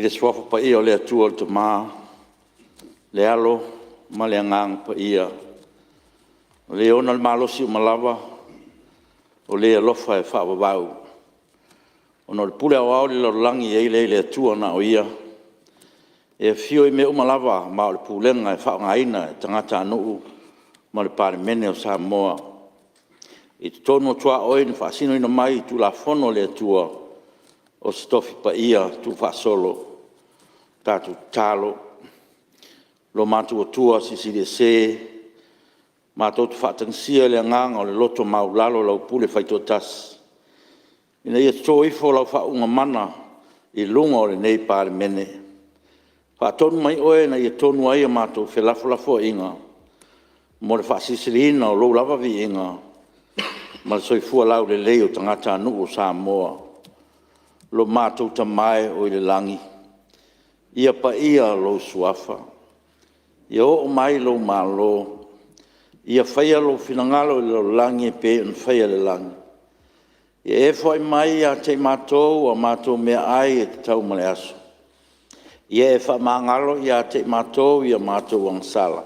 I le swafa pa ia o le atua o te maa, le alo, ma le angang pa ia. O le ona le malosi o malawa, o le alofa e whaavavau. O no le pule au au le lorangi e le atua na o ia. E fio i me o malawa ma o le pulenga e whaangaina e tangata anuu ma le Palemene o Samoa. I te tonu o tua oi ni whaasino ina mai i tu la fono le atua o stofi pa ia tu whaasolo. Tatu talo. Lo matu o tua sisi de se. Mato tu whaatangsia le anganga o le loto maulalo lau pule whaitotas. Ina ia tō ifo lau whaunga mana i lunga o le nei Palemene. Whaatonu mai oe na ia tonu aia mato whelafolafo inga. Mo le whaasisirina o lou lava vi inga. Ma le soifua lau le leo tangata anu o Samoa. Lo mato tamae o i le langi. Ia pa ia lo suafa. Ia o mai lo malo. Ia whaia lo finangalo i lo langi e pe un whaia le langi. Ia e whai mai a te matou a matou mea ai e te tau male aso. Ia e wha mangalo ia te matou ia matou wangsala.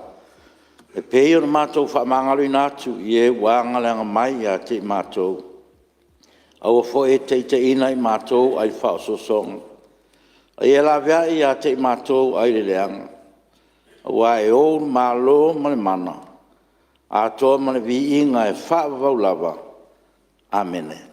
E pei o na matou wha mangalo i natu i e wangaleanga mai ia te matou. Au a fo e te ina i matou ai wha o sosonga. A ia la vea ia te matou ai le leanga. Au a e o malo male mana. A toa male vi inga e wha vau lava. Amene.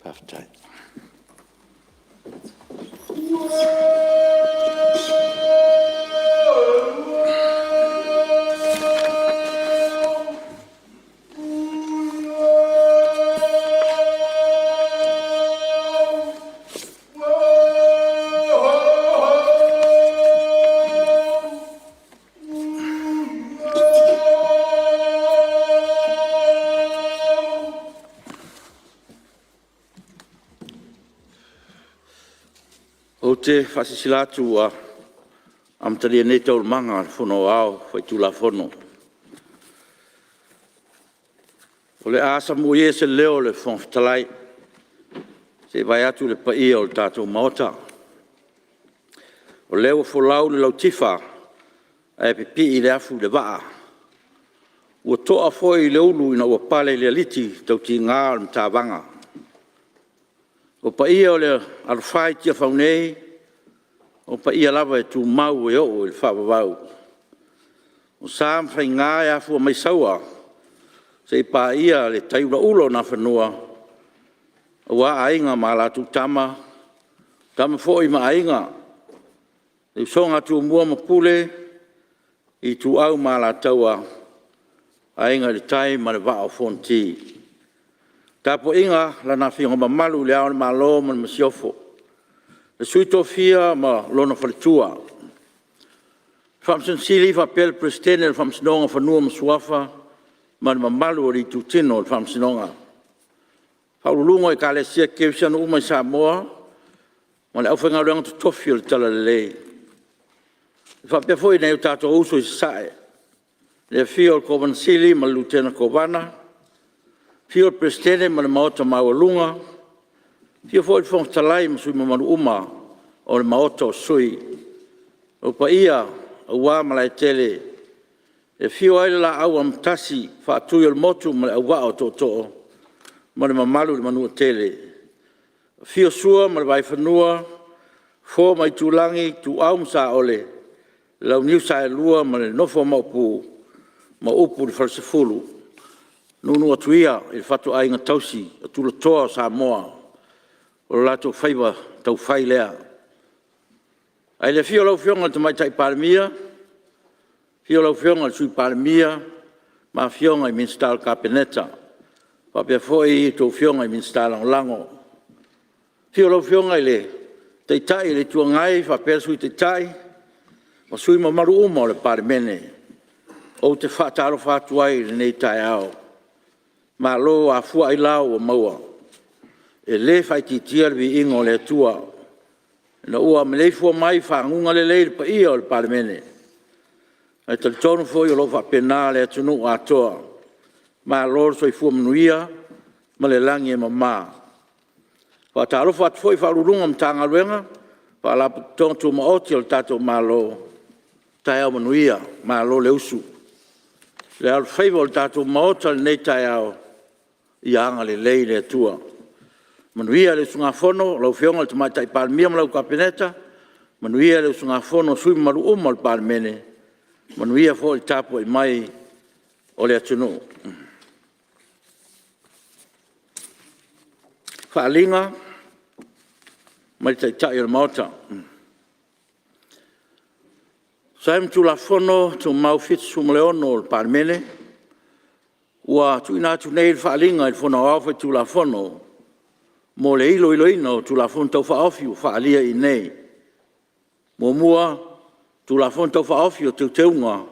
Half time. O te whasisilatu a amtaria nei tau manga whono au whai tula whono. O le asa mo ie se leo le whonftalai se vai atu le paia o le tātou maota. O leo wholau le lautifa a e pipi i le afu le waa. Ua toa foi le ulu ina ua pale le aliti tau ti ngā o le mtawanga. O paia o le alwhai Tiafau nei, o paia lava e tu mau e o le whaavavau. O sām whai ngā e afu a mai saua, se i paia le taiura ulo na whanua, o a ainga ma la tu tama fo i ma ainga, le songa tu mua ma pule, i tu au ma la taua, ainga le tai ma le vaa o fonti. Tapo inga la na whinga ma malu le au ma lo ma masiofo. Le suito fia ma lona whalitua. Whamsen sili wha pel prestene le whamsenonga whanua ma suafa ma malu o li tu tino le whamsenonga. Haulunga i kale sia kewsiana umai Samoa ma le au whenga reanga tu tofi o le tala le lei. Whapea foi nei o tato uso i sae. Le fio o kovan sili ma lutena kovana. Fio prestene ma le maota maua fio foi il fontalai ma sui mamaru uma o le maota o sui. O pa ia o wā Malae tele. E fio aile la au amtasi whaatui o le motu ma le au wā o tō ma le mamaru le manua tele. Fio sua ma le vai whanua fo mai tūlangi tu au msa ole. Lau niu sa e lua ma le nofo maupu ma upu le falsefulu. Nunu atuia i whatu ainga tausi a tula toa Samoa o lato whaiwa tau whai lea. Ai le fio lau fionga te mai tai Palemia, fio lau fionga sui Palemia, ma fionga i minstal kapeneta, papia foi i tau fionga i minstal lango. Fio lau fionga i le teitai le tuangai, whapea sui teitai, ma sui mamaru uma o le Palemene, o te whaataro whatuai le nei tai au. Ma lo a fua i lau o maua. E le whai ti tia vi ingo le tua. Na ua me lei fua mai whaangunga le lei pa ia o le Palemene. Ai tali tonu fo i o lo whapena le atunu atoa. Ma lor so i fua manuia, ma le langi e mamā. Wa ta alofa atu fo i whaururunga mtanga luenga, wa la tontu ma oti o le tato ma lo tai au manuia, ma lo le usu. Le al feiva o le tato ma ota le nei tai au i anga le lei le atua. Manuia le sunga fono, lau fionga le tamai tai Palemia ma lau kapeneta, manuia le sunga fono sui maru uma le Palemene, manuia fo il tapo i mai o le atunu. Whaalinga, mai tai tai o le maota. Saim tu la fono tu mau fitu maleono o le Palemene, ua tu ina tu nei le whaalinga il fono awha tu la fono, mo le ilo ino tu la fono tau whaofiu whaalia i nei. Mo mua tu la fono tau whaofiu te teunga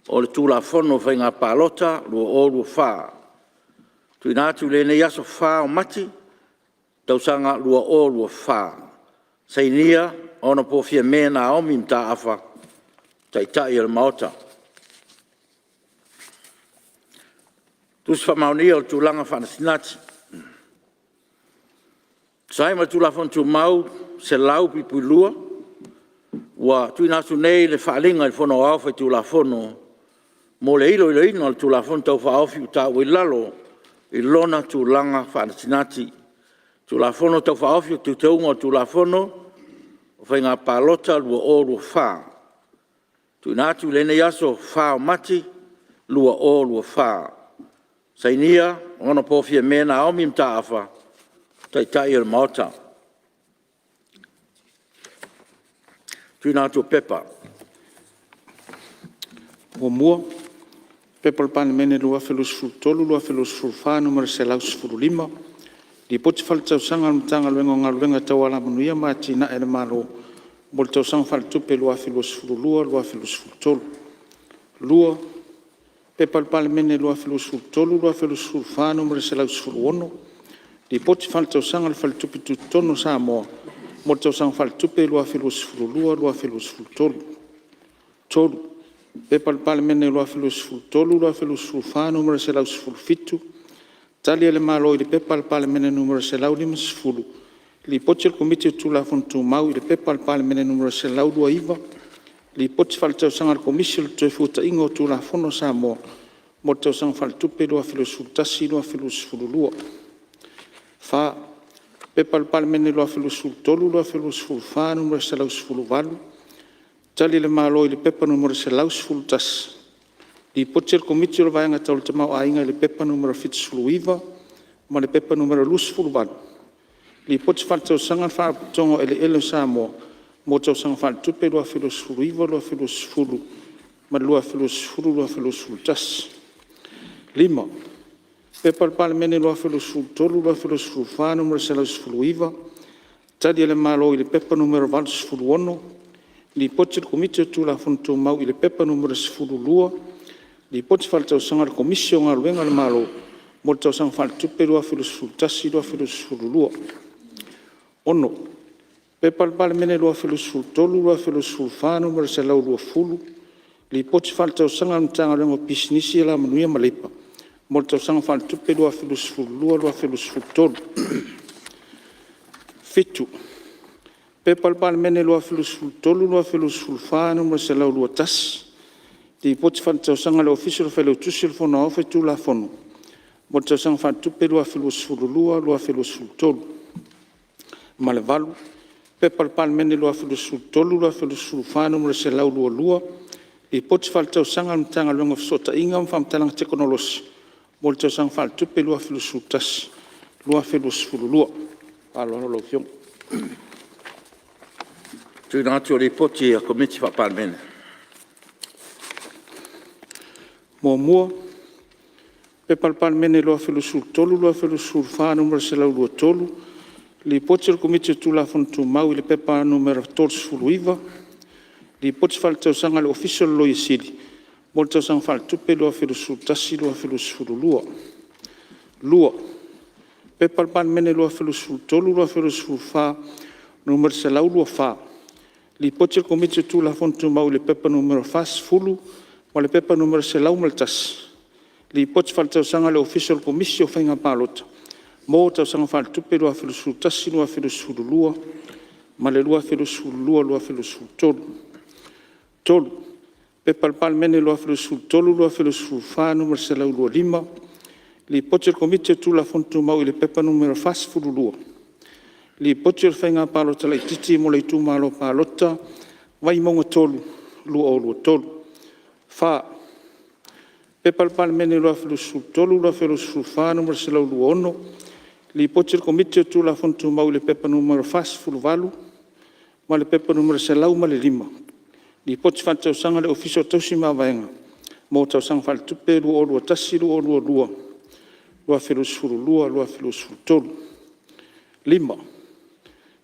o le tu la fono whainga palota lua o lua wha. Tu ina tu le nei aso wha o mati, tau sanga lua o lua wha. Sainia ona po fia mena omi mta afa, tai tai al maota. Tu se whamaunia o tu langa whanasinati. Sai ma tu la fon tu mau se lau pi pulua wa tu ina tu nei le whaalinga il fono au fai tu la fono mo le ilo ino tu la fon tau whaofi uta ui lalo i lona tu langa whanasinati tu la fono tau whaofi tu teunga tu la fono fai ngā palota lua o lua wha tu ina tu le nei aso wha o mati lua o lua wha sainia ona pofia mena omi mta afa tai tai el maota. Tuna tu pepa. O mua, pepa le Palemene lua felus fultolu, lua felus fulfa, numero se laus fululima. Di poti fal tau sanga mtanga luenga ngaluenga tau ala manuia ma tina ele malo. Bol tau sanga fal tupe lua felus fululua, lua felus fultolu. Lua, pepa le Palemene lua felus fultolu, lua felus fulfa, numero se laus fuluono. Di poti fal tau sanga le fal tupe tu tono Samoa. Mo tau sanga fal tupe lua felus fululua, lua felus fultolu. Tolu. Pepa le Palemene lua felus fultolu, lua felus fulfa, numero se laus fulfitu. Tali ele malo i le pepa le Palemene numero se lau lima sefulu. Li poti le komiti tu la fontu mau i le pepa le Palemene numero se lau dua iwa. Li poti fal tau sanga le komisi le toe futa ingo tu la fono Samoa. Mo tau sanga fal tupe lua felus fultasi, lua felus fululua. Fa pepa le Palemene lua felus fultolu, lua felus fulfa, numero se lau sefuluvalu. Tali le malo i le pepa numero se lau sefulutasi. Li poti le komiti o le vaenga tau le tamau ainga i le pepa numero fitusfuluiva, ma le pepa numero lusfuluvalu. Li poti fal tau sanga whaaputongo ele Samoa, mo tau sanga fal tupe lua filusfuluiva, lua filusfulu, ma lua filusfulu, lua filusfulutasi. Lima. Pepa le Palemene lua filusfulutolu, lua filusfulufa, numero se lau sefuluiva. Tali ele malo i le pepa numero valusfuluono. Li poti le komiti o tu la fontu mau i le pepa numero sefululua. Li poti fal tau sanga le komisi o ngā luenga le malo. Mo tau sanga fal tupe lua filusfulutasi, lua filusfululua. Ono. Pepa le Palemene lua filusfulutolu, lua filusfulufa, numero se lau lua fulu. Li poti fal tau sanga le mtanga luenga pisinisi e la manuia malepa. Mo tau sanga fal tupe lua filusfululua, lua filusfulutolu. Fitu. Pepa le Palemene lua filusfulutolu, lua filusfulufa, numero se lau lua tasi. Di poti fal tau sanga le ofisio le whaileu tusi le fono au whaitu la fono. Mo tau sanga fal tupe lua filusfululua, lua filusfulutolu. Ma le valu. Pepa le Palemene lua filusfulutolu, lua filusfulufa, numero se lau lua lua. Di poti fal tau sanga le mtanga luenga fisota inga mwhamtalanga teknolosi. Mo tau sanga fal tupe lua filusfulutasi, lua filusfululua. Alo lo fiong. Tu nātu o le poti a komiti wha Palemene. Mo mua, pepa le Palemene lua filusfulutolu, lua filusfulufa, numero se lau lua tolu. Li poti le komiti tu la fontu mau i le pepa numero tolsfuluiva. Li poti fal tau sanga le ofisio le loia sili. Mo tau sanga fal tupe lua filusfulutasi, lua filusfululua. Lua. Pepa le Palemene lua filusfulutolu, lua filusfulufa, numero se lau lua wha. Li poche komite tu la fontu mau le pepa numero fas fulu, ma le pepa numero se lau maltas. Li poche fal tau sanga le official commission whainga palota. Mo tau sanga fal tupe lua filusu tasi lua filusu lua, ma le lua filusu lua filusu tolu. Tolu. Pepa le Palemene lua filusu tolu lua filusu wha numero se lau lua lima. Li poche komite tu la fontu mau le pepa numero fas fulu lua. Li poche whainga palota lai titi mo le tu malo palota, vai monga tolu, lua tolu. Wha. Pepa le Palemene lua filusu tolu lua filusu wha numero se lau lua ono. Li poche komite tu la fontu mau le pepa numero fas fulu valu, ma le pepa numero se lau ma le lima. Li poche whantau sanga le ofiso tausi ma vaenga. Mo tau sanga whal tupe lua tasi lua. Lua filusu lua filusu tolu. Lima.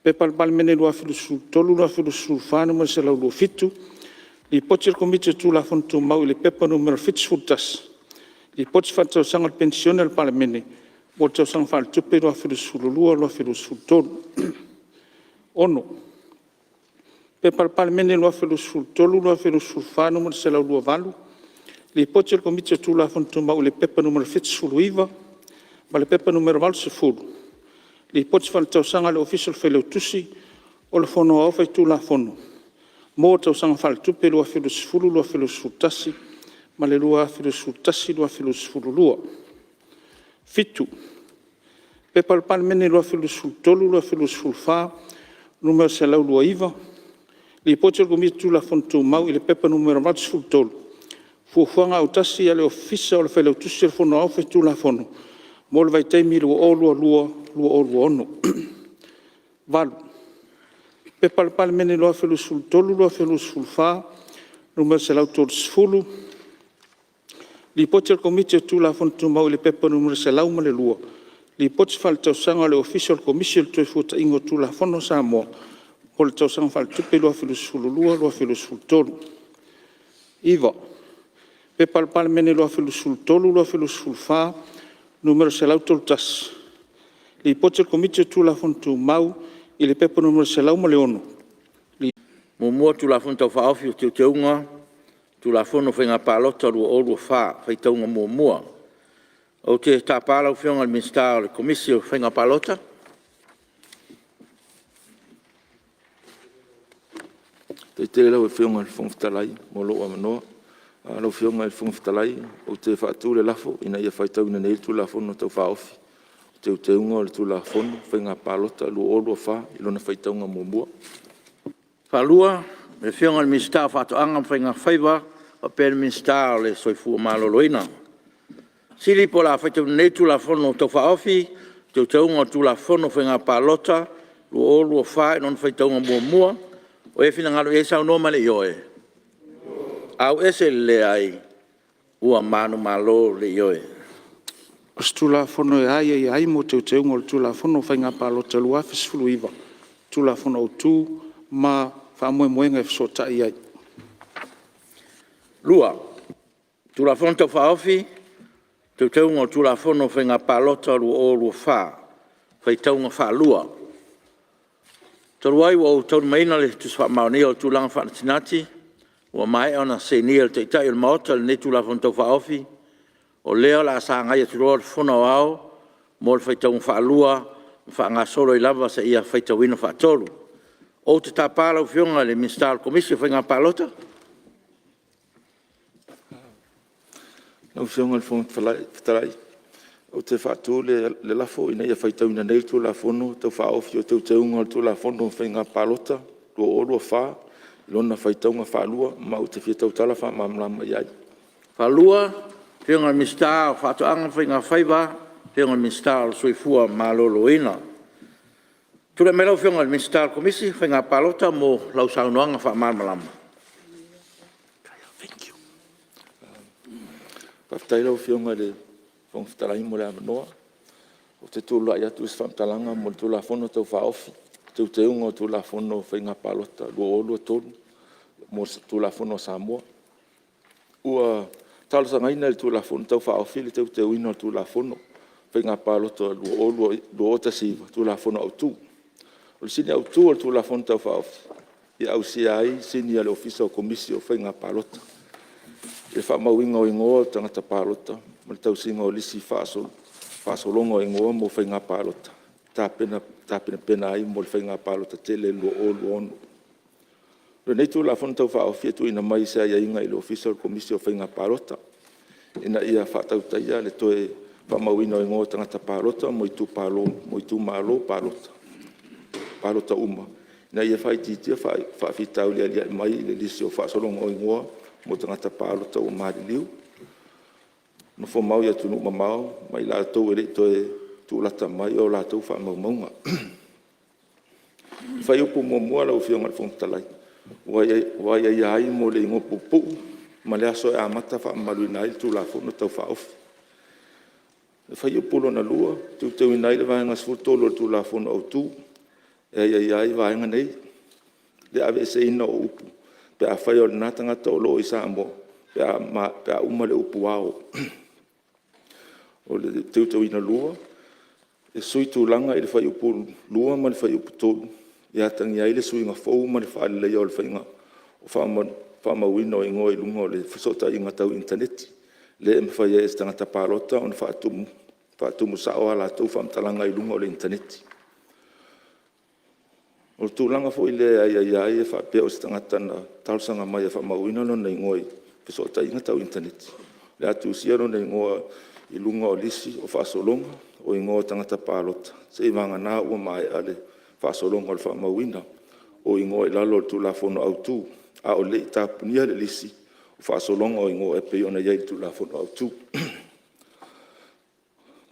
Pepa le Palemene lua filusu tolu lua filusu wha numero se lau lua fitu. Li poche komite tu la fontu mau le pepa numero fitu tas. Li poche whantau sanga le pensione le Palemene. Mo tau sanga whal tupe lua filusu tolu. Ono. Pepa le Palemene lua filusu tolu lua filusu wha numero se lau lua valu. Li poche komite tu la fontu mau le pepa numero fitu iva. Ma le pepa numero valu se fulu. Li poche whantau sanga le official wheleu tusi o le fono au fai tu la fono. Mo tau sanga whal tupe lua filusu tasi, ma le lua filusu tasi lua filusu lua. Fitu. Pepa le Palemene lua filusu tolu lua filusu wha, numero se lau lua iva. Li poche komite tu la fontu mau i le pepa numero valu se fulu tolu. Fuafuanga au tasi a le ofisa o le wheleu tusi le fono au fai tu la fono. Mo le vai teimi lua ono. Valu. Pepa le Palemene lua filusu tolu lua filusu wha, numero se lau tolu sfulu. Li poche komite tu la fontu mau le pepa numero se lau ma le lua. Li poche fal tau sanga le official commission tu futa ingo tu la fono Samoa. Mo le tau sanga fal tupe lua filusu tolu. Iva. Pepa le Palemene lua filusu tolu lua filusu wha, numero se lau tolu tas. Li poche komite tu la fontu mau i le pepa numero se lau ma le ono. Mua tu la fontu wha ofi o te unga, tu la fono whainga palota lua wha, whai taunga mua. O te tāpala o whionga le minsta o le komisi o whainga palota. Te lau e whionga le whongwhitalai, mo loa manoa. Lau whionga le whongwhitalai, o te whaatu le lafo, ina ia whai tauna nei tu la fono tau wha ofi. Te unga o le tu la fono, whainga palota, lua wha, ilona whai taunga mua. Whalua, me whionga le minsta whaatu anga whainga whaiva, o pēr minsta o le soifua maloloina. Sili po la whai tauna nei tu la fono tau wha ofi, te unga o tu la fono whainga palota, lua wha, ilona whai taunga mua. O e whina ngalo e sao noa male ioe. Au ese le ai, ua manu malo le ioe. Os tu la fono e ai mo te unga o tu la fono whainga palota lua fisfulu iwa. Tu la fono o tu ma whamoemoenga e fisota i ai. Lua, tu la fono tau whaofi, te unga o tu la fono whainga palota lua wha, whai taunga wha lua. Taruai wa o tau maina le tu swa maonea o tu langa whanatinati, wa mai ona se nia le teitai o le maota le ne tu la fono tau whaofi, o leo la sa ngai atu roa fono au, mo le whaitau whaalua, wha solo i lava sa ia whaitau wina whaatolu. O te tāpala o whionga le Ministerial Commission whainga palota? Nau whionga le whongwhitalai, o te whaatu le lafo, ina ia whaitau ina nei tu la fono, tau whaofi o te unga tu la fono whainga palota, lua wha, ilona whaitaunga whaalua, ma o te whiatau tala wha mamlama iai. Whalua, whionga Ministerial whaatoanga whainga whaiva, whionga Ministerial soifua maloloina. Tule me lau whionga Ministerial Commission whainga palota mo lau saunoanga wha malmalama. Thank you. Paftai lau whionga le whongwhitalai mo le amanoa, o te tūla i atu whamtalanga mo tu la fono tau whaofi, te unga o tu la fono whainga palota, lua tolu, mo tu la fono Samoa. Ua talasa ngaina le tu la fono tau whaofi, le te uina o tu la fono, whainga palota, lua tasiva, tu la fono au tū. O le sini au tu o tu la fonta fa ia au ai sini ale ofisa o komisi o whainga palota. E wha mawinga o ingoa tangata palota, ma le tausinga o lisi whaasolonga o ingoa mo whainga palota. Tāpena pena ai mo le whainga palota tele lua o lua onu. Le nei tu la fonta fa o fia tu ina mai sa ia inga i le ofisa o komisi o whainga palota. Ina ia whaatautaia le toe wha mawinga o ingoa tangata palota mo i tu malo palota. Palota uma. Na ia fai titia fa fitau le mai le lisi o whaasolonga o ingoa mo tangata palota o mariliu. No fo mau ia tunu mamau, mai la tau ere toe tu lata mai o la tau wha maumaunga. Fai upu mua la ufionga le fontalai. Wai ai ai mo le ingo pupu, ma le aso e amata wha maluina il tu la fono tau wha ofi. Fai upu lo na lua, tu teu inai le vaenga sfurtolo tu la fono au tu, ai vaenga nei, le ave se ina o upu, pe a whai o le natanga tau lo i Samoa, pe a uma le upu wao. O le teu ina lua, e sui tu langa i le whai upu lua ma le whai upu tolu, ia tangi ai le sui ngā fau ma le whaale lea o le whainga, o whaamawina o ingoa i lunga o le whasota i ngā tau interneti, le e mwhai e tangata pārota o na whaatumu sao ala tau whaamtalanga i lunga o le interneti. O le tūlanga fo i le ai e whaapea o se tangata na tausanga mai e whaamawina no na ingoa i whasota i ngā tau interneti. Le atu sia no na ingoa i lunga o lisi o whaasolonga o ingoa tangata pārota, se i vanga nā ua mai ale whaasolonga o le whaamawina o ingoa i lalo tu la fono au tu, a o le i tāpunia le lisi o whaasolonga o ingoa e pei ona iei tu la fono au tu.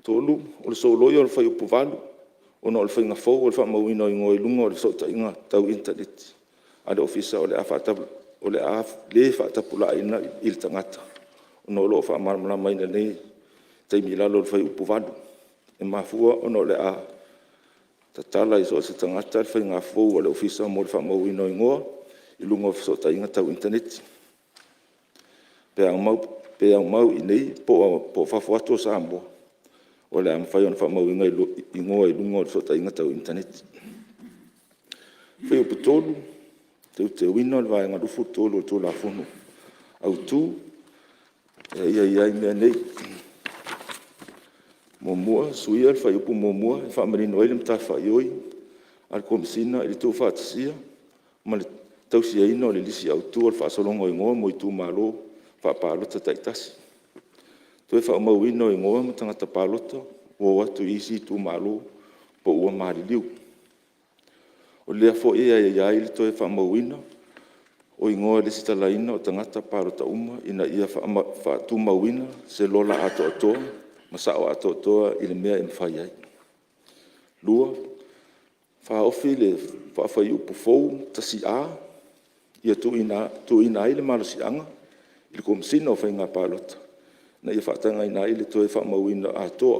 Tolu, o le souloi o le whai upu valu, o na o le whainga fau o le whaamawina o ingoa i lunga o le sota inga tau interneti. A le ofisa o le le whaatapula ina i le tangata. O na o loo whaamarmala maina nei taimi lalo le whai upu valu. E mafua o na o le tatala i so se tangata le whainga fau o le ofisa mo le whaamawina o ingoa i lunga o le sota inga tau interneti. Pe au mau i nei po whafuato Samoa. O le amwhai o na whaamawinga i ngoa i lunga o le sota inga tau interneti. Whai upu tolu, te wina o le vaenga rufu tolu o tō la fono. Au tū, ia i mea nei. Momua, suia le whai upu momua, e whaamarino ele mta whai oi, al komisina i le tō whaatasia, ma le tausia ina o le lisi au tū o le whaasolonga o ingoa mo i tū malo, whaapalota taitasi. Toe whaamawina o ingoa mo tangata palota, o watu isi tū malo, po ua mariliu. O lea fo ea i le toe whaamawina, o ingoa le sitalaina o tangata palota uma, ina ia whaatu mawina, se lola ato atoa, masao ato atoa i le mea e mwhai ai. Lua, whaofi le whaafai upu fau, tasi a, ia tu ina ai le malosianga, i le komisina o whainga palota. Na ia whaatanga ina ai le toe whaamawina atoa,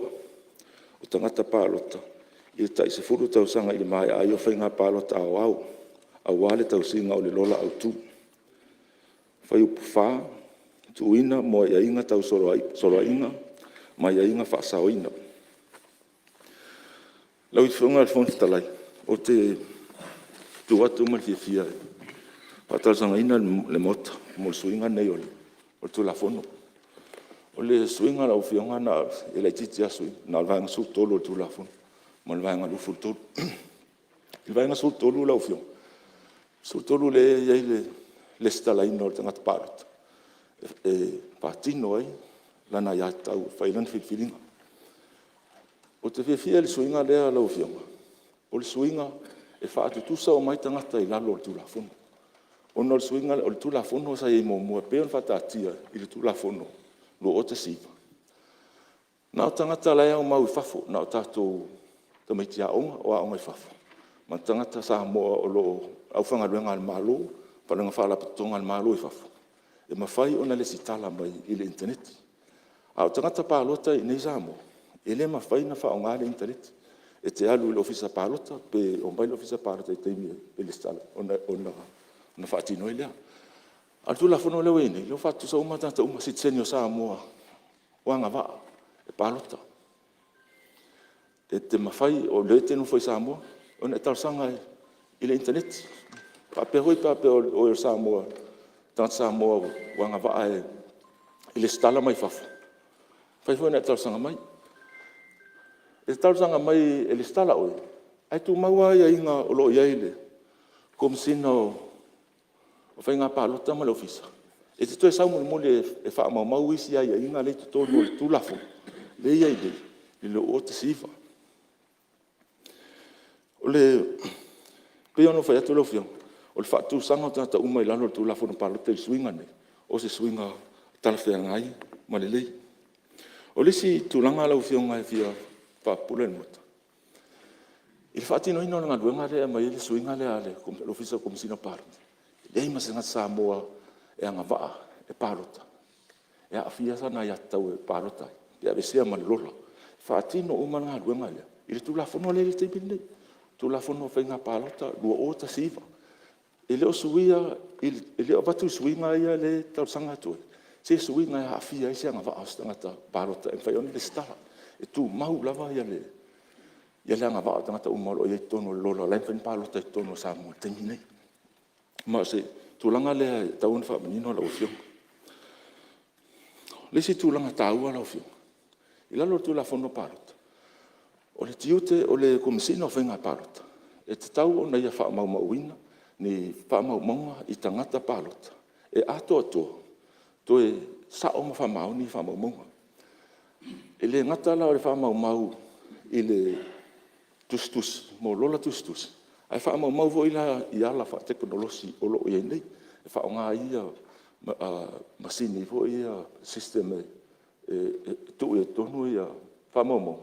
o tangata palota, i le tai se furu tausanga i le mai ai o whainga palota au, au wale tausinga o le lola au tu. Whai upu wha, tu ina mo ia inga tau soroa inga, ma ia inga whaasao ina. Lau i whiunga le whontalai, o te tuatu ma fia. Whatalsanga ina le mota, mo le suinga nei o le tu la fono. O le suinga lau whiunga na e lai titi asui, na le vaenga su tolu o tu la fono, ma le vaenga lufu tolu. Le vaenga su tolu lau whiunga. Su tolu le iei le stala ina o le tangata parata. E patino ai, lana ia tau, whailan whifilinga. O te whifia le suinga lea lau whiunga. O le suinga e whaatutusa o mai tangata i lalo o le tulafono. O no le suinga o le tulafono sa i mua peo le whatatia i le tulafono lo o te siva. Na o tangata lea o mau i whafo, na o tātou tamaiti a onga o a onga i whafo. Ma tangata Samoa o lo au whangaruenga al malo, whananga whaalapatonga al malo i whafo. E mawhai o na le sitala mai i le interneti. A o tangata pālota i nei Samoa, e le mawhai na whaonga le interneti. E te alu le ofisa pālota, pe o mai le ofisa pālota i teimi e le stala, o na whaatino i lea. A tu la fono leo ene, leo whaatu sa umatata uma sitseni o Samoa, o anga waa, e pālota. E te mawhai o le tenu whai Samoa, ona e tausanga i le internet. Pape hoi pape o Samoa, tangata Samoa, wanga waa i le stala mai fafa. Fai hoi na e tausanga mai. E tausanga mai e le stala oi. Ai tu maua ia inga o lo iai le. Komisina o whainga pālota ma le ofisa. E te toi sau muli e wha mau isi ia inga le tu tonu o le tūlafo. Le iai le o te sifa. O le peono whai atu lofio. O le whaatu sanga tata umai lalo le tūlafo na pālota i swinga nei. O se swinga talawhea ngai ma le lei. O le si tūlanga lau fio ngai fia whapule ni mota. I le whaatino ino nga duenga rea mai le swinga le ale le ofisa komisina pālota. Lei masenga Samoa e anga waa e pālota. E a fia sana i atau e pālota. E a vesia ma le lola. Whaatino uma nga duenga lea. I le tūlafono le te pindei. Tūlafono whainga pālota lua o ta siva. E leo suia, e leo batu suinga ia le tausanga tue. Se suinga ia a fia i se anga waa stangata pālota. E whaioni le stala. E tu mau lava ia le. Ia le anga waa tangata umalo i e tono le lola. Lai whain pālota i tono Samoa. Tengi nei. Ma se tūlanga lea taun wha manino lau fionga. Le si tūlanga tāua lau fionga. I lalo tūlafono pālota. O le tiute o le komisina o whainga pālota. E te tau o nei a wha mauina ni wha maunga i tangata pālota. E ato atoa. To e sao ma wha mau ni wha maunga. E le ngata la o le wha mau i le tustus. Mo lola tustus. Ai wha mau vo ila i ala wha teknolosi o lo i nei. E wha o ngā ia masini vo ia sisteme tu e tonu ia wha mau.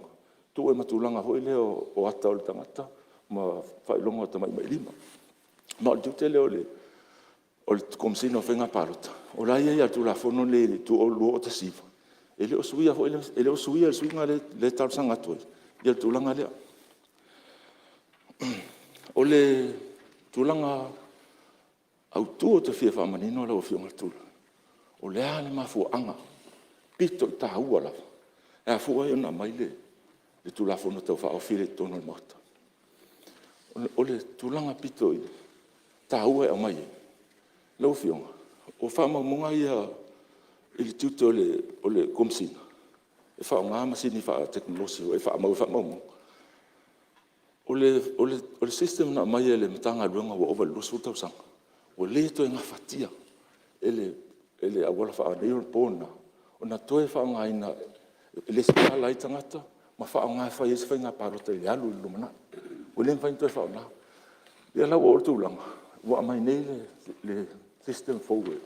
Tu e matulanga hoi leo o ata o le tangata ma whailonga o tamai mai lima. Ma o tute leo o le komisina o whenga pālota. O lai ia tu la fono le tu o luo o ta siva. E leo suia hoi leo, e leo suia le suinga le tausanga toi. Ia le tulanga lea. O le tulanga au tu o te fia whamanino lau o fionga tula. O lea le mafua anga. Pito i ta ua lava. E a fua i ona mai le tulafono tau wha o whire tono le mauta. O le tulanga pito i ta ua e o mai. Lau fionga. O wha mamunga ia i le tiute o le komisina. E wha o ngā masini wha teknolosi o e wha mamunga. O le sistem na mai e le matanga luenga wa owa lusu tau sanga. O le to e ngā whatia. E le awala wha a neiro pōna. O na toe wha ngā ina e le spea lai tangata. Ma wha ngā whai esi whai ngā pārota i le alu i lumana. O le mwhain toe wha o nā. Ia lau o tūlanga. Wa mai nei le system forward.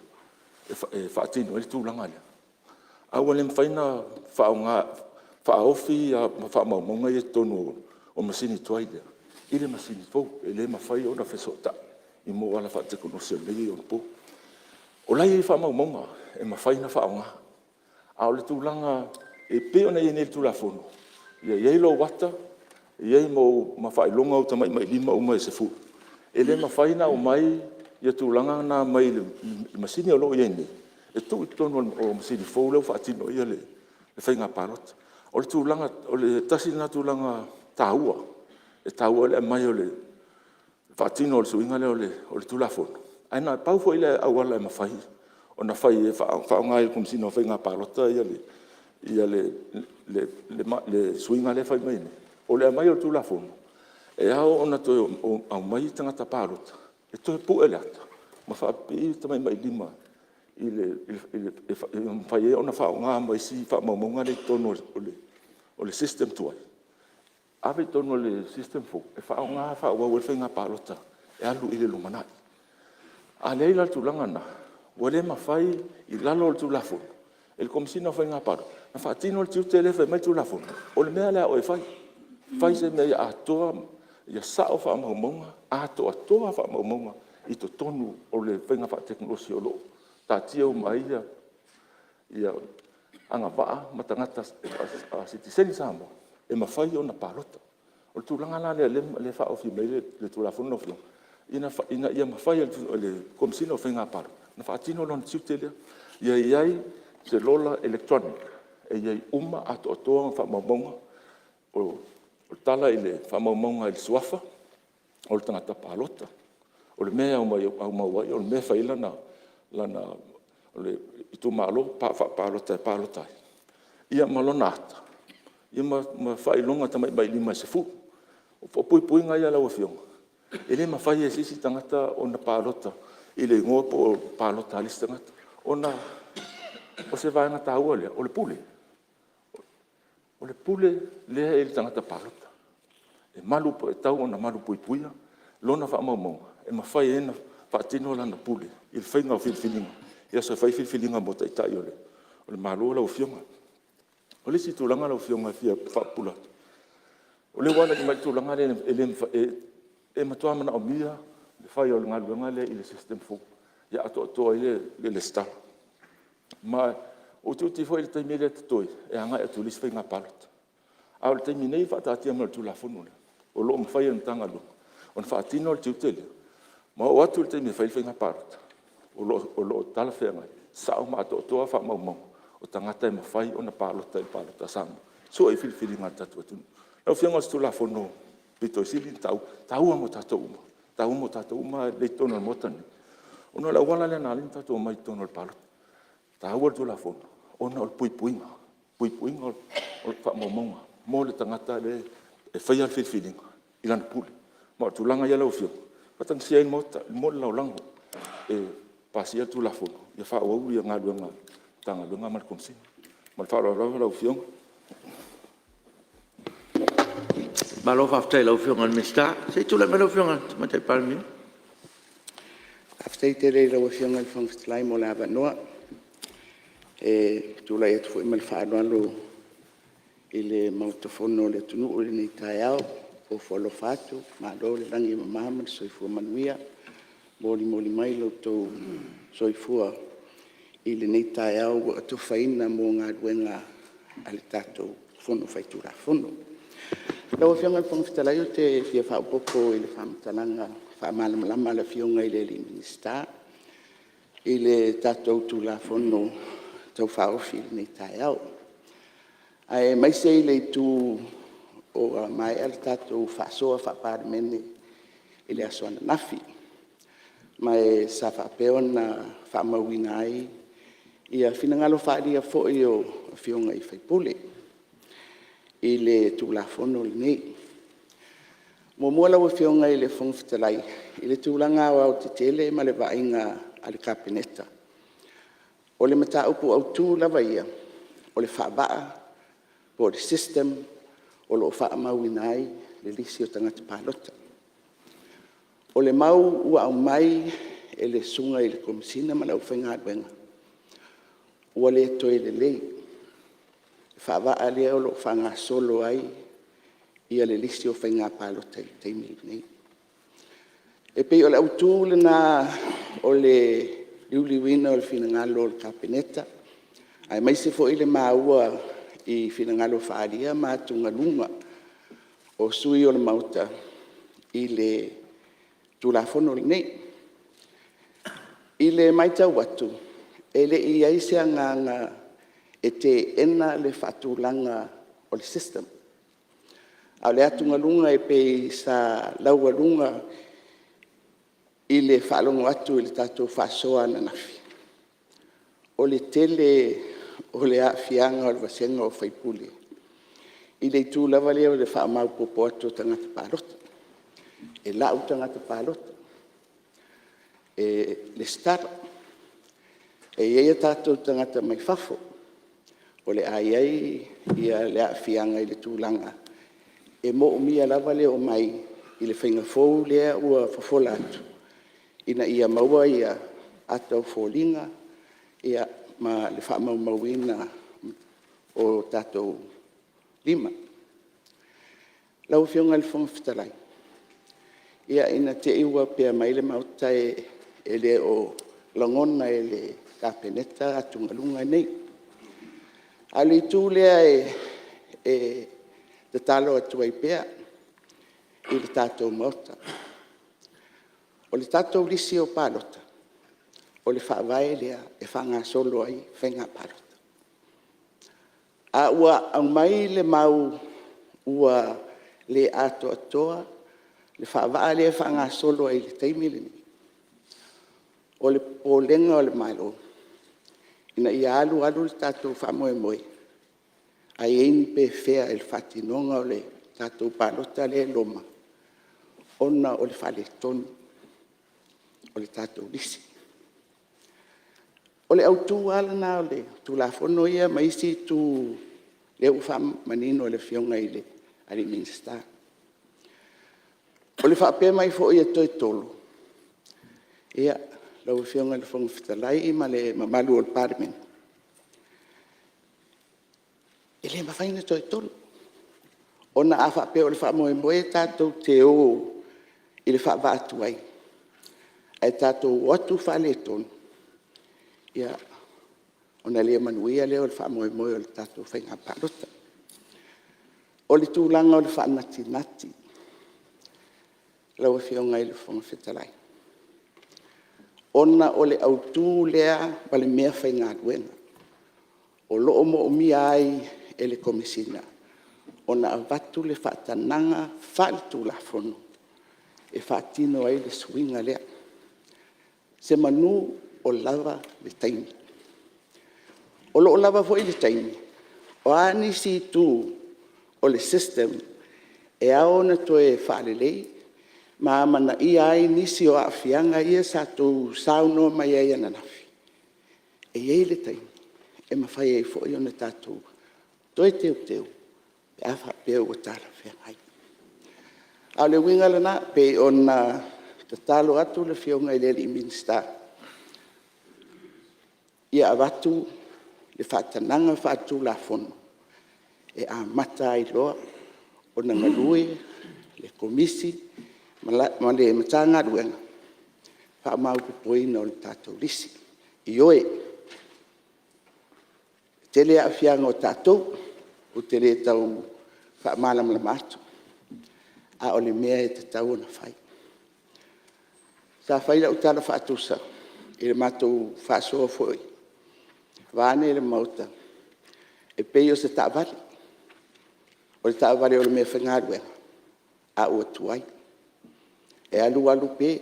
E wha atino e le tūlanga lea. Awa le mwhaina wha o ngā wha ofi a wha maunga i e tonu o masini tuai lea. I le masini fau, e le mawhai o na whesota. I mo ala wha teko no se lei o po. O lai e wha maunga, e mawhai na wha o ngā. A o le tūlanga, e peo na i ne le tūlafono. Ia iei lo wata, iei mo mawhai longa o tamai mai lima o mai se fu. E le mawhai na o mai, ia tūlanga na mai le masini o lo iei ne. E tu i tono o masini fau leo wha atino ia le whainga pārota. O le tūlanga, o le tasi na tūlanga tāua. E tāua le mai o le whaatino o le suinga leo o le tūlafono. Aina pau fo ile awala e mawhai. O na whai e whaonga e komisina o whainga pārota ia le suinga le whai mai ne. O le mai o le tūlafono. E ao ona toi au mai tangata pārota. E toi pu e le ata. Ma whaapi tamai mai lima. I le whai e ona whaonga mai si whaamaunga le tono o le system tuai. Awe tono le system fo, e whaonga whaua ue whainga pārota, e alu i le lumanai. A leila tūlanga na, wale mawhai i lalo le tūlafono, e le komisina o whainga pārota. Na whaatino le tiute le whai mai tūlafono, o le mea lea o e whai. Whai se mea ia atoa, ia sao whaamaumonga, atoa whaamaumonga, i to tonu o le whainga wha teknolosi o loo. Tā tia o mai ia anga waa matangata a sitiseni Samoa. E mawhai o na pārota. O le tūlanga la le wha ofi mai le tūlafono ofio. Ina ia mawhai o le komisina o whainga pārota. Na whaatino lona tiute lea. Ia iai se lola electronic. E iai uma ato atoa wha maumonga. O tala i le wha maumonga i le suafa. o le tangata palota. O le mea au mauai, o le mea whaila lana o le itu malo, palota. Ia malona ata. Ia ma whailonga tamai mai lima se fu. O pui ngai ala o fionga. Ele ma whai e sisi tangata o na palota. Ile ngoa po o palota alis tangata. O se vaenga taua lea, o le pule. O le pule lea ele tangata palota. E malu po e tau o na malu puia. Lona wha maumau. E ma whai ena whaatino lana pule. I le whainga o whilwhilinga. Ia sa whai whilwhilinga mo taitai o le malu o lau fionga. O le si tūlanga lau fionga fia whaapula. O le wana i mai tūlanga e matua mana o mia. Le whai o le ngaluanga le i le system fu. Ia ato i le stala. Ma o tuti foi le taimi le tatoi. E anga e tulisi whainga palata. A o le taimi nei whaatatia ma le tūlafunu le. O loo mawhai e mtanga lu. O na whaatino le tiutele. Ma o atu le taimi whainga palata. O loo tala whenga. Sao ma ato toa wha maumau. O tangata e mawhai o na palota sama. So e whilwhili ngā tatu atunu. Lau whianga stu la whono pito sili tau mo tatou uma. Tau mo tatou uma le tono al motani. O na la wala le na alin tatou mai tono al palota. Tau al tu la whono. O na al puipuinga. Puipuinga o wha maumaunga. Mo le tangata le e whai al whilwhilinga. Ilana pule. Ma o tulanga ia lau whianga. Patang sia in mota. Mo le lau lango. E pasi al tu la whono. Ia wha au ia ngā luanga. Tanga lunga mal komsi. Mal faro lau fiong. Malo whaftai lau fiong al mista. Sei tula me lau fiong al matai Palemene. Aftai te rei lau fiong al whangfitlai mo la noa. E tula e tufu imal whaanoalo i le mautafono le tunu o le nei tai au. O wholo whatu. Malo le rangi mamama le soifua manuia. Moli mai lau tau soifua i le nei tai au atu whaina mō ngā ruenga ale tātou whono whaitura whono. Lau whionga whangwhitalai o te whia whaupoko i le whamatalanga whamalama la whionga i le minister i le tātou tūla whono tau whaofi i le nei tai au. Ai mai se i le tū o mai ale tātou whasoa Palemene i le asoana nafi. Mai sa whapeona whamauina ai ia finangalo whaaria fo'i o whionga i whaipule. I le tūlafono le nei. Mua lau whionga i le whangwhitalai. I le tūlanga o au te tele ma le vainga a le kapeneta. O le mata upu au tū lava ia. O le whaabaa, o le system, o lo whaamauina ai le lisi o tangata palota. O le mau ua au mai e le sunga i le komisina ma lau whainga aduenga. Ua le toi le lei. Whaawaa lea o lo whanga solo ai ia le lisi o whainga palota i teimi nei. E pei o le autu le na o le liuliwina o le finangalo o le kapeneta. Ai mai se fo i le maua i finangalo whaaria ma tunga lunga o sui o le mauta i le tūlafono le nei. I le maitau watu. E le i aisea ngā e te ena le whaatūlanga o le system. Au le atunga lunga e pei sa laua lunga i le whaalongo atu i le tātou whaasoa na nafi. O le tele o le awhianga o le wasenga o whaipule. I le tū lava lea o le whaamau popo atu tangata pārota. E lau tangata pārota. E le stara. E ia tātou tangata mai whafo. O le ai ia le awhianga i le tūlanga. E mo umia lava leo mai i le whainga fōu lea ua whafola atu. Ina ia maua ia atau fōlinga ia ma le whaamaumauina o tātou lima. Lau whionga le whangwhitalai. Ia ina te iwa pia mai le mautai e le o langona e le kapeneta atungalunga nei. Ali tū lea e te talo atu ai pea i le tātou mauta. O le tātou lisi o palota. O le whaavae lea e whanga solo ai whenga palota. A ua au mai le mau ua le ato atoa le whaavaa le whanga solo ai le teimile ni. O le pōlenga o le malo. Ina I alu le tātou whamoe moe. Ai eini pe whea il whatinonga o le tātou pālota le loma. Ona o le whale tonu. O le tātou lisi. O le autu alana o le tu la fono ia maisi tu le ufam manino le fionga I le ali minsta. O le whapea mai fo ia toi tolo. Ia lau fionga le fonga fitalai ma le mamalu o le Palemene. E le mawhaina toi tolo. Ona a whapea o le whamoe moe tātou te o I le whaavatu ai. Ai tātou watu whale tonu. Ia, ona lea manuia leo le whamoe moe o le tātou whainga pārota. O le tūlanga o le whanati nati. Lau e whionga I le whonga whetalai. Ona o le autū lea wale mea whainga aduenga. O loo mo o mia ai e le komisina. Ona avatu le whatananga whalitu la whono. E whatino ai le swinga lea. Se manu o lava le taimi. O lo lava foi le taimi. O ani si tu o le system e aona to e whalelei ma mana I ai nisi o awhianga ia sa tu sauno mai ai ananafi. E iei le taimi. E mawhai ei foi o ne tātou. Toi teo teo. E awha peo o tāra whiangai. Au le winga lana pe ona te talo atu le whionga I le li minsta. Ia avatu le whatananga whatu la fono. E a mata I loa o na ngalui le komisi ma le matanga ruenga. Wha mau kupoina o le tātou lisi. I oe. Tele a whianga o tātou o tele tau wha malam la matu. A o le mea e te tau na whai. Sa whai la utala whaatusa. I le matou whaasoa foi. Vane le mauta. E pei o se tāwari. O le tāwari o le mea whangaruenga. A ua tuai. E alu pe.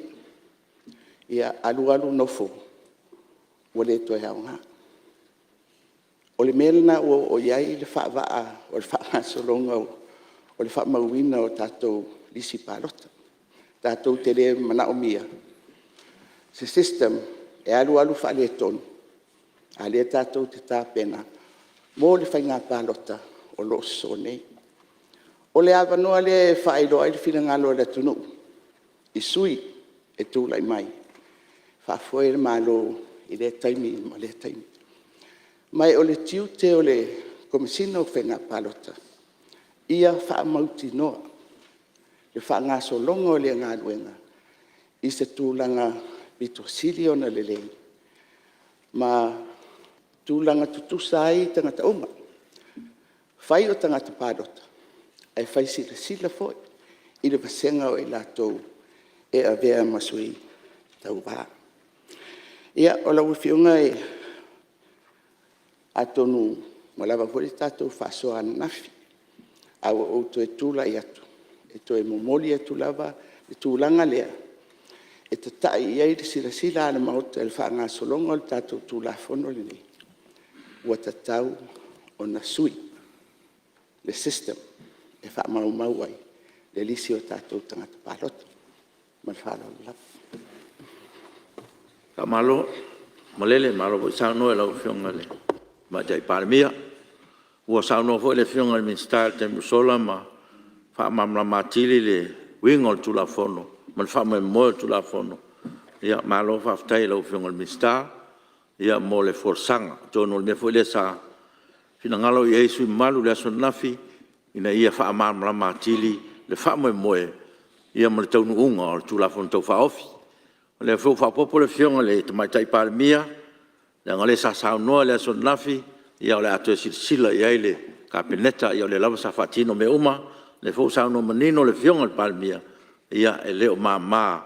Ia alu nofo. O le toi haunga. O le melna o iai le whaavaa. O le whaangasolonga o le whaamauina o tātou lisi pālota. Tātou te le mana o mia. Se system e alu whaale tonu. A le tātou te tāpena. Mō le whainga pālota o lo so nei. O le awanoa le whaeloa I le whingalo le tunu. I sui e tūlai mai. Whaafoe le malo I le taimi ma le taimi. Mai o le tiu te o le komisina o whainga pālota. Ia whaamauti noa. Le whaangaso longa o le ngāluenga. I se tūlanga bito sili o na lelei. Ma tūlanga tutusa ai tangata onga. Whai o tangata pādota. Ai whai sila foi. I le pasenga o I lātou e a vea masui tau wā. Ia o lau whiunga e atonu malawa hori tātou whasoa nafi. Au o to e tūla I atu. E to e momoli e tūlava, e tūlanga lea. E te tai iai le sila ala mauta e le whaanga solonga o le tātou tūla whono le nei. Ua tatau o na sui. Le system e wha mau ai. Le lisi o tātou tangata pālota. Malwhala o lapa. Ka malo, malele malo po sauno e lau whionga le. Ma jai Palemene. Ua sauno fo le whionga le minsta te musola ma wha mamla matili le wingo le tula fono. Ma le wha me moe tula fono. Ia malo whaftai lau whionga le minsta. Ia mo le forsanga. Tono le me fo le sa fina ngalo I eisu I malu le aso nafi. Ina ia wha mamla matili le wha me moe. Ia mo le taunu unga o le tula fono tau wha ofi. Le fo fa popo le whionga le te mai tai Palemene. Le ngale sa saunoa le aso nafi. Ia o le ato e sila I ai le kapeneta. Ia o le lava sa fatino me uma. Le fo saunoa manino le whionga le Palemene. Ia e leo mama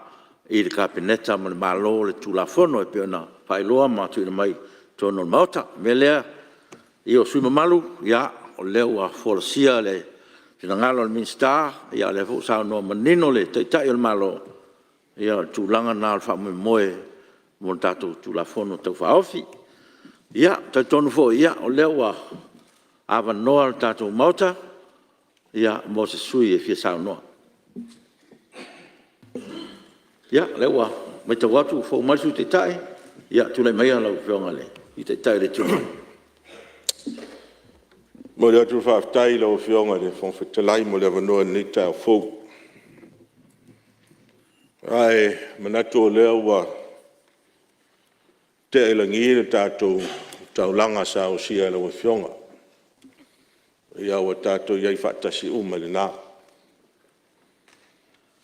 I le kapeneta ma le malo le tula fono e peona. Whailoa ma tuina mai tono le mauta. Me lea I o sui mamalu. Ia o leo a folosia le Sina ngalo al minsta ia le fu sa no manino le tai al malo ia tulanga na fa moe mo tatu tu la fono tau fa ofi ia ta tonu fo ia o lewa ava no al tatu mota ia mo se sui e fia sa no ia lewa mai te watu fo mai su te tai ia tu le mai ala fionga le i te tai le tu mo le tu fa tai lo fionga le fon fe te lai mo le no ni ta fo ai manato lewa te elangi tatou taulanga sa o sia lo fionga ia o tatou ia fatasi uma le na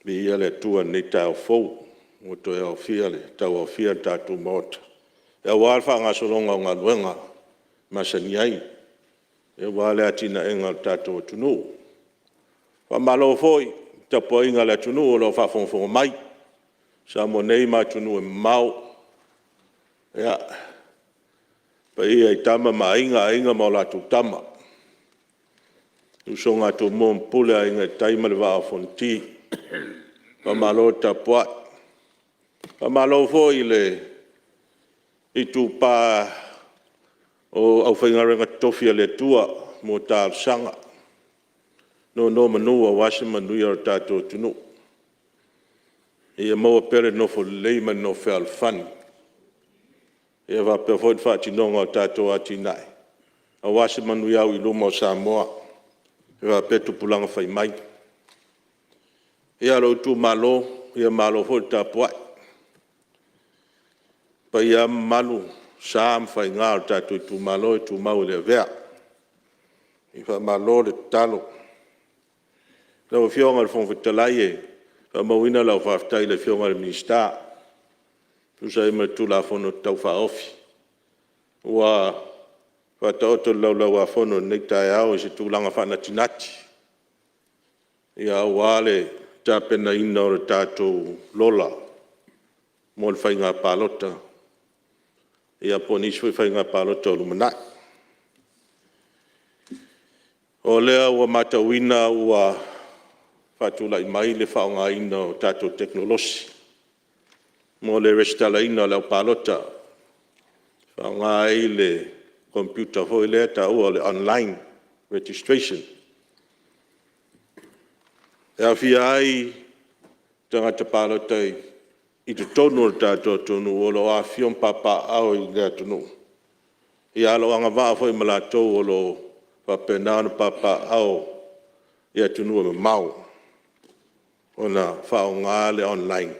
bi ia le tua ni ta fo o to ia fia le tau fia tatou mot ia wa fa nga solonga nga luenga masaniai e wale atina enga tatou tunu fa malo foi ta poinga le tunu lo fa fon mai sa mo nei ma tunu e mau ya pa ia i tama ma inga mo la tu tama tu songa tu mon pule inga taima le va fonti pa malo ta po pa malo foi le i tu pa o au whainga renga tofia le tua mo ta sanga no manua wasi manuia o tatou tunu ia maua pere no fo leima no fe alfani ia va pe fo fa tinonga o tatou atinai a wasi manuia i luma o Samoa ia va pe tupulanga fai mai ia lo tu malo ia malo fo tapua pa ia malu sam fai ngā o tatou tu malo e tu mau le vea i fa malo le talo le fionga le fon fetalai e fa mawina la fa ftai le fionga le minista tu sai me tu la fono tau fa ofi wa fa toto la wa fono nekta ya o se tu langa fa na tinati ia wale tapena ina o tatou lola mo le fainga palota ia ponis foi fainga palota o lumana o lea ua matawina ua fatula i mai le whaonga ina o tatou teknolosi mo le restala ina leo palota whaonga i le computer hoi lea ta ua le online registration ea fia ai tangata palota i te tonu o tatou tonu o lo a fion papa au i lea tonu i alo anga waa foi malatou o lo papenana papa au ia tunu o mau ona whaonga le online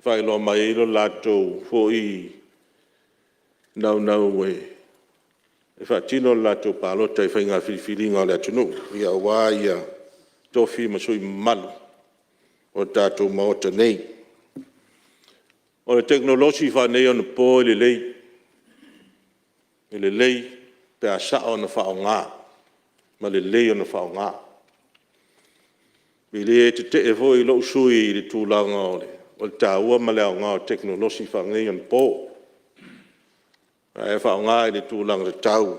whailo mai lo latou fo i nau e whaatino latou palota i whainga whiwhiringa le tunu ia wā ia tofi masui malu o tatou maota nei o le teknolosi whanei ona po i le lei pe a sao na whaonga ma le lei ona whaonga Bile te te fo i lo sui i le tūlanga o le tāua ma leo ngā o teknolosi whangai an pō. E whaonga i le tūlanga le tau,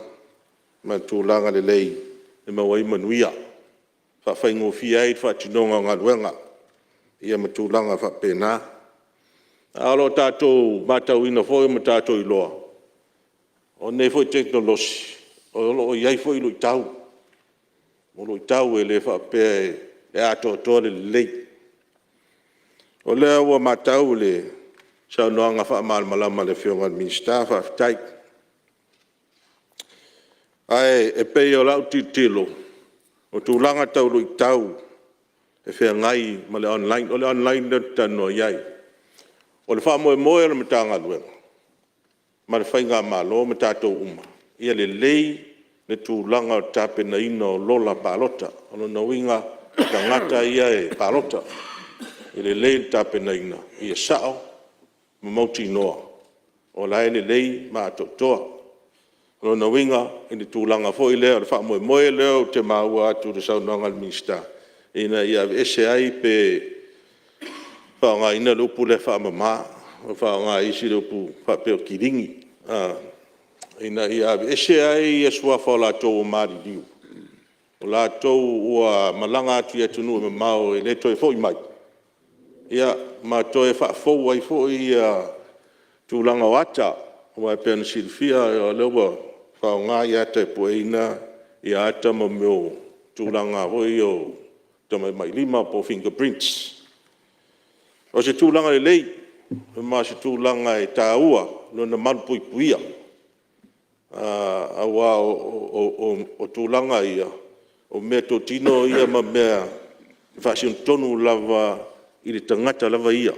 ma tūlanga le lei, e mawai manuia. Whawhaingo fia i whatinonga ngā luenga, ia ma tūlanga whapena. Alo tātou matau ina fo i ma tātou i loa. O nei fo i teknolosi, o iai fo i lo i tau. O lo i tau e le whapea e ato tole lei. O lea ua matau le sa noanga wha malama le whionga minsta whaftai. Ai e pei o lau titilo, o tūlanga tau lo i tau, e whea ngai ma le online, o le online le tano iai. O le wha moe le matanga luenga, ma le whainga malo ma tātou uma. Ia le lei le tūlanga o tape na ino lola palota, o le nawinga tangata ia e palota i le lei tape naina i e sao ma mauti noa o lai le lei ma atotoa o na winga i le tūlanga fo i leo le wha moe leo te maua atu le saunanga le minsta ina ia ese ai pe whaonga ina lupu le wha mama whaonga isi lupu wha peo kiringi ina ia ese ai e sua whala tō o maari liu O lātou ua malanga atu ia tunu me mau e le toi fo i mai. Ia ma toi whaafou ai fo i tūlanga o ata. Ua e pēna silfia o lewa whao ngā ia te pueina i ata ma meo tūlanga hoi o tamai mai lima po fingerprints. O se tūlanga le lei, ma se tūlanga e tāua, lona manpui puia. Awa o tūlanga ia, o mea tō tino ia ma mea whasion tonu lava i le tangata lava ia.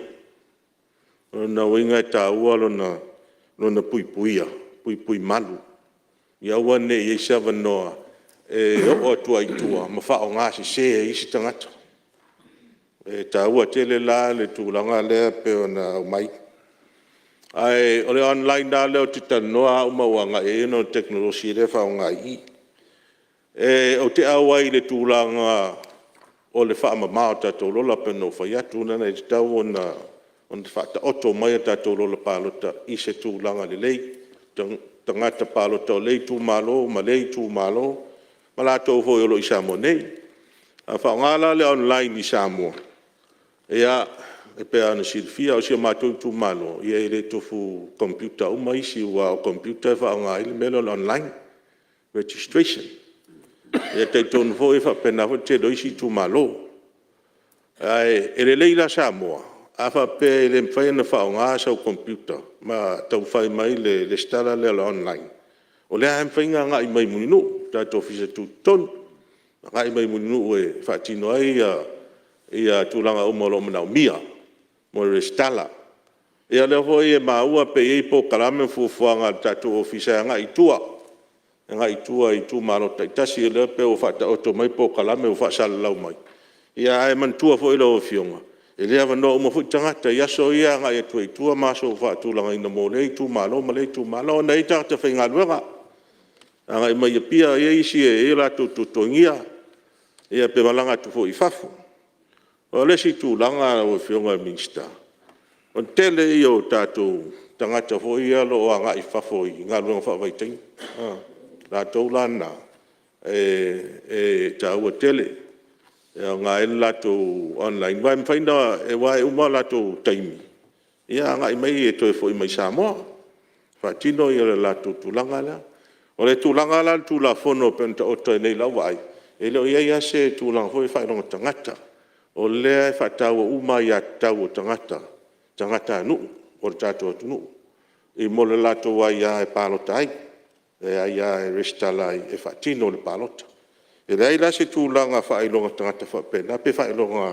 Lona winga e tāua lona pui pui malu. Ia wane i eisa wanoa e o atua i tua, ma whao ngāsi se e isi tangata. E tāua tele la le tūlanga lea peo na mai. Ai, o le online da leo tita noa umawanga e ino teknolosi le whao ngā i. E o te awai le tūlanga o le wha mao tātou lola peno whai atu nana i te tau on te whata oto mai tātou lola pālota i se tūlanga le lei. Tangata pālota o lei tū malo, ma lei tū malo, ma lātou hoi olo i Samoa nei. A wha ngāla le online i Samoa. Ea, e pēa ana silfia o sia mātou tū malo, ia e le tofu computer uma isi ua o computer wha ngā ili melo online registration. Ia te tonu fo e wha pena fo te isi tū malo. E le leila Samoa, a wha pē e le mwhai na wha ngā sau computer, ma tau whai mai le stara le online. O lea hem whainga ngā i mai Mulinu'u, tātou fisa tū tonu, ngā i mai Mulinu'u e whaatino ai ia tūlanga umalo manau mia, mo le stala. Ia leo hoi e maua pe ei po kalame fufuanga tātou ofisa ngā i tua. Ngā i tua i tū malo taitasi e leo pe o whata oto mai po kalame o whaasala lau mai. Ia e mantua fo ila o fionga. E lea wano uma fui tangata, ia so ia ngā i tua i tua maso o whaatūlanga ina mo lei tū malo, ma lei tū malo, na i tāta whai ngā luenga. Ngā i mai Apia ia isi e la tutongia, ia pe malanga tu fo i fafu. O lesi tūlanga o fionga minsta. O tele i o tātou tangata fo ia lo o ngā i fafo i ngā luenga whawaiting. Tātou lana e tāua tele. Ngā e lātou online. Wai mwhaina e wai uma lātou taimi. Ia ngā i mai e toi fo i mai Samoa. Whaatino i le lātou tūlanga la. O le tūlanga la tūla fono penta o toi nei lau ai. E leo ia se tūlanga fo i whaeronga tangata. O lea e whaataua uma i a tau o tangata. Tangata anu, o le tātou atu nu. I mo le lātou ai a e pālota ai. E ai a e restala e whaatino le pālota. E rei la se tūlanga whaelonga tangata whapena. Pe whaelonga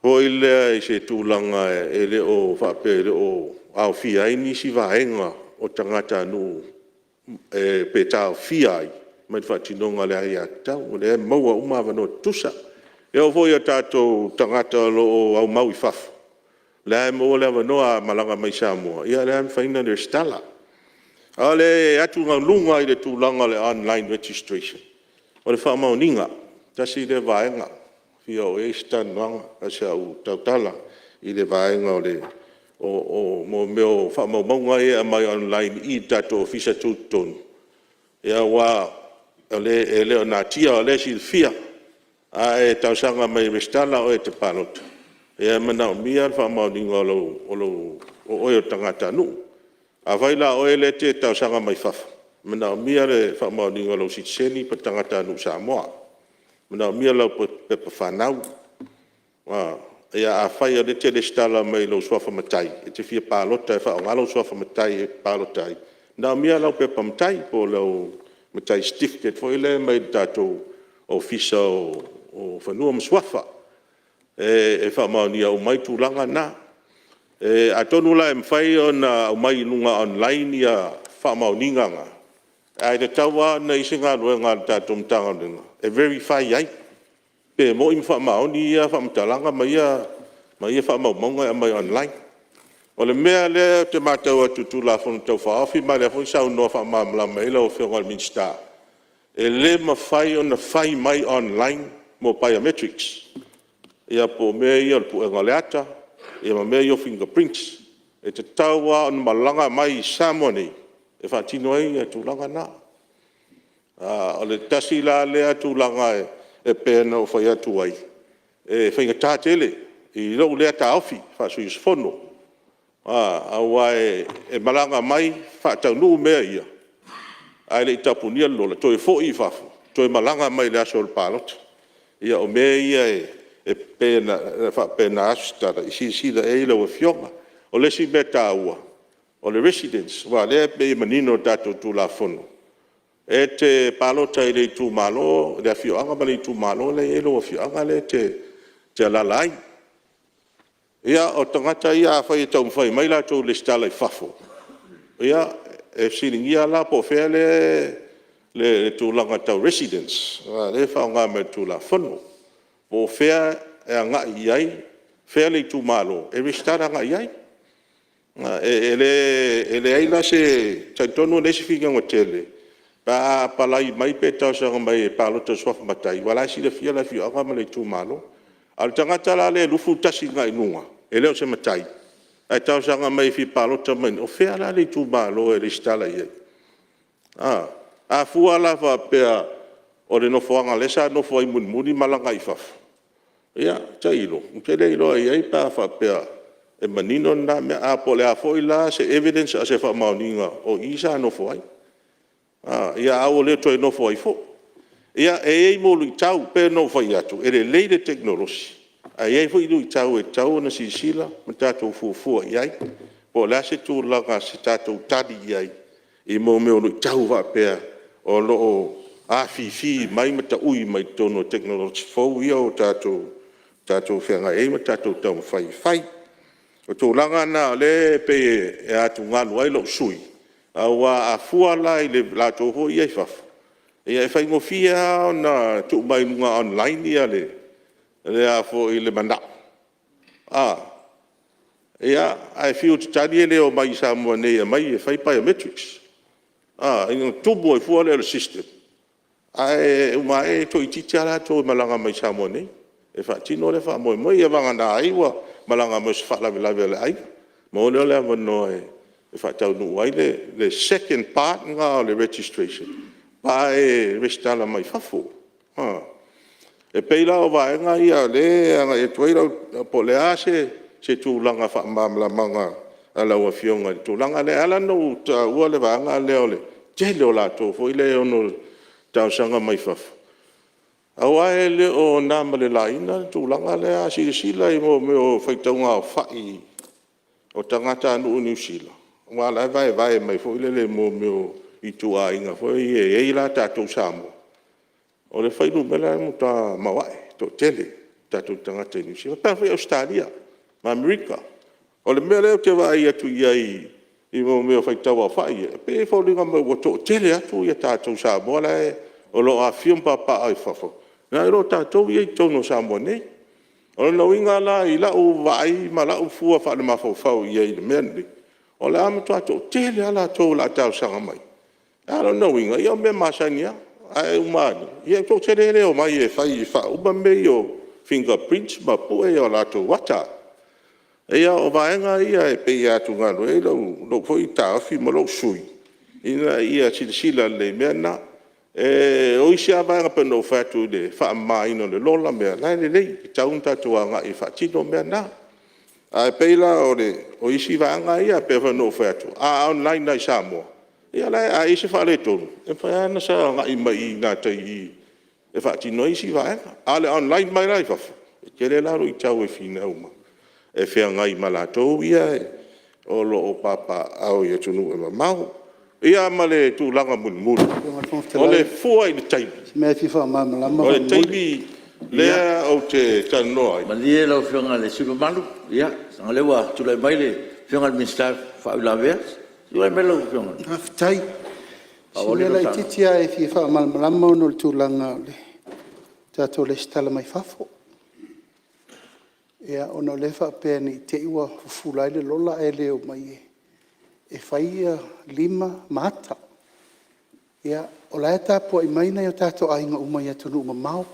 hoi lea i se tūlanga e le o whapele o au fia ini si vaenga o tangata anu e pe tau fia ai. Mai whaatinonga le ai a tau. O le e maua uma wano tusa. E o voi a tātou tangata lo o au mau i whafu. Lea e maua lea wanoa malanga mai Samoa. Ia lea me whaina le stala. A le atu ngā lunga i le tūlanga le online registration. O le whaamauninga, tasi le vaenga. Fia o e stanuanga, asa au tautala i le vaenga o le mo meo whaamaumaunga e a mai online i tātou ofisa tūtonu. Ia wā, e leo nā tia o le silfia. A e tausanga mai restala o e te pālota. E mana o mia whaamauninga o oio tangata nu. A waila o e le te tausanga mai whafa. Mana o mia le whaamauninga lo sitseni pa tangata nu Samoa. Mana o mia lau pepa whanau. E a whai o le te restala mai lo swafa matai. E te fia pālota e whaongalo swafa matai e pālota ai. Na o mia lau pepa matai po lau matai certificate fo ile mai tātou ofisa o whanua mswafa. E whamaunia o mai tūlanga nā. A tonu la e mwhai o na o mai nunga online ia whamauninganga. A te taua na isi ngā ruenga tātou mtanga ringa. E verify ai. Pe mo im whamauni ia whamtalanga mai ia whamaumonga mai online. O le mea le te mātou atu tūla whanu tau whaofi, mai le whai sau noa whamamla mai la o whionga minsta. E le mawhai o na whai mai online mo biometrics. Ia po mea ia le puenga le ata, ia ma mea ia fingerprints. E te taua o na malanga mai i Samoa nei, e whaatino ai e tūlanga nā. O le tasi la lea tūlanga e pēna o whai atu ai. E whainga tātele, I rau lea tā awhi, whaasui isfono. Awa e malanga mai, whaatau nuu mea ia. Ai le I tapunia lola, toi fo I whafu, toi malanga mai le aso o le pālota. Ia o mea ia e pēna asustara, I sila e ila wa fionga. O le si mea tā ua, o le residence, wa lea pe manino tātou tū la fono. E te pālota I le tū malo, le a fioanga ma le tū malo, le elo wa fionga le te alalai. Ia o tangata ia whai e tau mwhai mai la tō le stala I whafo. Ia e siringia la po whea le tūlanga tau residence. Le whaonga me tū la whanu. Po whea e a ngā iai, whea le tū malo, e restara ngā iai. E le aila se taitono le se whiga ngā tele. Pa palai mai pe tau sanga mai e pālota swafa matai. Wala si le fia la fia anga ma le tū malo. Al tangata la le lufu tasi ngā inunga. E leo se matai. Ai tau sanga mai fi pālota mai. O whea la le tū malo e le stala iai. A fua la fa pea o le nofoanga lesa nofo ai muni malanga I fafu. Ia, ta ilo. Mkele ilo ai ai pa fa pea e manino na mea a po le a foi la se evidence a se fa mauninga o isa nofo ai. Ia au le toi nofo ai fo. Ia e mo lu tau pe no fai atu. E le leile teknolosi. Ai fo ilu tau e tau na sisila ma tatou fuafua iai. Po la se tu langa se tatou tadi iai. I mo me lu tau va pea o lo a fi mai mata ui mai tono teknolosi fo ia o tatou whenga e ma tatou tau fai. O tō langa na le pe e atu ngalu ai lo sui. Awa a fuala I le lato ho iai fafu. Ia e whai ngofia na tu mai nunga online ia le a fo I le mana. Ia ai fiu te tani ele o mai Samoa nei mai e whai biometrics. Inga tubu e fuala le system. Ai uma e to I titi ala to malanga mai Samoa nei. E wha tino le wha moe e wanga na aiwa malanga mo se wha lawe le aiwa. Mo le wano e wha tau nu ai le second part nga le registration. Pa e restala mai whafo. E peila o vaenga ia le anga e tuaira po le ase se tūlanga wha mamla manga ala ua fionga. Tūlanga le ala no ta ua le vaenga leo le te leo la tō fo I le ono tau sanga mai whafo. Awa e le o nama le laina tūlanga le a sila I mo me o whaitaunga o whai o tangata anu New Zealand. Wa la vai mai fo le mo me o I tu a inga fo e la tātou Samoa. O le whairu mela mo ta mawai, to tele, tātou tangata New Zealand. Pa whai Australia, ma Amerika. O le mea leo te wai atu iai I mo me o whaitaua whai. Pe fo linga mo o to tele atu ia tātou Samoa la e o lo a fiumpa pa ai whafo. Nā ero tātou iai tono Samoa nei. O le nauinga la I lau vai ma lau fua wha le mawhau iai le mea nei. O le ama tātou tele ala tō la tāu sanga mai. Alo nauinga, ia me masania, ai umani. Ia tō tere leo mai e whai I wha uma mei o fingerprints ma pue o la tō wata. Ia o vaenga ia e pei atu ngano e lau fwoi tāwhi ma lau sui. Ina ia sila le mea na. O isi a vaenga pano whatu le wha maina le lola mea. Lai le lei, taun tatua ngā I whatino mea na. Ai peila o isi vaenga ia pe whanau whatu. Online nai Samoa. Ia lai a isi whale tonu. E whaana sa ngā I mai ngā tai e whatino isi vaenga. Ale online mai lai whafu. E kere laro I tau e whina uma. E whea ngai malatou ia o lo o papa au ia tunu e mamau. Ia male tu langa mulmulu. O le fua I le taibi. Mea fifa mamalama. O le taibi lea o te tanoa. Malie lau whionga le super malu. Ia, sanga lewa tulai mai le whionga le minstaf whau la vea. Tulai mai lau whionga. Haftai. Sinela I titia e fifa mamalama no le tūlanga o le tātou le stala mai fafo. Ia ono le wha pēr ni te iwa fufulai le lola e leo mai e whaia 5 mata. Ia o la e tāpua I maina I o tātou ainga umai atunu uma mau.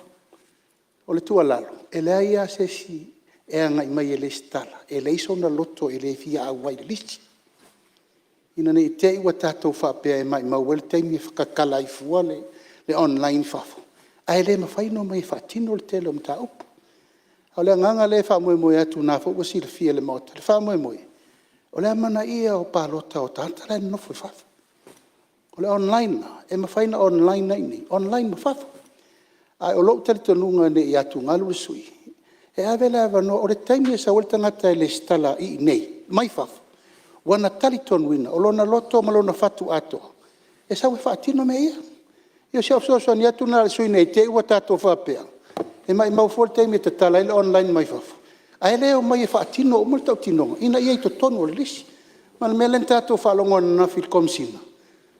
O le tua lalo. E lea ia se si e anga I mai e le stala. E le iso na loto e le fia awai le lisi. Ina nei te iwa tātou wha pēr e mai mau wale teimi e whakakala I fua le online fafo. Ai le mawhaino mai whaatino le tele o mta upo. O le nganga le wha moe atu nā fo wasi le fia le mota. Le wha moe. O le amana ia o pālota o tanta le nofo fafo. O le online na, e mawhaina online nei ni. Online ma fafo. Ai o lo tele tonunga ne i atu ngalu sui. E avele avano, o le taimi e sa wale tangata e le stala i nei. Mai fafo. Wana taliton wina, o lona loto ma lona fatu ato. E sa we whaatino me ia. Ia si afsoso ni atu na le sui nei te ua tato whapea. E mai mau fol taimi te tala ile online mai fafo. Ai leo mai e whaatino o multa o tinonga. Ina ia i to tonu o le lisi. Ma le mele tato whaalongo na fil komsina.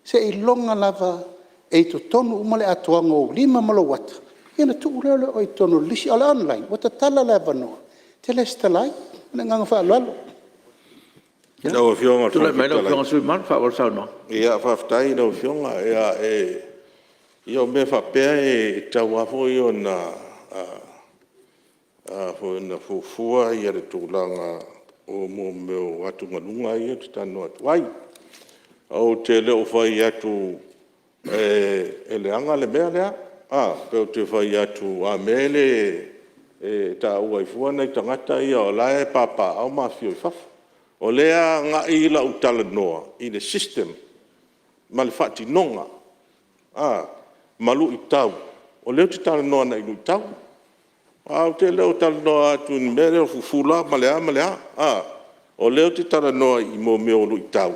Se i longa lava e i to tonu umale atoanga o 5 malo wata. Ina tu urele o i tonu lisi ala online. Wata tala lava noa. Te le stalai. Na nganga whaalalo. No fionga Tu le mai lo fionga sui man fa wal sauna. Ia whaftai no fionga ia me whapea e tauafo i o na fufua ia le tūlanga o mo meo atu ngalunga ia te tano atu ai. Au te leo whai atu e leanga le mea lea. Peo te whai atu a mele ta ua i fuana i tangata ia o lae papa au mawhio i whafu. O lea ngā i la utala noa, i le system, ma le whati nonga, malu i tau. O leo te tala noa na i lu tau. O te leo tala noa atu ni mere o fufula, malea. O leo te tala noa i mo meo lu i tau.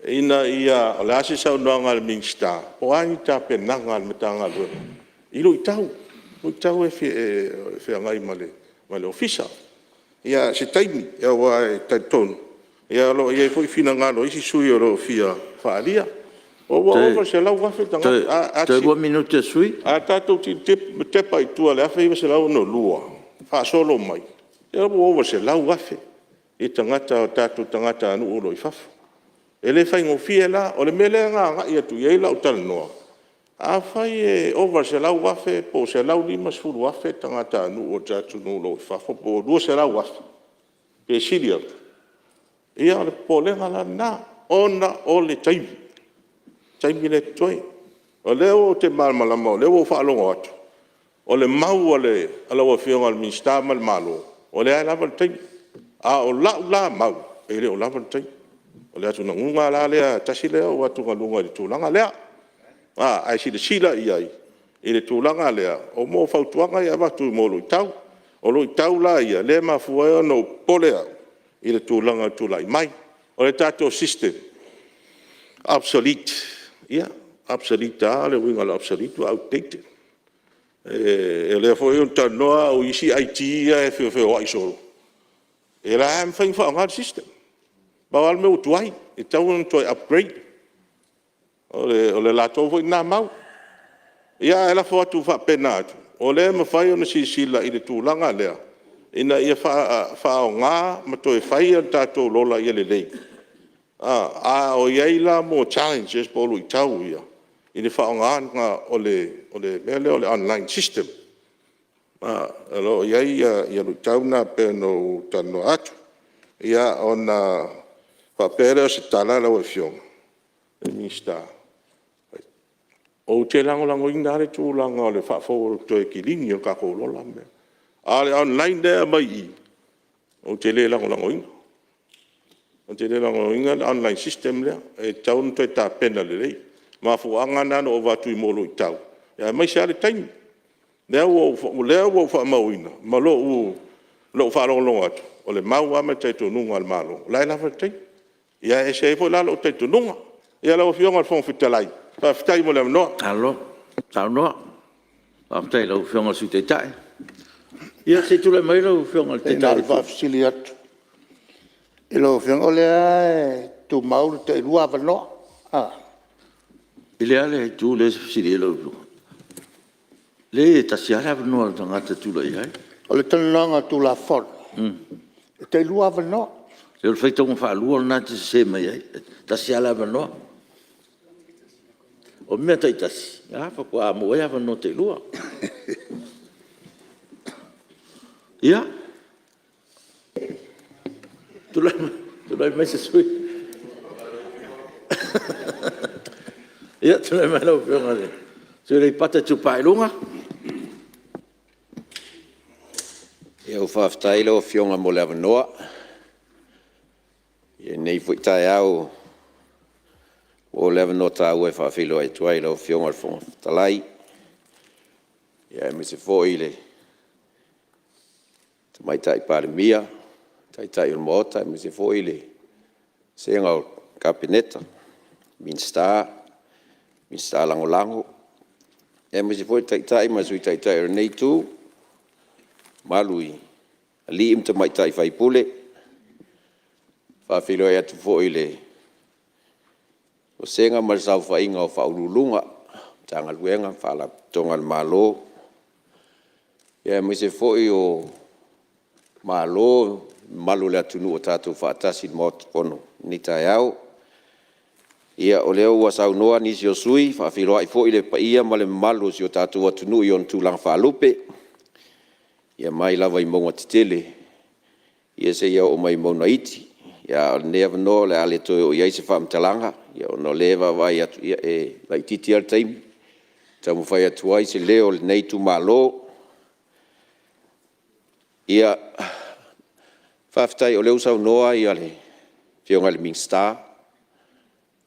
Ina ia, o le ase sau noa ngā le mingstar, o ai ta penanga le metanga lua. I lu i tau. Lu i tau e whea ngai ma le ofisa. Ia se taimi, ia wa e taitonu. Ia lo ia foi fina ngalo isi sui o lo fia faalia. O wa se lau wafe tanga. Te 2 minute sui. A tatou ti te pai tua le afe se lau no lua. Fa solo mai. Ia wa se lau wafe. I tangata o tatou tangata anu o lo i fafu. Ele fai ngo fia la o le mele nga ia tu ia la utal noa. A fai e over se lau wafe po se lau 5 sulu wafe tangata anu o tatou no lo i fafu po 2 se lau wafe. Pe silia. Ia le polenga la na ona o le taimi. Taimi le toi. O leo te malmalama, o leo whaalonga atu. O le mau ale alawa whionga al minsta mal malo. O le ai lava le taimi. O la mau. E le o lava le taimi. O le atu na ngunga la lea tasi lea o atu ngalunga le tūlanga lea. Ai si le sila i ai. I le tūlanga lea. O mo fautuanga ia watu i mo lo i tau. O lo i tau la ia. Le mafuaia no polea. I le tūlanga tūlai mai. O le tātou system. Obsolete. Ia, obsolete le winga le obsolete, outdated. E le fo un tanoa o isi IT e feo ai solo. E la am fai fa ngal system. Ba wal me utuai, e tau un toi upgrade. O le lato fo na mau. Ia ela fo tu fa penat. O le ma fai ona sila i le tūlanga lea. Ina ia fa o ngā ma toi fai an tātou lola ia le lei. O iei la mo challenges polu i tau ia. I le fa o ngā o le mele o le online system. Alo iei ia lu tau na peno tano atu. Ia ona fa pere o se tala la o fiong. E mista. O te lango inga le tūlanga o le fa fo toi kilingi o kako lola mea. Ale online there mai I. O te le lango inga. O te le lango inga le online system lea. E tau nto e tā pena le lei. Ma fu angana no o watu I molo I tau. Ia mai se ale taimi. Lea ua ufa mauina. Ma lo whalongo atu. O le mau ama taito nunga al malo. Lai lafa taimi. Ia e se e fo lalo taito nunga. Ia lau fionga al fong fitalai. Pa fitai mo le amanoa. Alo, tau noa. Aftai lau fionga su te tai. Ia se tule mai lau fionga te Nā tai. whafsili atu. E lo whiongo lea tu mauru te rua wanoa. I le ale tu le siri lau fionga. Le ta siara noa tangata tula I hai. O le tananga tu la fon. Te rua wanoa. Le feitonga whaalua na te se mai ai. Ta siara noa. O mea taitasi. Whakua mo ea wano te lua. Ia. Tulai mai se sui. Ia, tulai mai lau whionga le. Tui pata tu pailunga. Ia o whaftai lo fionga mo le avanoa. Ia nei fuitai au o le avanoa ta ue whawhilo ai tuai lo fionga le fonga talai. Ia me se fōi le te maitai Palemene, tai o mota, me se fōi le senga o kapineta, minsta lango lango. Ia me se fōi tai ma sui tai o nei tū, malui, ali im te maitai whai pule, whawhilo e atu fōi le, o senga ma sau whainga o whaululunga, tanga luenga, whala tonga le malo. Ia me se fōi o malo, malu le atunu o tātou whaatasi mo pono ni tai au. Ia o leo ua sau noa nisi o sui, whawhilo ai fōi le paia ma le malu si o tātou atunu i on tūlanga whaalupe. Ia mai lava i maunga titele, ia se ia o mai mauna iti, ia o nea vano le ale toi o iai se whaamtalanga, ia o no lewa vai atu ia e lai titi al taimi, tamu whai atu ai se leo le nei tu malo. Ia whaftai o leo sau noa ia le whionga le Mingstar,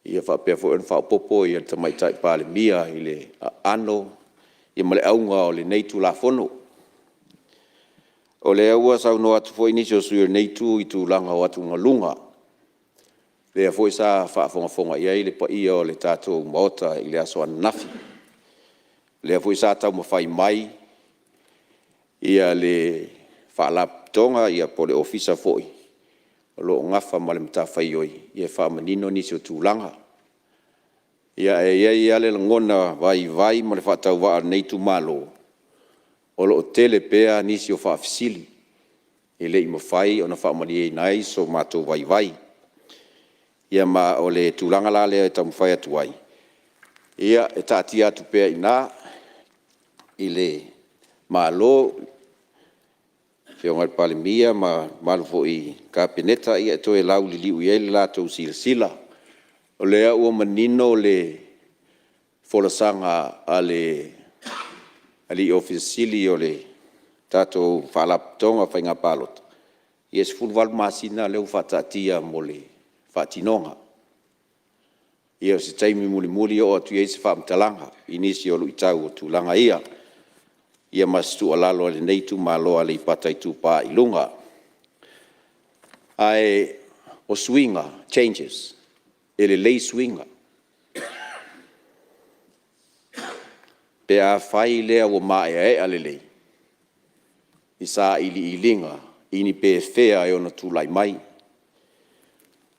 ia whapea fo en whaopopo ia te maitai Palemene i le ano, ia male aunga o le nei tu la fono. O le aua sau no atu foi nisi o sui nei tu i tu langa o atu ngalunga. Lea foi sa whaafonga iai le pa ia o le tātou maota i le aso nafi. Lea foi sa tau mawhai mai ia le whaalap tonga ia po le ofisa foi. O lo ngafa ma le mtawhai oi ia whaamanino nisi o tu langa. Ia ia le ngona vai ma le whaatau waa nei tu malo. O lo tele pea nisi o whaafisili. E le ima whai o na whaamani e nai so mātou vai. Ia ma o le tūlanga la lea e tamu whai atu ai. Ia e tāti atu pea i nā i le mālo whionga le Palemene ma malufo i kapineta ia e toe lau li liu i ele lātou sila. O lea ua manino le wholasanga a le ali ofisili o le tātou whalapatonga whainga pālota. I e sifuru masina leo whatatia mo le whatinonga. I e se taimi muli o atu i se whaamtalanga. Inisi o lui tau o tūlanga ia. I e mastu alalo le neitu maloa le ipatai tūpā i lunga. Ai o swinga, changes. Ele lei swinga. Pe a whai lea o mae e alelei. I sa ili ilinga, ini pe whea e ona tūlai mai.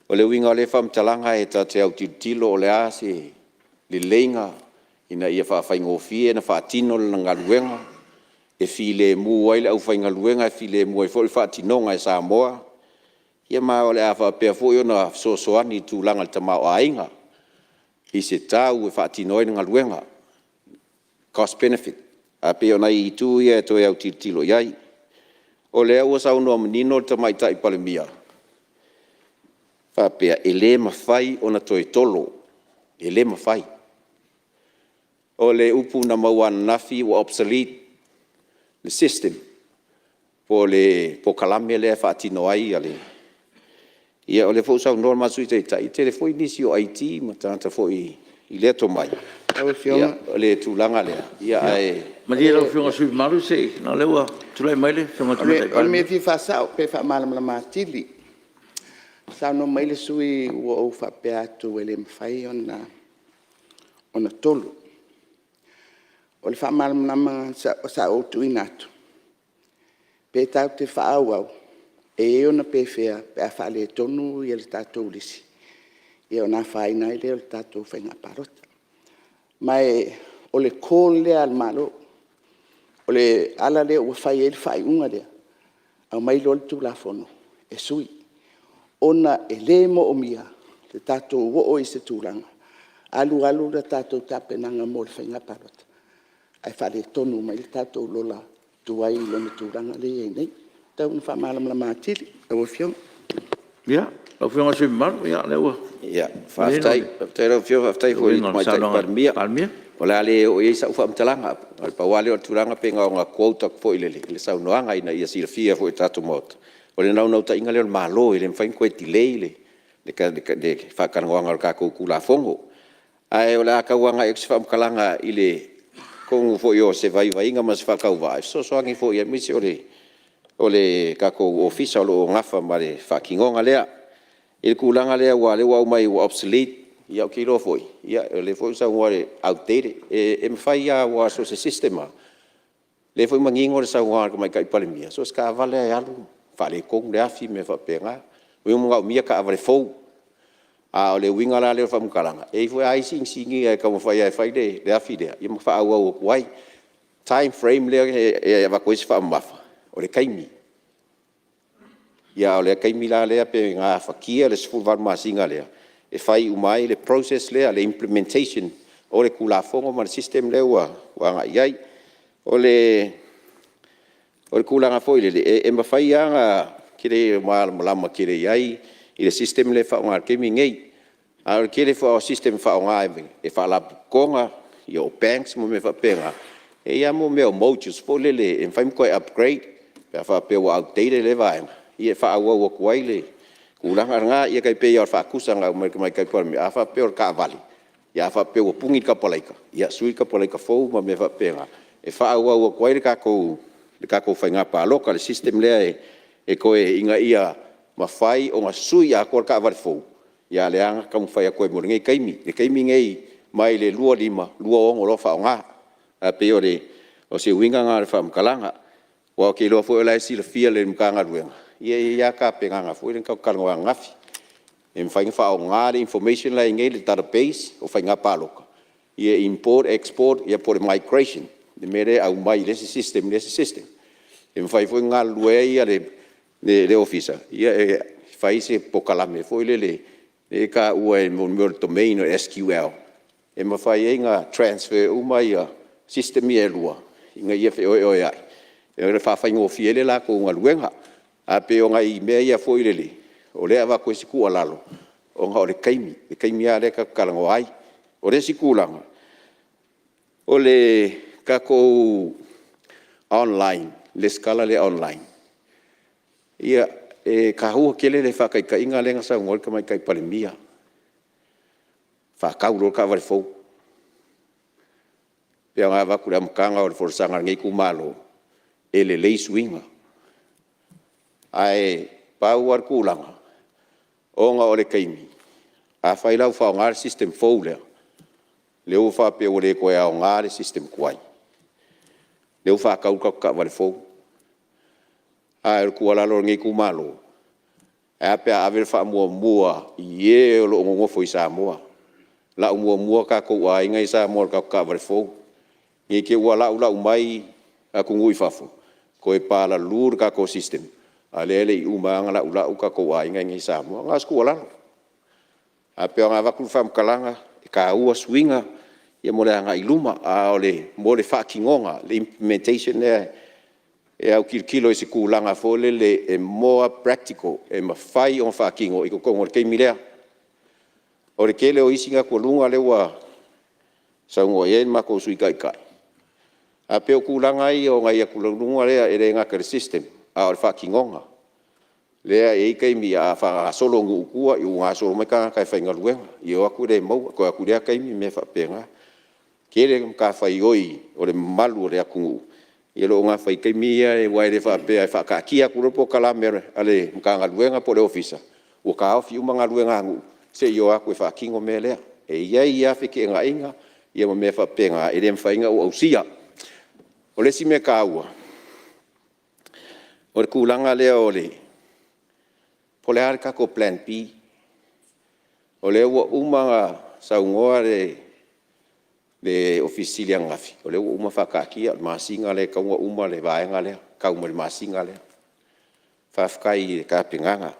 O le winga le whamtalanga e ta te au tilo o le ase, le leinga, ina ia whawhai ngofie, na whaatino le ngaluenga, e while mu waile au whai ngaluenga, e while mu ai fōi whaatinonga e Samoa. Ia maa o le a whapea fōi ona sosoani tūlanga le tamau ainga, i se tau e whaatinoe na ngaluenga. Cost benefit. A pe ona i tu ia to au tilo iai. O le ua sau no menino te maitai Palemene. Fa pe ele mafai ona toi tolo. Ele mafai. O le upu na mawan nafi wa obsolete the system. Po kalame le fa tino ai ale. Ia o le fo sau normal sui te telefoi nisi o IT ma tanta foi i le to mai. Ia le tūlanga lea. Ia ai. Ma dia lau whionga sui maru se, na leua tulai maile, whionga tulai Ole me fi whasau, pe whaamalam la mātili. Sau no maile sui ua au whapea atu ele mwhai ona tolu. Ole whaamalam la sa o tuina atu. Pe tau te whaau au. E ona pe whea, pe a whaale tonu i ele tātou lisi. E ona whaina i leo le tātou whainga parota. Mai ole kōl lea al malo, ole ala lea ua whai ele whai unga lea, au mai lole tu la fono, e sui. Ona e le mo o mia, le tātou wo i se tūranga, alu le tātou tapenanga mo le whainga parota. Ai whale tonu mai le tātou lola tuai le me tūranga le e nei, tau na whamalam la mātili, au whiong. Ia, lau whionga sui maru, ia leua. Ia, whaftai, lau whionga whaftai hoi mai tai Palemene. O le ale o ia sa ufa mtalanga, al pa wale o turanga pe ngā ngā quota fo i le sau noanga ina ia silafia fo i tatu mot. O le nau ta inga le malo i le mwhain koe tilei le whakangoanga o kako kula fongo. Ai o le aka wanga e kisi whamkalanga i le kongu fo i o se vai inga mas whakau vai. So soangi fo i a misi o le kako ofisa o lo ngafa ma le whakingonga lea. I le kulanga lea wa le wau mai wa obsolete. Ia o kilo foi, ia le foi sa ngore outdated e mfai ia wa so se sistema le foi mangingo le sa ngore mai kai Palemene so ska vale ai alu fale kong le afi me fa penga o mo mia ka vale fo a o le winga la le fa mkalanga e foi ai singi e ka mo fai ai fai le afi de ia mo fa au wai time frame le e va ko fa mafa o le kaimi ia o le kaimi la le pe nga fa kia le sful var masinga le e fai umai le process le le implementation o le kula fongo ma system le wa nga iai o le kula nga foi le e ma fai nga kire ma kire iai i le system le fa nga ke mi ngei a kire fa system fa nga e fa la konga yo banks mo me fa penga e ia mo me o motus po le e fai ko upgrade pa fa pe wa outdated le vai i fa wa kwai le ulanga nga ia kai pe ia fa kusanga mai kai Palemene a fa pe ka vali ia fa pe o pungi ka polaika ia sui ka polaika fo ma me fa penga e fa wa ko ile ka ko fa nga pa local system le e ko inga ia ma fai o nga sui a ko ka vali fo ia le anga ka mo fai ko mo ngai kaimi ngai mai le lua o lo fa nga a pe o se winga nga fa mkalanga wa ke lo fo la si le fia le mkanga ruenga ia ka penga nga foi ka kalwa ngafi em fai fa nga le information la ngai le database o fai nga paloka ia import export ia por migration de mere au mai le system em fai foi nga lue ia le officer ia fai se pokalame foi le ka ua mo domain SQL em fai nga transfer uma ia system ia lua nga ia fe o ia e fa fai ngo fiele la ko nga luenga a pe o ngai me ia foi lele o le ava ko siku alalo o nga o le kaimi ale ka kalango ai o le siku langa o le ka ko online le skala le online ia e ka hu kele le fa kai ka inga le nga sa ngol ka mai kai Palemene fa ka uro ka va fo pe nga va ku le mkanga o le forsanga ngai ku malo ele le swinga ai pau ar kulanga o nga o le kaimi a fai lau fa ngar system folder le u fa pe o le ko ya ngar system kwai le u fa ka ka vale fo ai ku ala lo ngi ku malo a pe a ver fa mua ye lo ngo fo Samoa la mua ka ko ai ngai Samoa ka vale fo ye ke wala ula mai a ku ngui fafo ko e pala lur ka ko system alele umanga la ula uka ko ai ngai Samoa nga skola a pe nga va ku fam kalanga ka ua swinga ia mo le nga iluma a ole mo le fakingonga le implementation e au kilo e se kulanga fole le e more practical e ma fai on fakingo i ko ngor ke milea o le kele o isinga ko lunga le wa sa ngo ye ma ko sui kai a pe kulanga i o ngai ku lunga le e nga ka system a o fakingonga lea e kai mi a fa solo ngu kua i nga solo me ka fa ngalwe i o aku le mo ko aku le kai mi me fa penga kele ka fa oi o le malu le aku i lo nga fa kai mi e wa le fa pe fa ka kia ku po kala mer ale ka ngalwe nga po le ofisa o ka ofi uma ngalwe nga ngu se yo aku fa kingo me le e ia fi ke nga inga ia me fa penga e le fa inga o usia o le si me ka ua o le kulanga le o le po le arka ko plan B o le ua umanga sa ungoa le ofisilia ngafi o le ua uma whakakia masinga le ka ua uma le vaenga le ka uma le masinga le whafkai le ka pinganga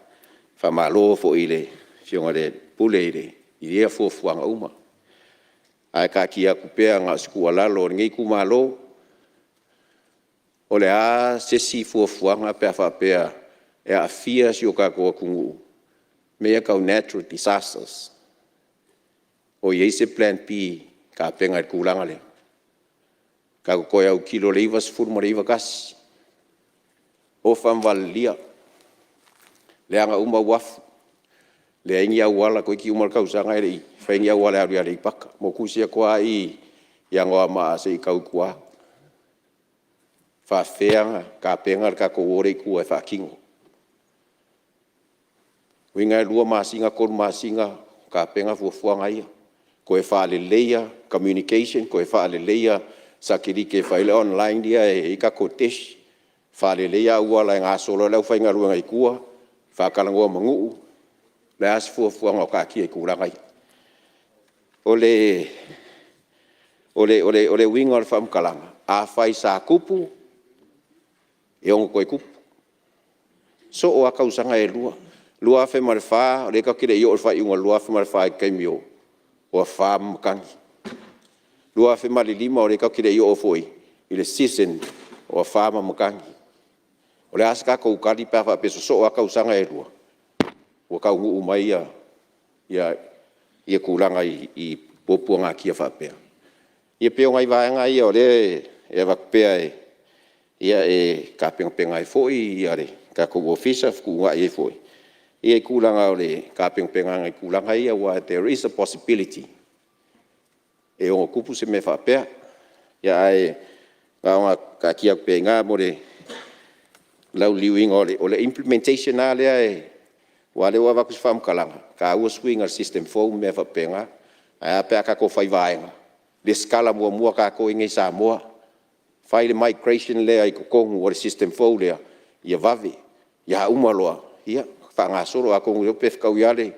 whamalo fo i le fionga le pule i le i rea fuafuanga uma ai ka kia kupea nga skua lalo ngai kumalo o le a sesi fuafuanga pe whapea e a fia si o ka koa kungu mea kau natural disasters o i eise plan P ka penga e kulanga le ka ko ya kilo le iwa sfur mo le iwa gas o fam valia le anga uma waf le ingia wala ko ki umar kau sanga le fa ingia wala ya le pak mo kusia ko ai yang wa ma se kau kwa fa feanga ka penga ka ko ore ku e fa kingo winga lua masinga kor masinga ka penga fu ngai ko e fa le leia communication ko e fa le leia sakiri ke fa le online dia e ka kotesh fa le leia wala nga solo le fa nga ruanga ikua fa kalango mangu le as fu nga ka ki e kula ngai ole winga le fam kalanga a fai sa kupu e on ko kupu so o aka usanga e lua fe marfa le ka kire yo fa unga lua fe marfa ke mio o fam kan lua fe malilima o le ka kire yo foi ile season o fam makan o le aska ko kali pa fa peso so aka usanga e lua o ka ngu mai ia kulanga i popuanga kia fa pe ia pe ngai va ngai o le e va pe ia e ka penga e foi ia le ka ko officer ku ngai e foi ia kulanga o le ka penga ngai kulanga ia wa there is a possibility e o kupu se me fa pe ia e nga ka kia penga mo le lau liwing o le implementation ale e wale wa vakus fam kalanga ka u swing al system fo me fa penga a pe ka ko fai vaenga le skala mo ka ko ingi Samoa fai le migration le ai ko o le system fo le ia vavi ia umaloa ia fa nga solo a ko yo pe ka yale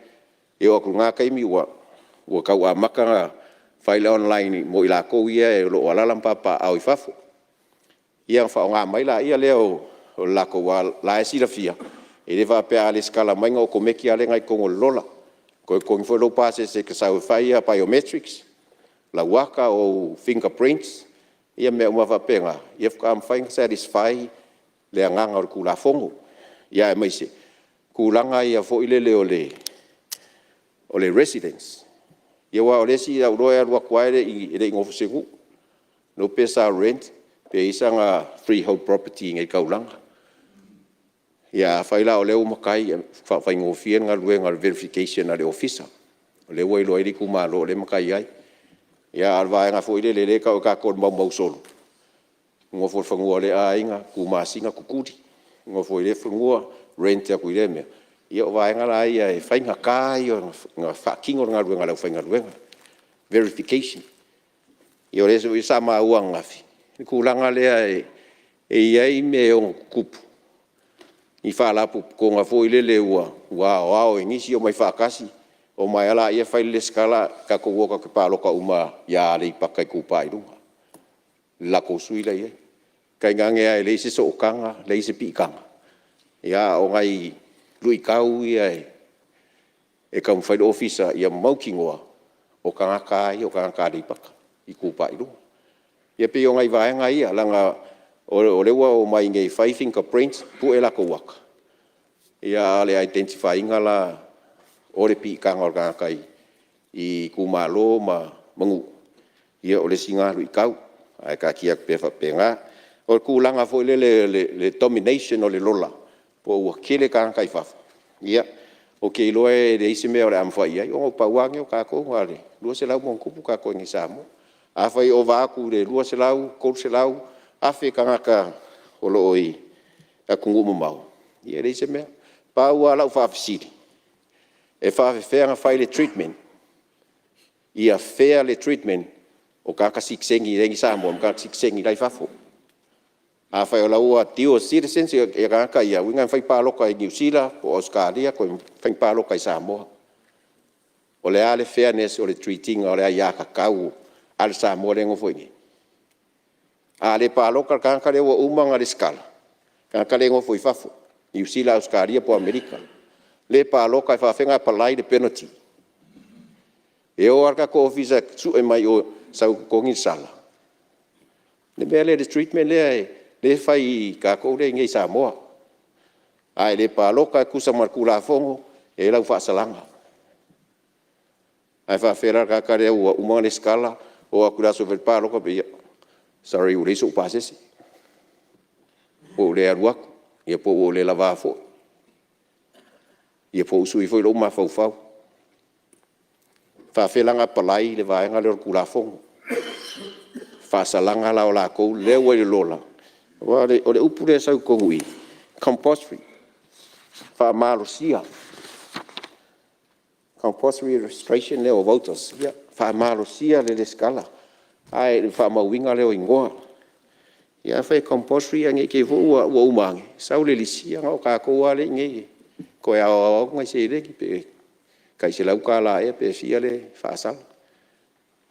e o ku nga kai mi wa ka wa maka fai le online mo ila ko ia e lo wala lam papa au fafo ia fa nga mai la ia le o la ko wa la si la fia e le va pe ale skala mai ngo ko meki ale ngai ko lola ko fo lo pase se que sa fai a biometrics la waka o fingerprints ia me uma va penga ia ka am fai satisfy le nganga o kula fongo ia mai se kulanga ia fo ile le ole residence ia wa ole si a roya wa kwaile i le ngofu segu no pesa rent pe isanga freehold property ngai kaulanga ia faila ole o makai fa ngofien nga luenga verification ale officer le wai lo iri kuma lo le makai ai ia alva nga fo ile le ka ko mau solo ngofo fangua le ainga kuma singa kukudi ngofo ile fangua rent ya kuile me ia va nga la ia e fainga kai nga fa kingo nga luenga le fainga luenga verification ia le so sama uang afi kulanga le ai me on kupu i fa la pu ko nga fo ile le wa inisi o mai fa kasi o mai ala ia fa le skala ka ko wo ka pa lo ka uma ya le pa kai ku pa i runga la ko sui le ye kai ngange ai le se so kanga le se pi kanga ya o ngai lui kau ia e ka fa officer ia mau kingoa o kanga kai o kanga ka le pa i ku pa i runga ia pe o ngai va ngai ala nga o le wa o mai ngai fai fingerprints pu ela ko waka ia le identifying ala o le pi kanga o kai i kumalo ma mangu ia o le singa lui kau ai ka kia pe fa penga o kulanga fo le domination o le lola po wa kile kanga kai fa ia o ke lo e de ise me o le am fa ia o pa wangi o ka ko wale lu se la mo kupu ka ko ni samo a fai o va ku le lu se la ko se la afe kanga ka olo oi a kungu mau ia le se me pa wa la fa fsiri e fa fe nga fai le treatment ia fair le treatment o ka siksengi rengi sa mo ka siksengi dai fa fo a fai o la ua tio citizens e ka ia winga fai pa loka i New Zealand o Australia ko fai pa loka i Samoa o le ale fairness o le treating o le ia ka kau al Samoa le ngo foi ale pa loka ka le o umanga le skala ka le ngo foi fafo New Zealand Australia po America le pa loka fa fenga pa lai de penalty e o arka ko visa su e mai o sau ko ngi sala le bele de treatment le fai ka ko le ngi Samoa ai le pa loka ku sa markula fongo e la fa salanga ai fa fera ka le o umanga le skala o aku raso vel palo ko be sorry u leso pasese o le aruak ia po o le lava fo ia po sui foi lo ma fau fau fa felanga palai le vaenga le kula fo fa salanga la ola ko le o le lola o le upure sa ko ngui compulsory fa malusia compulsory registration le o voters ia fa malusia le escala ai fa mawinga le o ingoa ia fa compulsory nge ke vo o umang sa le lisia o ka ko ale nge ko ya o ngai se le ki pe kai se lau kala e pe fia le fa sa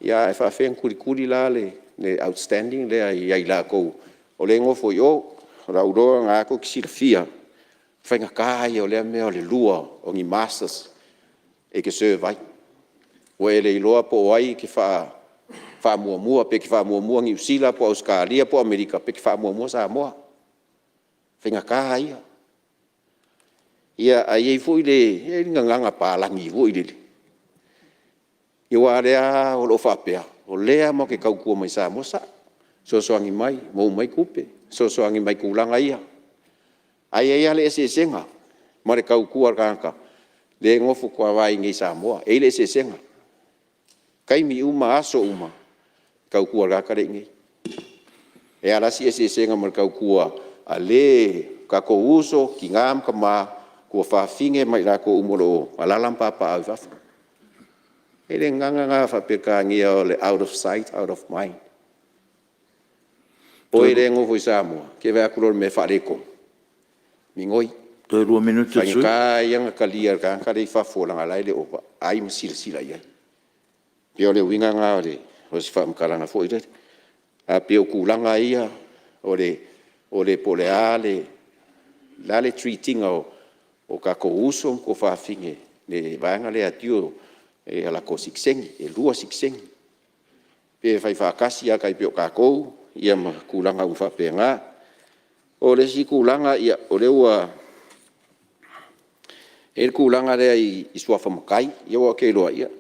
ia fa fen kuri la le outstanding le ai la ko o le ngo fo yo ra uro nga ko ki fia fa nga kai o le me o le lua o ngi masters e ke se vai o ele loa po ai ki fa mua pe ki fa mua ngi usila po Australia po America pe ki fa mua Samoa fa nga kai ia ai foi le nganga pa la ngi voi le ia area o lo fa Apia o lea mo ke kau kua mai sa mo sa so soangi mai mo mai kupe so soangi mai kulanga ia ai le senga mo le kau kua kanka le ngofu kwa vai ngi Samoa e le senga kai mi uma aso uma kau kua ka kare ngi e ala si senga mo kau kua ale ka ko uso ki ngam kama ko fa finge mai la ko umolo alalam papa au fa ele nganga fa peka ngia ole out of sight out of mind o ele ngo foi Samoa ke va kulor me fa leko mingoi 2 minutos su ka yang kalia ka kare fa fola ngala ile opa ai msilsila ia pe ole winga nga ole o se fa mkala na foi a pe o kulanga ia ole poleale la le treating o ka ko uso ko fa finge le vanga le atio e ala ko siksengi e lua siksengi pe fai fa kasi a kai pe ka ko ia ma kulanga u fa penga o le si kulanga ia o le ua e kulanga le i sua fa makai ia wa ke loa ia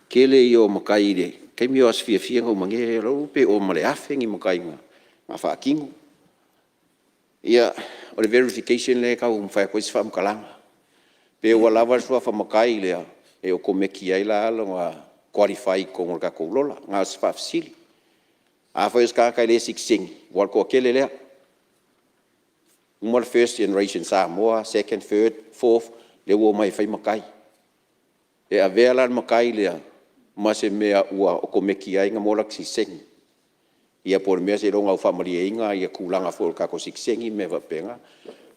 ke le io makai le ke mi os fia ngo mange ro pe o male afengi makai nga fa kingo ia o le verification le ka um fa ko is fa mkalanga pe o lava sua fa makai le e o komeki ai la nga qualify ko ka ko lola nga fa fsili a fa ska ka le sing wal ko kele le umar first generation Samoa second third fourth le wo mai fai makai e a vela makai le ma se mea ua o komeki ai nga mola sing ia por mea se ronga fa maria inga ia kulanga fo ka ko sing me va penga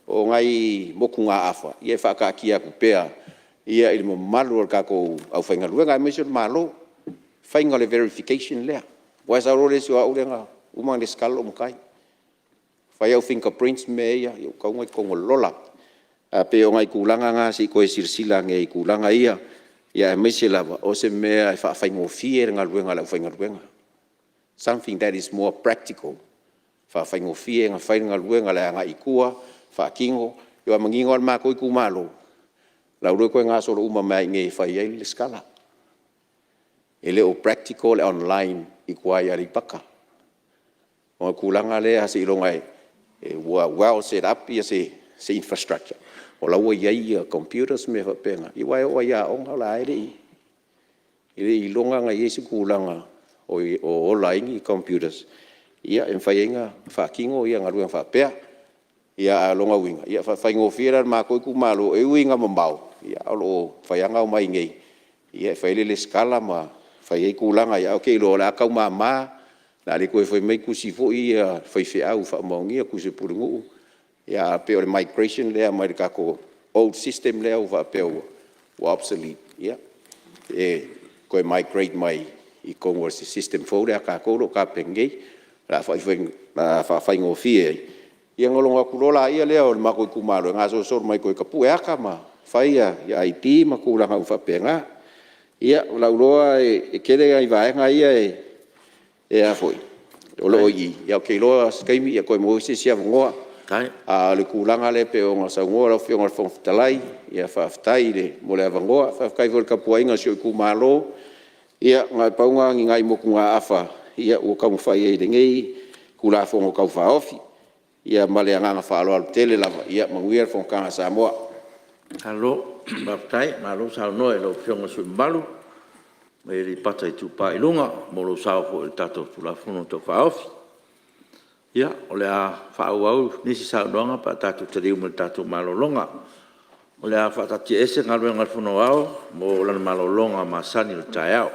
o ngai mokunga afa ia fa ka kia ku pea ia il malu ka ko au fainga luenga me se malo fainga le verification le wa sa role so au lenga uma le skalo mkai fa ia fingerprints me ia ka ngai ko lola a pe o ngai kulanga nga si ko sirsila ngai kulanga ia me se lava o se me fa faingo fier nga luenga la fainga luenga something that is more practical fa faingo fier nga fainga luenga la nga ikua fa kingo yo mangingo ma ko ku malo la ro ko nga so uma mai nge fa ia le skala ele o practical online ikua ya ripaka o kulanga le ase ilongai e well set up ia se infrastructure o la wo ia computers me fa penga i wa o ya on la ile ilonga nga yesu kulanga o online computers ia en fainga fa kingo ia nga ru fa pea ia longa winga ia fa faingo fiera ma ko ku malo e winga mambau ia lo faianga o mai ngei ia faile le skala ma fai kulanga ia okay lo la ka mama la le ko foi mai ku si fo ia fai fe au fa mongia ku se purungu ia pe o migration le mai ka ko old system le o va pe o obsolete ia e ko migrate mai I ko system fo le ka ko lo ka pengei la fai ngo fie ia ngolonga kulola ia leo ma ko kumalo nga so mai ko kapu e aka ma faia ia IT ma ku la fa penga ia la uloa e kele ai vai nga ia e a foi o lo ia ke lo skaimi ia ko mo se sia ngoa a le kulanga le pe o nga sa ngoa lo fio nga fontalai ia fa ftai le mo le ngoa fa kai vol kapu inga so kumalo Ia ngai paunga ngai moku ngā afa ia ua kamu whai e rengei kula whongo kau whaofi ia Malae nganga whaalo al tele lava ia manguia whongkanga Samoa. Halo, baptai, malo sao noe lo fionga sui malu. Me ri pata i tupa i lunga, mo lo sao po i tato tula fono to whaofi. Ia, o le a whaau au, nisi sao noanga pa tato te riu me tato malo longa. O le a whaatati ese ngalwe ngal fono au, mo lana malo longa ma sani le tai au.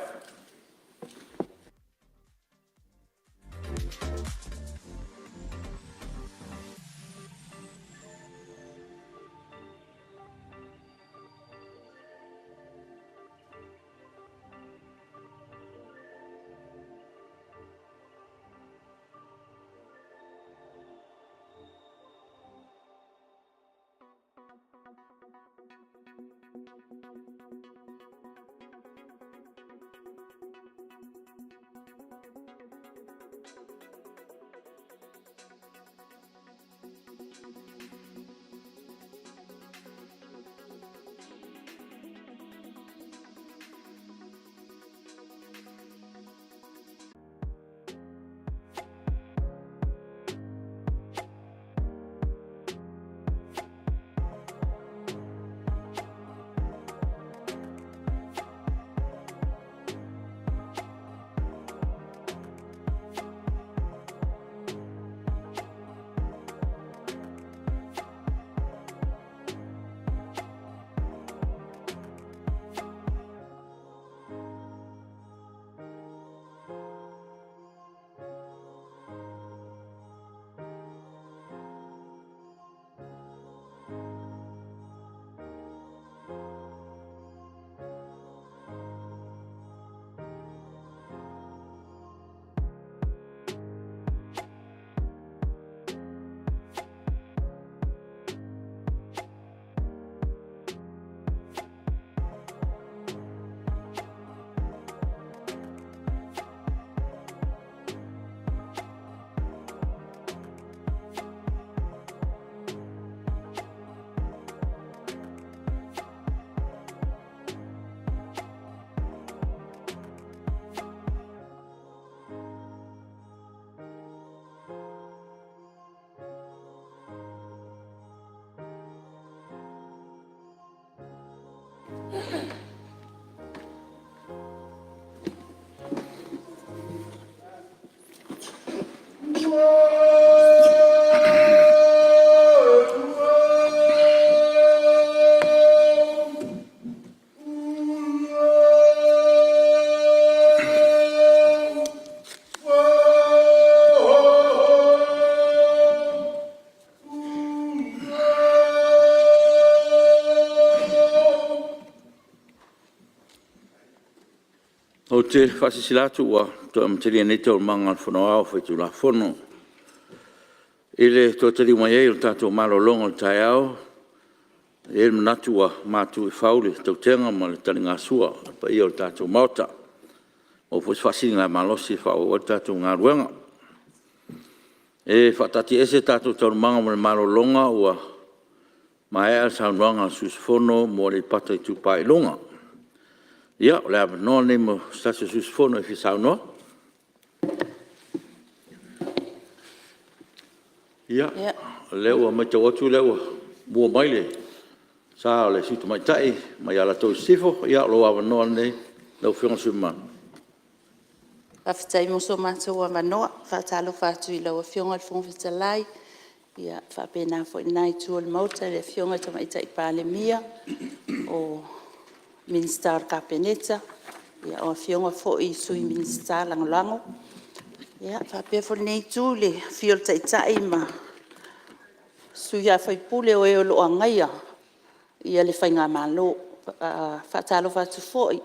O te whasisilatu ua toa materia nei tau manga whanau au whaitu la whono. Ele toa tari mai ei o tātou malo longa o tai au. Ele manatu ua mātu i whaule tau tenga ma le tani ngā sua. Pa ia o tātou mauta. O pwes whasini ngā malosi whao o tātou ngā ruenga. E whatati ese tātou tau manga ma le malo longa ua mai al sa ruanga sus whono mo le pata i tupai longa. Ia, o le apa noa nei mo stasio sus whono e whisau noa. Ia, leo mai tau atu leo mua mai le. Sa o le situ mai tai, mai ala tau sifo, ia lo apa noa nei, leo whionga summa. Whawhitai moso mātou a manoa, whātalo whātu I lau a whionga le whongwhita lai. Ia, whapena fo inai tu o le mauta le whionga tamaita I Palemene o Minister Kapeneta, ia o whionga fo I sui Minister Langolango. Ia, whapea fo nei tu le whiol taitai ma sui a whaipule o e o loa ngaia. Ia le whainga malo, whatalo whatu fo I,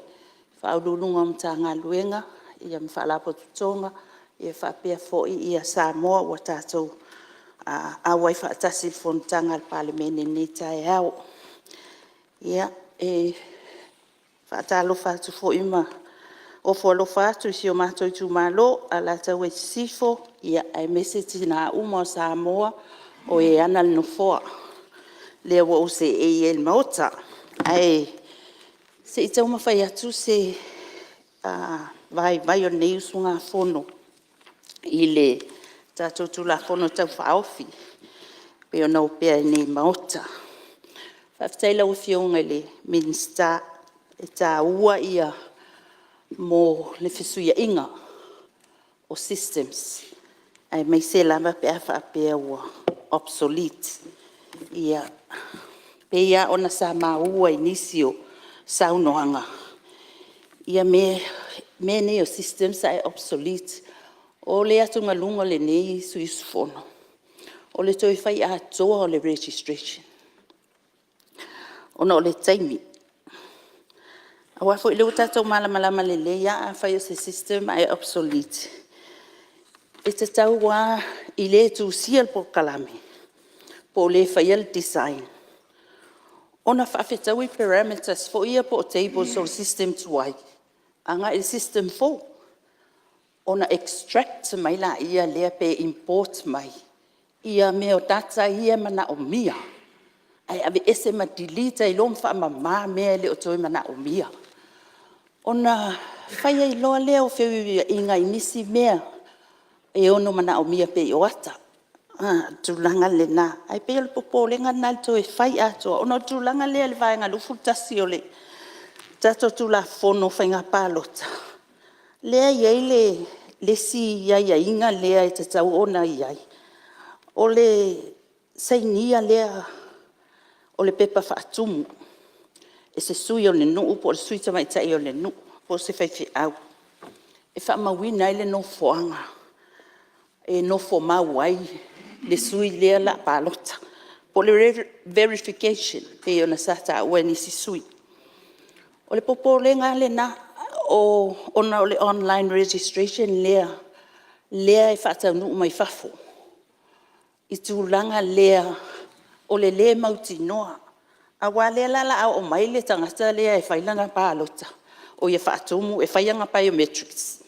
whaululunga mta ngā luenga, ia mwhalapo tutonga, ia whapea fo I ia Samoa wa tātou awai whaatasi Fonotaga le Palemene nei tai au. Ia, whaatalo whatu fo ima o folo whatu si o mātou tu malo a la tau e sifo ia ai meseti na uma o Samoa o e ana no foa. Lea wa o se e el maota. Ai, se I tau mawhai atu se vai o nei usunga fono i le tātou tula fono tau whaofi. Pe o nau pia nei maota. Whaftai lau fionga le minsta e tā ua ia mo le whisuia inga o systems. Ai mai se lama pia whaapea ua obsolete. Ia pe ia ona sa maua inisio saunoanga. Ia me nei o systems ai obsolete. O le atunga lunga le nei suisufono. O le toi whai a toa o le registration. Ona o le taimi. A wafo i leo tātou malama le leia a whai o se system ai obsolete. E te tau wā i le tu sial po kalame. Po le whai al design. Ona whawhetau i parameters fo ia po tables o system tuai. Anga i system 4. Ona extract mai la ia lea pe import mai. Ia me o data ia mana o mia. Ai ave ese ma delete i lom wha ma mea le o toi mana o mia. Ona whaia i loa leo whiu inga inisi mea. E ono mana o mia pe o ata. Tulanga le na. Ai pe le popo le ngana le toi whai atoa. Ona tulanga le vaenga lufu tasi o le. Tato tula fono whainga pālota. Lea iai le si iai inga lea e te tau ona iai. O le sainia lea o le pepa whaatumu. E se sui o le nuu po le sui tamai tai o le nuu. Po se whaifi au. E wha mawina ele no foanga. E no fo mawai le sui lea la pālota. Po le verification pe ona sata ua nisi sui. O le popo le ngā le na o ona o le online registration lea e whaatau nuu mai whafo. I tūlanga lea o le mauti noa. A wā lea lala au o mai le tangata lea e whailanga pālota. O ia whaatomu e whaianga biometrics.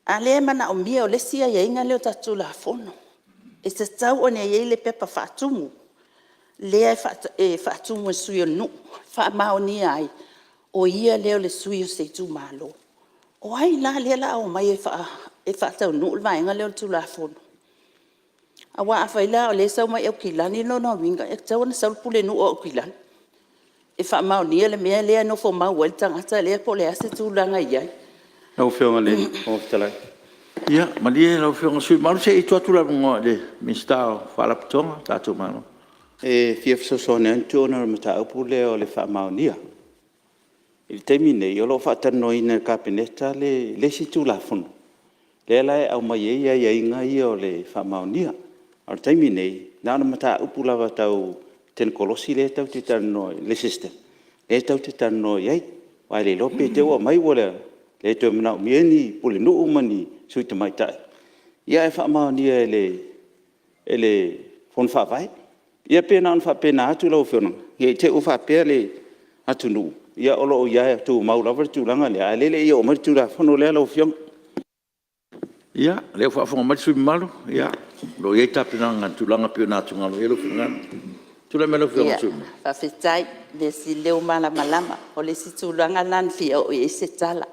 A lea mana o mia o le sia ia inga leo tatu la fono. E te tau o nea iei le pepa whaatomu. Lea e whaatomu e sui o nuu. Wha mao ni ai. O ia leo le sui o seitu malo. O ai la lea la au mai e whaatau nuu le vaenga leo tu la fono. A wā awhaila o le sau mai au kilani no na winga. E tau na saupule nu o kilani. E wha mau nia le mea lea no fo mau wel tangata lea po le ase tūlanga iai. Lau whionga le, o fitalai. Ia, malie lau whionga sui. Maru se i tuatula rungoa le minstao whalaputonga tātou mano. E fia fisosone antu ona mata upu le o le wha mau nia. I teimi nei, o lo whaatano ina kapineta le si tūlafunu. Le lai au mai ia inga ia o le wha mau nia. Ar taimi nei, nāna mata upu lava tau ten kolosi le tau te tano le system. Le tau te tano iai, wai le lope te ua mai wale, le tau mana umieni Mulinu'u mani sui te mai tai. Ia e whaamao nia e le fon whawai. Ia pēna an whapena atu lau whionang. Ia te u whapea le atu nuu. Ia olo o ia tu maulawa tu langa le alele ia o mari tu la fono le lau whiong. Ia, leo whaafonga mari sui malu. Ia. Lo ye tapina nga tulanga pio na tunga lo yelo finga. Tula melo fio sui. Fa fitai le si leo malama o le si tulanga nan fia o e se tala.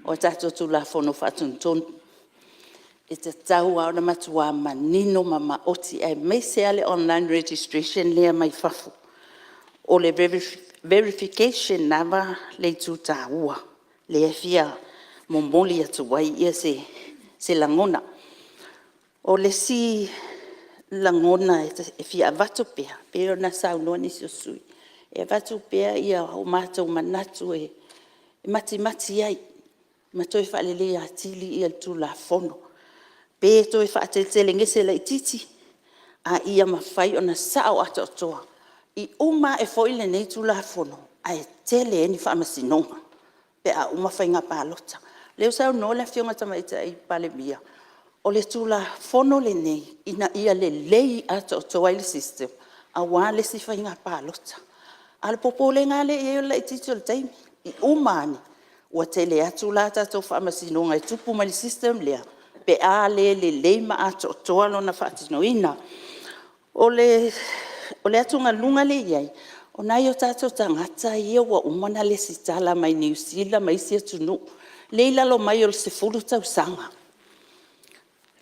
O tato tula fono fatunton. E te tau au na matua manino mama oti ai me se ale online registration lea mai fafu. O le verification nava le tuta ua. Le fia momoli atu wai ia se langona. O le si langona e fia vatu pea, pero na sau noa nisi o sui. E vatu pea ia o mātou manatu e mati ai. Ma toi whaalele a tili ia tu la fono. Pe toi whaatetele ngese la ititi. A ia mawhai o na sao ato toa. I uma e foile nei tu la fono. A e tele eni whaamasinonga. Pe a uma whainga pālota. Leo sau no le fionga tamaita i Palemene. O le tula fono le nei, ina ia le lei ato toa i le system, a wā le si whainga pālota. A le popo le ngā le e o le tito le taimi, i umani, ua te le atu la tato whamasinonga e tupu ma le system lea, pe a le lei ma ato toa lona whaatino ina. O le atunga lunga le iai, o nai o tato tangata ia ua umana le sitala mai New Zealand mai sia tunu, Leila lo mai o le se fulu tau sanga.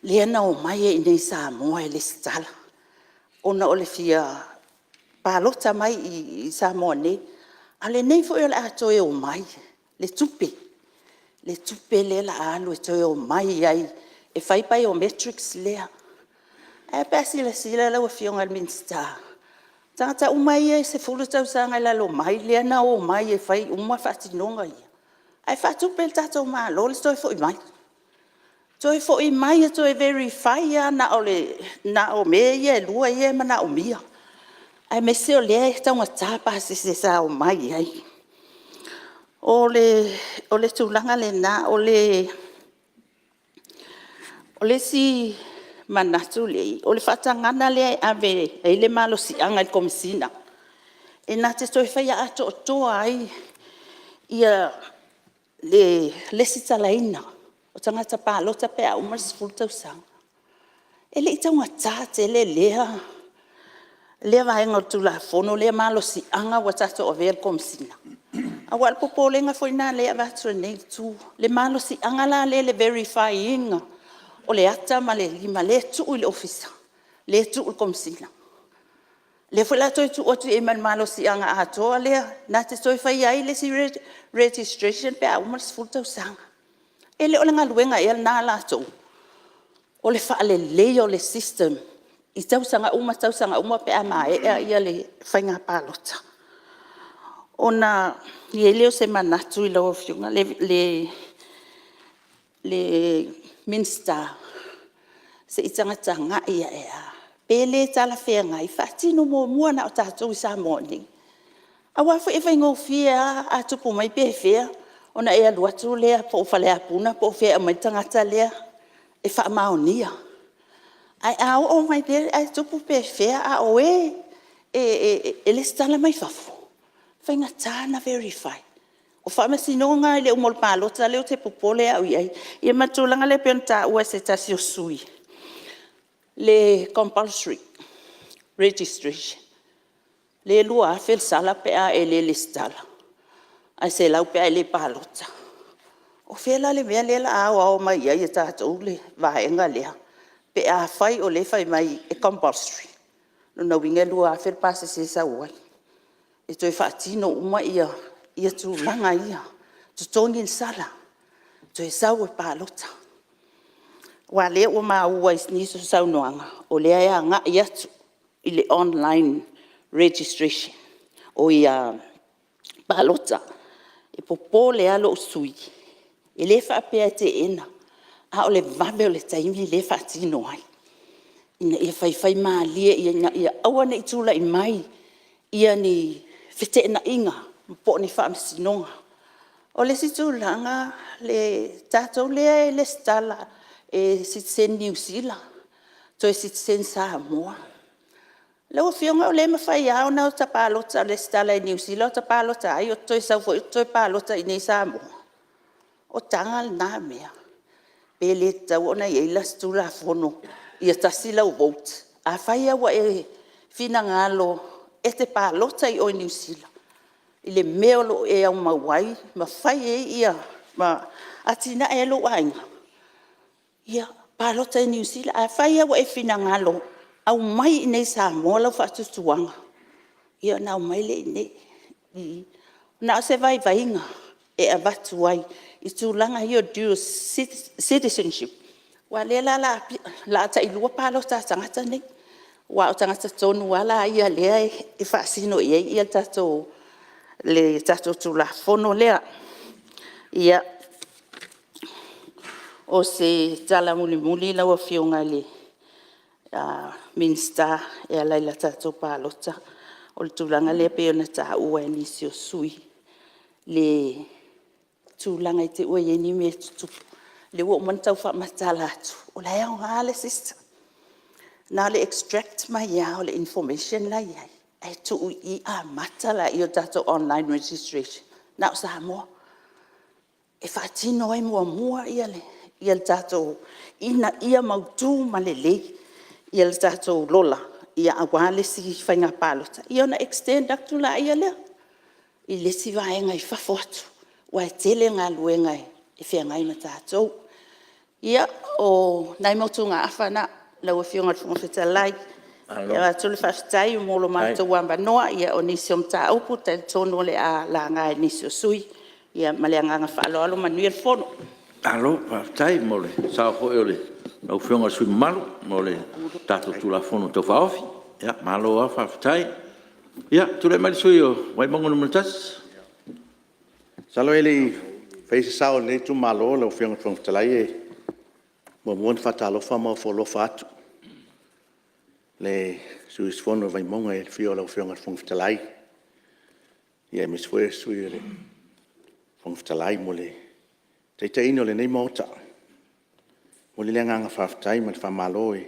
Leana o mai e nei Samoa e le stala. Ona o le fia palota mai i Samoa nei. A le nei fo e le ato e o mai. Le tupe. Le tupe le la alu e toi o mai ai. E fai pai o Matrix lea. E pasi le sila la o fionga minsta. Tangata umai e se fulu tau sanga la lo mai. Leana o mai e fai uma fatinonga ia. Ai fatu pel tato ma lo le toi fo i mai. Toi fo i mai toi verify ya na o me ye lua ye mana o mia. Ai me se o le tanga tapa se sa o mai ai. O le tulanga le na o le si manatu le o le fatangana le ave e le malo si anga i komisina. E na te toi fai ato to ai ia le sitalaina o tangata palota pe a umar sfulta usanga. E le itanga tate le lea vaenga o tula fono lea malo si anga wa tato o ver komisina. A wal popolenga foi na lea vatu nei tu le malo si anga la le verifying o le ata ma le lima le tu il ofisa le tu il komisina. Le foi la toi tu o tu e man malo si anga ato lea na te toi fai ai le si registration pe a umar sfulta usanga. E le o langa luenga e na la to. O le fa le o le system. I tausanga uma pe a mai e ia le whainga palota. Ona i e leo se manatu i lau fiunga le minsta se i tanga ia e a. Pele tala whenga i whatino mua na o tātou i Samoa ni. A wafu e whaingo fia a tupu mai pe whea. Ona e alua tu lea po o whale apuna po o whea mai tangata lea e wha maonia. Ai au o mai dere ai tupu pe whea a o e le stala mai whafu. Whainga tāna verify. O whamasinonga le umol palota leo te popole au iai. Ia matulanga le peonta ua se tasi o sui. Le compulsory registration. Le lua afel sala pe a e le stala. Ai se lau pe a le palota. O whela le mea le la au mai iai e tātou le vaenga lea. Pe a fai o le fai mai e compulsory. No na winga lua afel pase se sa uai. E toi whaatino uma ia tu langa ia. Tu tōngi sala. Toi sau e palota. Wa le o ma ua isniso sau noanga. O lea ea nga ia tu i le online registration. O ia palota. E popo le alo usui. E le whaapea te ena. A o le vame o le taimi le whaatino ai. Ina ia whai maa lia ia awane i tula i mai. Ia ni fete na inga. Po ni whaamisinonga. O le situlanga le tātou lea e le stala e citizen New Zealand. Toi citizen Samoa. Leo fionga o le mawhai au na o tapalota le stala e New Zealand. O tapalota ai o toi saufo o toi palota i nei Samoa. O tanga na mea. Pele tau ona i eila stula fono. Ia tasila o vote. A whai awa e fina ngalo e te palota i o New Zealand. I le meolo e au mawai. Ma whai e ia. Ma atina e lo ainga. Ia palota i New Zealand. A whai awa e fina ngalo. Au mai i nei Samoa lau whatutuanga. Ia nau mai le i nei. Na se vai vainga. E a watu ai. I tūlanga hi o dual citizenship. Wa le la ta ilua palota tangata nei. Wa o tangata tonu wala ia lea e whaasino ia tato le tato tula fono lea. Ia o se tala muli lau fionga le minsta e a laila tato palota. O le tūlanga lea peona ta ua e nisi o sui. Le tūlanga i te ua i ni me tutu. Le ua mantau wha matala atu. O la ea o ngā le sister. Nā le extract mai ia o le information la iai. E tu i a matala i o tato online registration. Nā o Samoa. E whaatino ai mua ia le. Ia le tato ina ia mautu ma le lei. Ia le tato lola. Ia awale si whainga palota. Ia na extend actu la ia lea. I le si vaenga i whafoatu. Wa e tele ngā luenga e e whiangai ma tātou. Ia o nai mautunga awhana lau e whionga whunga whetalai. Ia rā tūle whawhitai o mōlo mātou wamba noa ia o nisi o mta aupu tai tonu le a la ngai nisi o sui. Ia male anganga whaaloalo manuia le whono. Alo, whawhitai mole, sao hoi ole. Nau whionga sui malu, mole tātou tūla whono tau whaofi. Ia, malo a whawhitai. Ia, tūle mai sui o wai mongo no mtas. Salo ele fez sao ne tu malo lo fiong fong talai e mo mon fatalo fa mo fo lo fat le suis fono vai monga e fio lo fiong fong talai e mis foi sui le fong talai mo le te ino le nei mota mo le nga fa tai ma fa malo e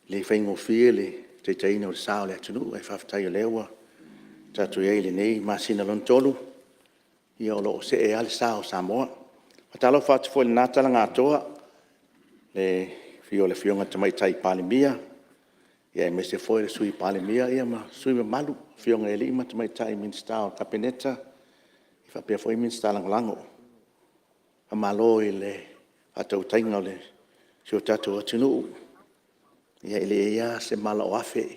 le fengo fiele te ino sao le tunu e fa tai lewa tatu e le nei masina lon tolu ia o loo se e ale sa o Samoa. Patalo whatu fo le nātala ngātoa, le fio le fionga tamaitai Palemene, ia e mese fo le sui Palemene, ia ma sui ma malu, fionga e li ma tamaitai minsta o kapeneta, i whapea fo i minsta langolango. A malo i le atau tainga le sio tatu o tinu, ia i le ia se mala o afe,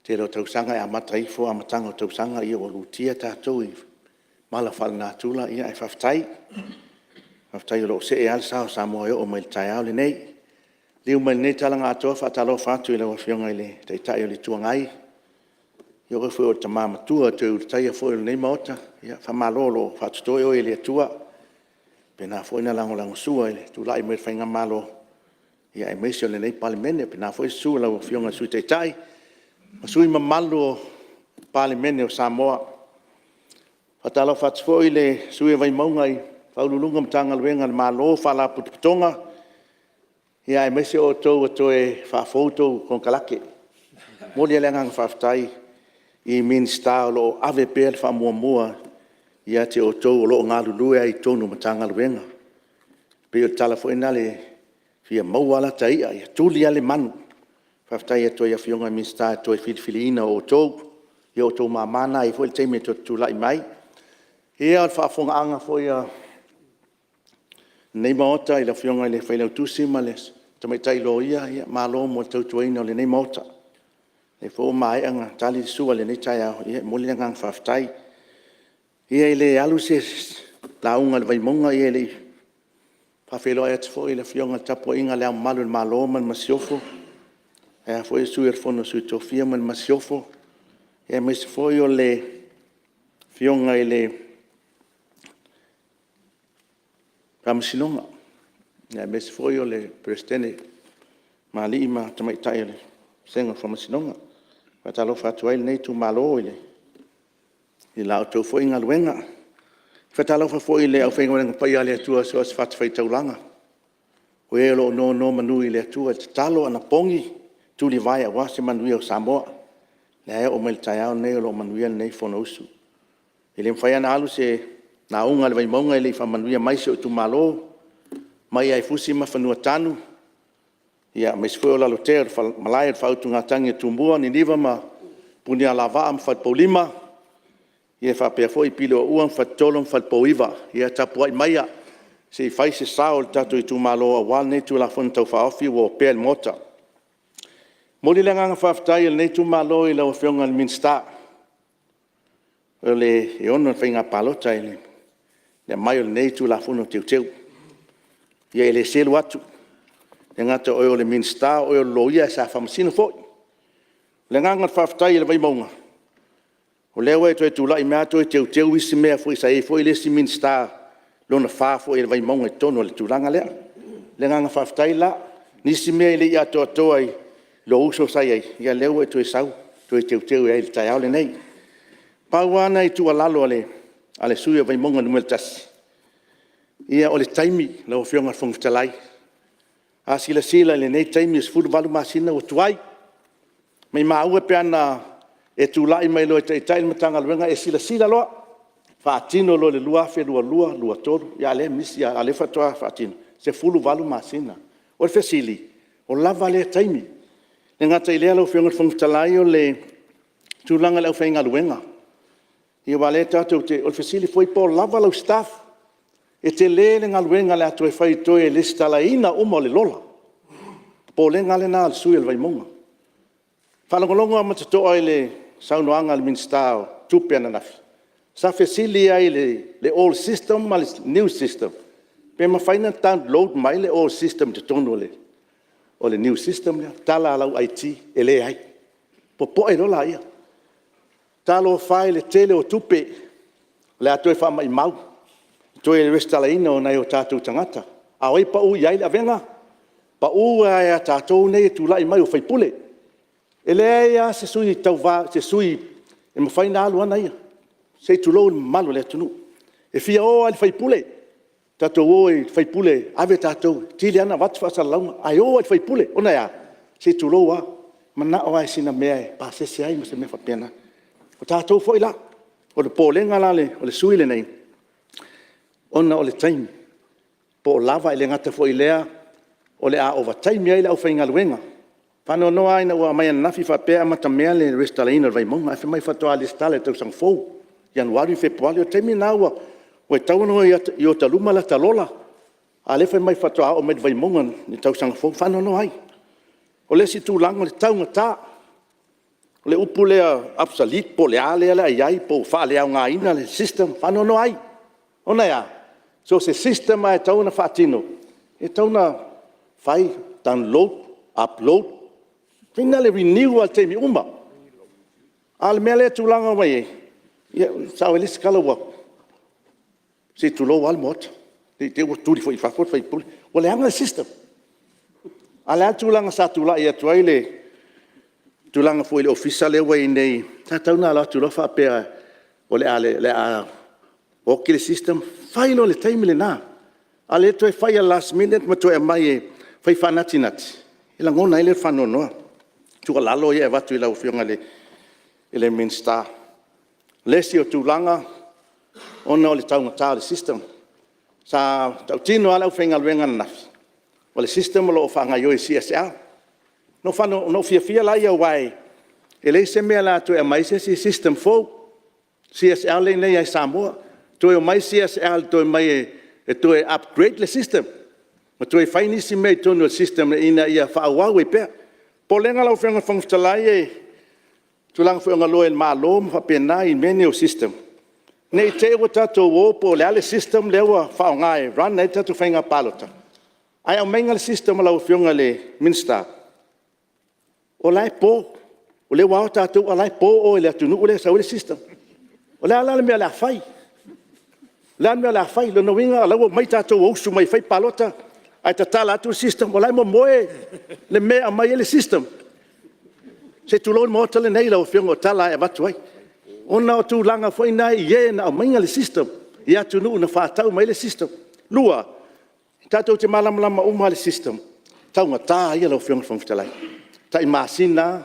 te ro tausanga e amatai fo amatanga o tausanga ia o lutia tātou i mala fal na tula ia e whaftai. Whaftai o lo se e al sao Samoa o mai tai au le nei. Liu mai nei talanga atoa whatalo whatu i lewa whionga i le te tai o le tuangai. Io ke fui o ta mama tua te urtai a fui o nei maota. Ia whamalolo whatu toi o i le tua. Pena fui na lango lango sua i le tu lai mai whainga malo. Ia e meisi o le nei Palemene. Pena fui sua lau whionga sui te tai. Masui mamalu o Palemene o Samoa. Fatalo fatfo ile sui vai maungai faululunga mtanga luenga malo fala putonga ia e mese o to e fa foto con kalake moli lenga faftai I minsta lo ave pel fa mua ia te o to lo ngalu ai tonu mtanga luenga pe o telefona le fia mawala tai ia tuli ale manu faftai to ia fionga minsta to filifilina o to yo to mamana I foi teme to tulai mai ia fa fonga anga foi nei mota I la fionga le fai le tusi males tamai tai lo ia malo mo tau tuina le nei mota le fo mai anga tali sua le nei tai ia mo le ngang faftai ia le aluse la unga le vai monga ia le fa felo ai foi le fionga tapo inga le malo man masiofo ia foi suer fono su tofia man masiofo ia mes foi o le fionga le Ramsinonga. Ya mes foi o le presidente Malima tamai tai le senga Ramsinonga. Fatalo fatuai nei tu malo ile. I la to foi nga luenga. Fatalo foi le au fenga nga pai ale tua so fat fai taulanga. O elo no manu ile tua talo ana pongi tu li vai a wase manu o Samoa. Le o mel tai au nei lo manu nei fonosu. Ile fai ana alu se na unga le vai monga ile fa manuia mai se tu malo mai ai fusi ma fanua tanu ia mes foi o la loter fa Malae fa tu ngatangi tumbua ni liva ma punia lava am fa polima ia fa pe foi pilo uan fa tolom fa poiva ia tapuai mai se fai se saul tatu tu malo wal ne tu la fonta fa ofi wo pel mota moli lenga fa ftai ne tu malo ile o fionga minsta le e ono finga palota ile le mai nei tu la fono teu ia ele selo atu le ngata o le minsta o lo ia sa famasino foi le nganga faftai le vai monga o le we tu la ima tu teu isi mea foi sa e foi le si minsta lo na fa foi le vai monga tono le tulanga le nganga faftai la nisi mea le ia to ai lo uso sai ai ia le we tu sau tu teu ai tai au le nei pauana I tu alalo ale suia vai monga no meltas ia ole taimi la ofionga fongtalai a sila le nei taimi is full valu masina o tuai mai mau pe ana e tu lai mai lo e tai matanga luenga e sila lo fa tino lo le lua fe lua toro ia le misia ale fatwa fa tino se full valu masina o fesili o lava le taimi le ngata ile lo ofionga fongtalai o le tulanga le ofenga luenga ia wale tatu te o fesili foi po lava lo staff E te le ngaluenga le atu e whai toi e listala ina uma le lola. Po le ngale nā le sui le vaimonga. Whalangolonga matatoa i le saunoanga le minstao tupe ana nafi. Sa fesili ai le old system ma le new system. Pe ma whaina download mai le old system te tonu o le new system lea. Tala alau IT e le ai. Po e rola ia. Talo whai le tele o tupe le atu e wha mai mau. Toi e restala ina o nei o tātou tangata. A oi pa u iai le avenga. Pa u a tātou nei e tūlai mai o whaipule. E le ia se sui tauwa, se sui e mawhaina alu ana ia. Se tūlou malu le tunu. E fia o ali whaipule. Tātou o e whaipule, ave tātou, tili ana watu whasala launga. Ai o ali whaipule, ona ia. Se tūlou a, mana o ai sina mea e, pa se ai ma se mea whapiana. O tātou fo ila. O le pōlenga la le, o le sui le nei. Ona o le taimi. Po lava i le ngata fo ilea, o le a overtime ai le au whainga luenga. Pano no aina ua mai ana nafi whapea mata mea le restalaina vaimonga. E mai whatoa le stale tau sang fou. Januari, februari, o taimi nā ua. O e tauano i o taluma la talola. A le mai whatoa o med vaimonga ni tau sang fou. Pano no ai. O le si tūlanga le taunga tā. O le upu lea absolute po le ale ala iai po wha lea o ngā ina le system. Pano no ai. Ona ia. So se system a e tauna whaatino. E tauna whai, download, upload. Whina le renew al teimi uma. Al mea le tūlanga mai e. Ia, sao e lisi kala wak. Se tūlo al mot. Te ua tūri fo i whakot whai puli. O le anga system. A le tūlanga sa tūla i atuai le tūlanga fo i le ofisa le wai nei. Ta tauna ala tūlo whapea o le a oki le system. Whai lo le teimi le nā. A le toi whai a last minute ma toi a mai e whai whanati nati. I la ngona i le whanonoa. Tua lalo ia e watu i lau whionga le minsta. Lesi o tūlanga, ona o le taunga tā le system. Sa tau tino ala u whenga luenga nafi. O le system o lo o whanga i CSL. No fia lai au wai. E lei se mea la tu e mai se system fo. CSL le nei ai Samoa. Tu e mai CSL tu e mai e tu e upgrade le system. Ma tu e whainisi mei tonu le system le ina ia whaawau e pea. Po lenga lau whenga whangtalai e tu lang whenga loe ma lo ma whapena i mene o system. Nei te ua tatou o po le ale system le ua whaongai run nei tatou whenga palota. Ai au menga le system lau whenga le minsta. O lai po, o le wao tatou a lai po o le atunu o le sa o le system. O le ala le mea le awhai. Le ala mea le awhai, le winga lau mai tatou o usu mai whai palota. Ai ta tala atu system, o lai mo moe le mea mai le system. Se tu lon mo tale nei lau whiongo tala e watu ai. Ona o tu langa foi nai ie na o mainga le system. Ia tu nu na whātau mai le system. Lua, tātou te malamalama uma le system. Taunga tā ia lau whiongo whangwhitalai. Ta i māsina,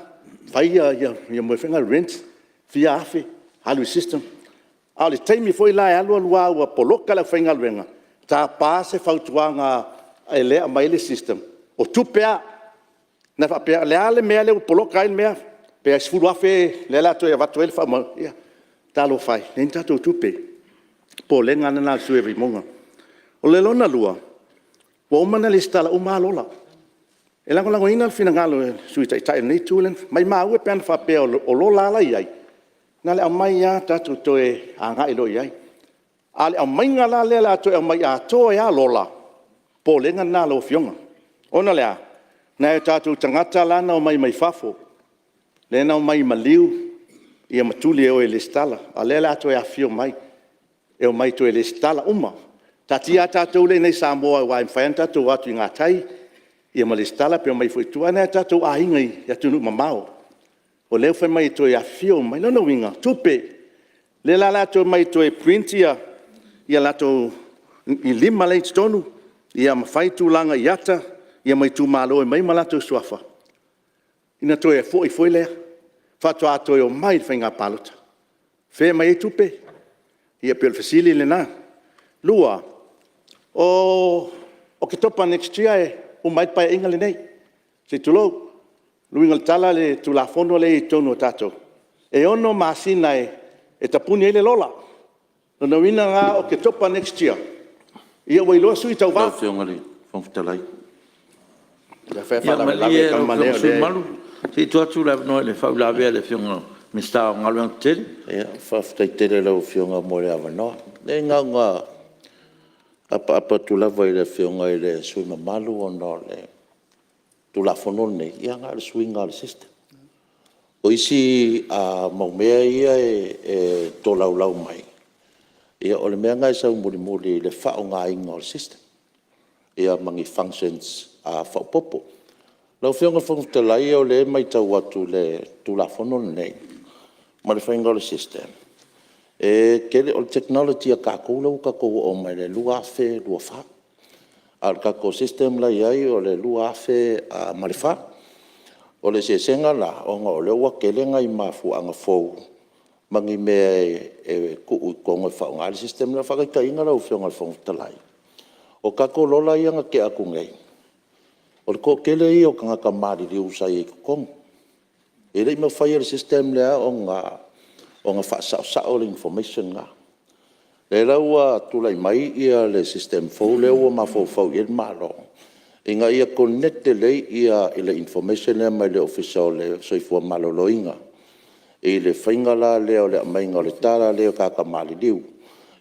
whaia ia moe whenga rent, fia afe, halu system. A le teimi foi lai alua lua ua poloka lau whenga luenga. Tā pāse whautuanga e lea mai le system. O tupea, na whapea, lea le mea le poloka il mea, pea sfuru afe, lea la toi a watu ele wha ia, talo whai, nen tatou tupe, po le ngana nā sue vimonga. O le lona lua, wa umana le stala uma lola. E lango ina le fina ngalo e sui tai nei tūlen, mai maa ue peana whapea o lola ala iai. Nā le au mai ia tatou toe a ngai lo iai. A le au mai ngala le la toi au mai a toe a lola. Po lenga nā lo fionga. Ona lea, nā e tātou tangata lana o mai whafo. Le nā o mai maliu, ia matuli e o e le stala. A le la toi a fio mai. E o mai toi le stala uma. Tati a tātou le nei Samoa wa mwhaen tātou atu i ngā tai. Ia ma le stala pe o mai fwaitua. Nā e tātou a hinga i atunu mamao. O leo whai mai toi a fio mai. Lona winga, tupe. Le la la toi mai toi print ia la toi i lima leit tonu. Ia mawhai tūlanga i ata, ia mai tū malo e mai malato suafa. Ina toi e foi lea, whatua toi o mai whai ngā palota. Whea mai e tupe, ia pēl fasili le nā. Lua, o ke topa next year e, o mai pai inga le nei. Se tulou, luinga le tala le tula fono le i tono tato. E ono masina e tapuni ele lola. Nona wina ngā o ke topa next year. Ia wai loa sui tau Lau wā. fionga le whangwhitalai. Ia whai Ia whala mali e ka lau mane o fionga sui le. malu. Si tuatu la no le whau la vea le fionga mista o ngaluang tele. Ia, whawhtai tere lau whionga mo le awanoa. Ne ngā apa tulawa i le whionga i le sui mamalu o no le tulafono nei. Ia ngā le sui ngā le system. O isi maumea ia e tō lau mai. Ia o le mea ngai sau muri le whao ngā inga o le system. Ia mangi functions whaupopo. Lau whionga whangtalai o le mai tau atu le tulafono nei. Ma le whainga o le system. E kele o le technology a kākou lau kākou o mai le lua awhe, lua wha. A kākou system lai ai o le lua awhe ma le wha. O le se senga la o ngā o le ua kele ngai mafu anga fau. Mangi mea e kuu kongo e whao ngā le system la whakaika inga lau whionga le whangtalai. O kākou lola i anga ke aku ngai. O le ko kele i o kanga ka maari li usai e kukongo. E rei mau whai le system lea o ngā whaasao le information ngā. Le raua tulai mai ia le system fau lea ua mafau i le malo. I ngā ia connecte lei ia i le information lea mai le official le soifua maloloinga. I le whaingala lea o le amainga o le tara lea o kaka mali liu.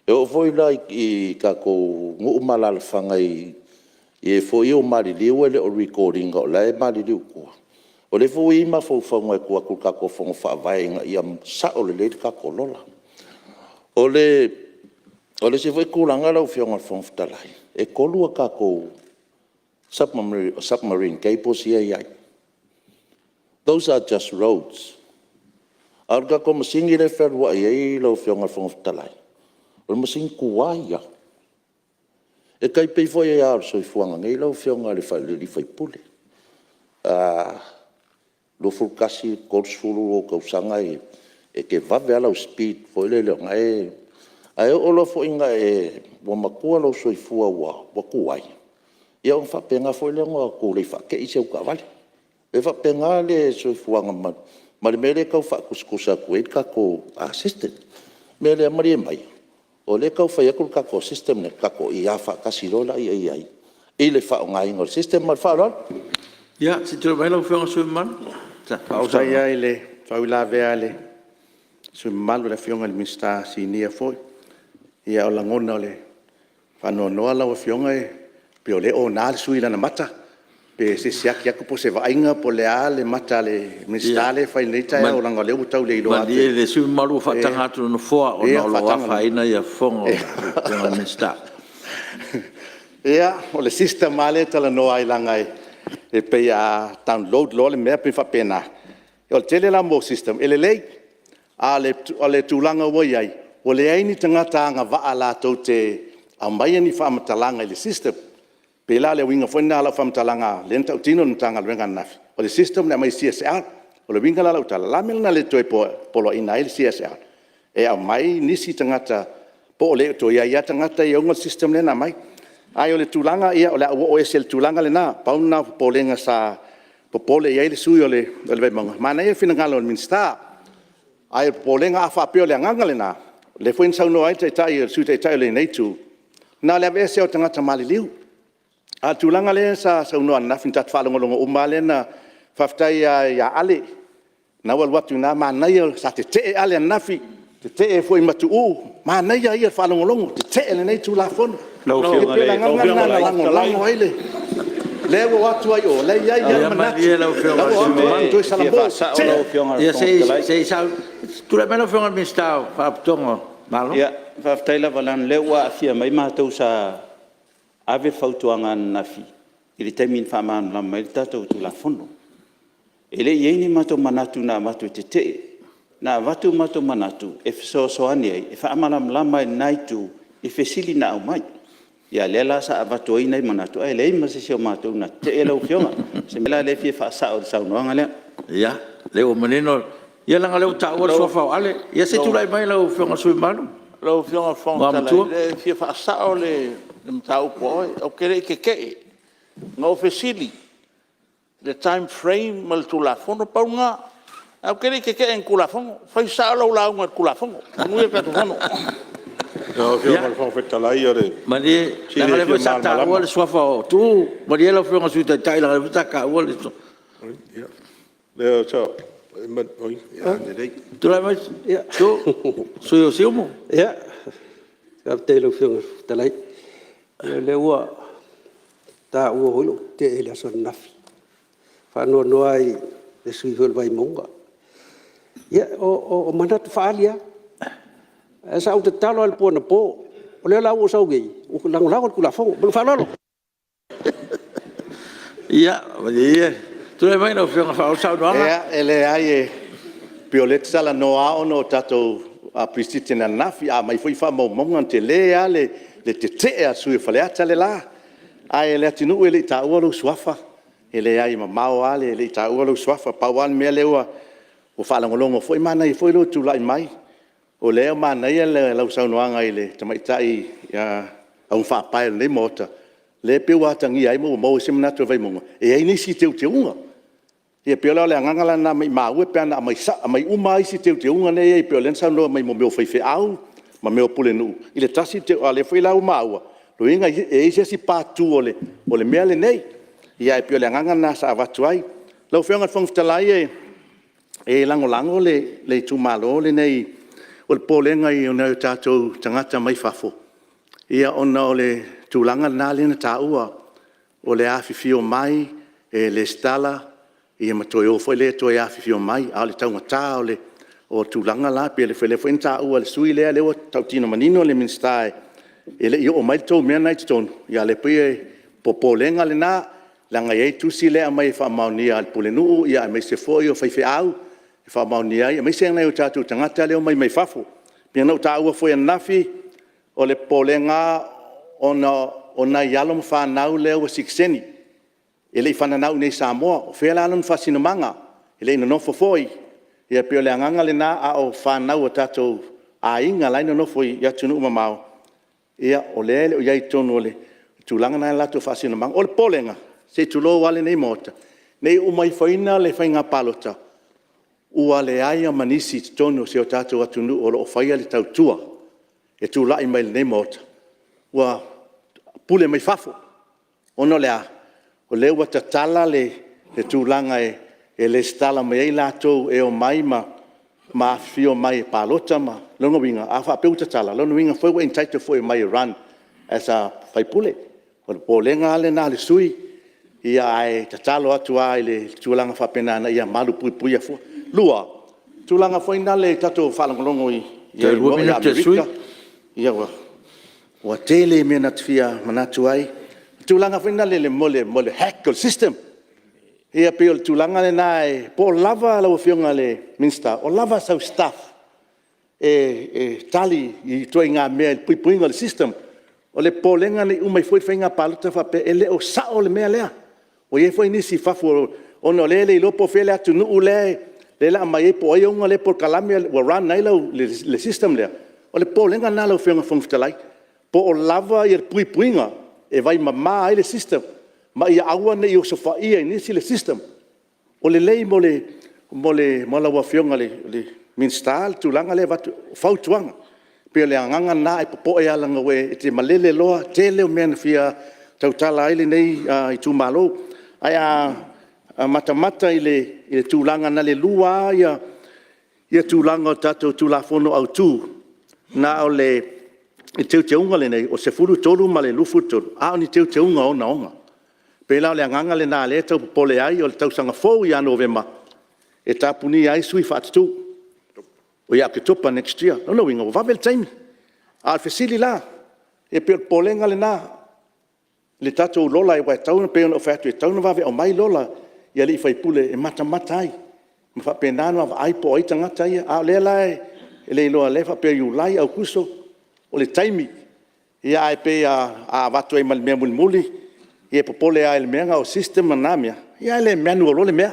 E o foi la i kako ngu malala whangai i e foi o mali liu e le o recording o le mali liu kua. O le fo i ma fo ngai kua ku ka ko fo fa vai nga ia sa o le ka ko lola. O le se foi ku langa lo fio nga fo talai. E ko lu ka ko submarine cables ia. Those are just roads. Ar ka ko masingi le fer wa ia lo fio nga fo talai. O masing ku wa ia. E kai pe fo ia so fuanga ngai lo fio nga le fai pule. Lo fulkasi korsulu o kausanga e ke vave ala o speed foi le ngai ai o lo foi nga e wa makua lo soifua wa kuai ia on fa penga foi le ngo ku le fa ke i se ka vale e fa penga le soifua nga ma le mele ka fa kuskusa ku e ka ko assistant mele mari mai o le ka fa ia ku ka ko system ne ka ko ia fa kasirola ai e le fa ngai ngol system mal fa lo ia si tu vai lo fionga sui man. Au saya ele, fau la vea ele. Sui malu le fionga le mista si nia foi. Ia o langona le whanau noa lau fionga e pe o le o nā le sui lana mata. Pe se siaki aku po se vainga po le a le mata le mista le fai neita e o langa leu tau le iloa. Ma le sui malu whatanga atu no foa o na lo whaina ia fongo o mista. Ia, o le system male tala noa i langa e pe a download lo le mea pe fa pena o le tele la mo system ele lei a le tulanga wo yai o le ai ni tangata nga va ala to te a mai ni fa matalanga le system pe la le winga fona la fa matalanga le ta tino ntanga le nga nafi o le system na mai CSR o le winga la utala la mel na le to po lo ina le CSR e a mai ni si tangata po le to ya tangata yo ngol system le na mai ai o le tulanga ia o le o esel tulanga le na pauna polenga sa popole ia le sui o le manga mana ia fina ngalo minsta ai polenga afa pe le nganga le na le foi sa no ai tai su tai le nei tu na le vese o tanga tamali liu a tulanga le sa no na fin tat fa longo o male na faftai ya ale na wal watu na mana ia sa te ale na fi te foi matu mana ia fa longo te le nei tu la fon Lau fionga le lango ele le wo atu ai o le ia mana lau fionga manto e salabo ia sei sa tu le meno fionga mista fa tongo malo ia fa taila valan le wa afia mai ma tau sa ave fautuanga na fi ili temin fa man la mai tatu tu la fondo ele yeni mato manatu na mato te na watu mato manatu e so ani e fa amala lama naitu e fesili na mai ia lela sa abato ina manatu ai le ma se mato na te elo fionga se mela le fi fa sa o sa no ngale ia le o menino ia langa le ta o so fa ale ia se tu lai mai le fionga sui malu lo fionga fonga le fi fa sa o le mtau po o kere ke no fesili the time frame mal tu la fono pa nga o kere ke en kula fono fa sa lo la un kula fono nu e ka tu fono No, fio mal fa fetalai ore. Mani, Sile nang le fio sa mal ta malama. wal swafa o tu, mani lo fio ngasu ta tai la ta ka wal so. Leo so. Oi. Tu la mai? Tu. Su yo mo. Ya. Kap te lo fio ta lai. Le wa ta wo holo te ele son nafi. Fa no no ai le sui hol vai monga. Ya o manat falia. Sa u te talo al pona po. O le la o sa ugi. O lang la ko la fo. Bu fa lo. Ya, mani. Tu la mai no fio nga sa do nga. Ea, ele ai piolet sala noa ono tato a pisiti na nafi a mai foi fa mo monga te lea le te a sui fale ata le la. Ai ele atinu ele ta ualo swafa. Ele ai ma mau ale ele ta ualo swafa pa wan me lewa. O fa langolongo foi mana i foi lo tu lai mai. O leo mana ia le lau sau noanga ile tamaitai ya au fa pai le mota. Le pe wa tangi ai mo semna to vai monga. E ai ni si te unga. Ia piola le ngangala na mai mau pe na mai sa mai uma i si te unga ne ia piola sa no mai mo meu fai au ma meu Mulinu'u. Ile tasi te ale foi la uma. Lo inga e si pa tu ole mele nei. Ia piola ngangala na sa vatuai. Lo fionga fongtalai e lango le tu malo le nei. O le polenga i o nau tātou tangata mai whafo. Ia ona o le tūlanga nā lena tā ua. O le awhiwhio mai, e le stala, ia matoi o whai le toi awhiwhio mai, a le taunga tā o tūlanga la, pia le whele whain tā ua le sui lea lewa tau tino manino le minstae. E le i o mai tau mea nai tonu. Ia le pia po polenga le nā, langa iei tusi lea mai whamaunia al Mulinu'u, ia mai se foi o whaiwhi au, fa mauni ai mai se ngai o tatu tangata leo mai fafo pia no ta ua foi nafi o le polenga ona yalo fa nau leo sikseni ele fa nau nei Samoa o fe la lon fa sinamanga ele no foi ia pia le nganga le na a o fa nau o tatu a inga lai no foi ya tunu mamao ia o le o yai tonu le tulanga na la to fa sinamanga o le polenga se tulo wale nei mota nei o mai faina le fainga palota ua le aia manisi tonu se o tātou atunu o lo whaia le tautua e tū lai mai le nei mota. Ua pule mai fafo. Ono lea, o le ua tatala le tūlanga e le stala mai ei lātou e o mai ma fio mai e pālota ma longa winga. A wha peu tatala, longa winga fwoi wa intaito fwoi mai run as a whai pule. O le pōlenga ale nā le sui ia ai tatalo atu ai le tūlanga whapena na ia malu pui a fua. Lua, tūlanga whaina le tato whalangolongo i Amerika. Ia wa tele mena tfia manatu ai. Tūlanga whaina le mole hackle system. Ia peo tūlanga le nai, po lava la wafionga le minsta, o lava sau staff. Tali i toi ngā mea puinga le system. O le pōlenga ni umai fwoi whainga palota whape, ele o sao le mea lea. O ye fwoi nisi whafu, ono le lopo whele atu nuu le, le la mai po ai unga le por kalamia wa run nei le system le o le po lenga na lo fenga fongtalai po o lava i puinga e vai mama ai le system ma ia aua nei o sofa ia ni si le system o le lei mole mala wa fenga le minstal tu langa le vatu fautuanga pe le nganga na e po ia langa we te malele loa te le men fia tautala ai le nei i tu malo ai mata i le tūlanga na le lua ia tūlanga o tatou tūlafono au tū na o le i teuteunga le nei o se furu tolu ma le lufu tolu a o ni teuteunga onga pe la le anganga le nā le tau popole ai o le tausanga fou i Novema e tapuni ai sui whaatatu o ia ke topa next year no winga o vavel taimi a fesili la e pe polenga le nā le tatou lola e wai tauna pe o fatu e tauna vave o mai lola ia li fai pule e mata ai. Ma fa penano ava ai po ai tangata ia. A le lai, e le loa le fa pe iu lai au kuso, o le taimi. Ia ai pe a watu e mea muli, ia popole a ele mea o system manamia. Ia ele mea nuolo le mea.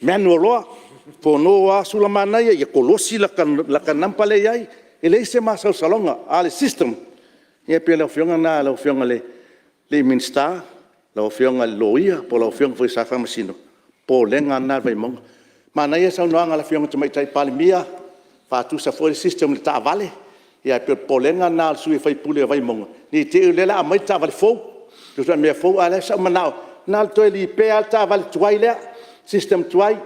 Mea nuoloa, po noa sula mana ia kolosi laka nampale iai, e le se masau salonga, a le system. Ia pe leo fionga na, leo fionga le minsta, la fionga loia po la fionga foi sa famasino po lenga na vai monga mana ia sa noanga la fionga mai tai Palemene fa tu sa foi system le ta vale ia pe polenga na sui fai pule vai monga ni te le la mai ta vale fo tu sa me fo ala sa manao na to li pe alta vale tuai le system tuai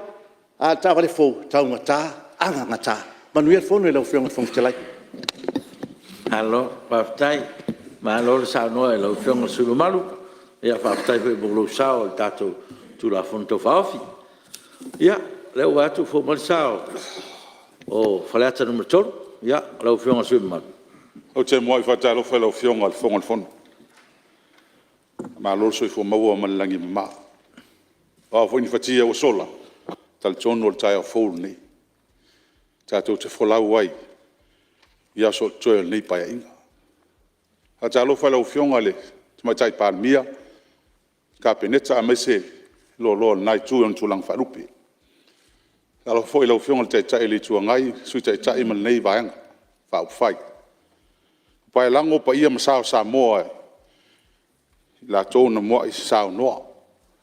alta vale fo ta ngata anga ngata manuel fo no le fo fo tela Alo, paftai, ma lo sa no e lo fiong su malu, ia paftai pe bolo sa o tato tu la fonto fafi. Ia, le wa tu fo mal sa o falata numero 4, ia, lo fiong su malu. O te moi fa talo fa lo fiong al fon. Ma lo so fo maua mal langi ma. O fo ni fatia o sola. Tal tono o tai o fo ni. Tato te fo la wai. Ia so tō nei pai inga. Ha talo fa lau fionga le, tuma tai Palemene, ka peneta a mese lo nai tū on tūlang wharupi. Talo fo i lau fionga le tai le tua ngai, sui tai man nei vaenga, whau whai. Pai lango pa ia masao Samoa, la tōna moa i sao noa.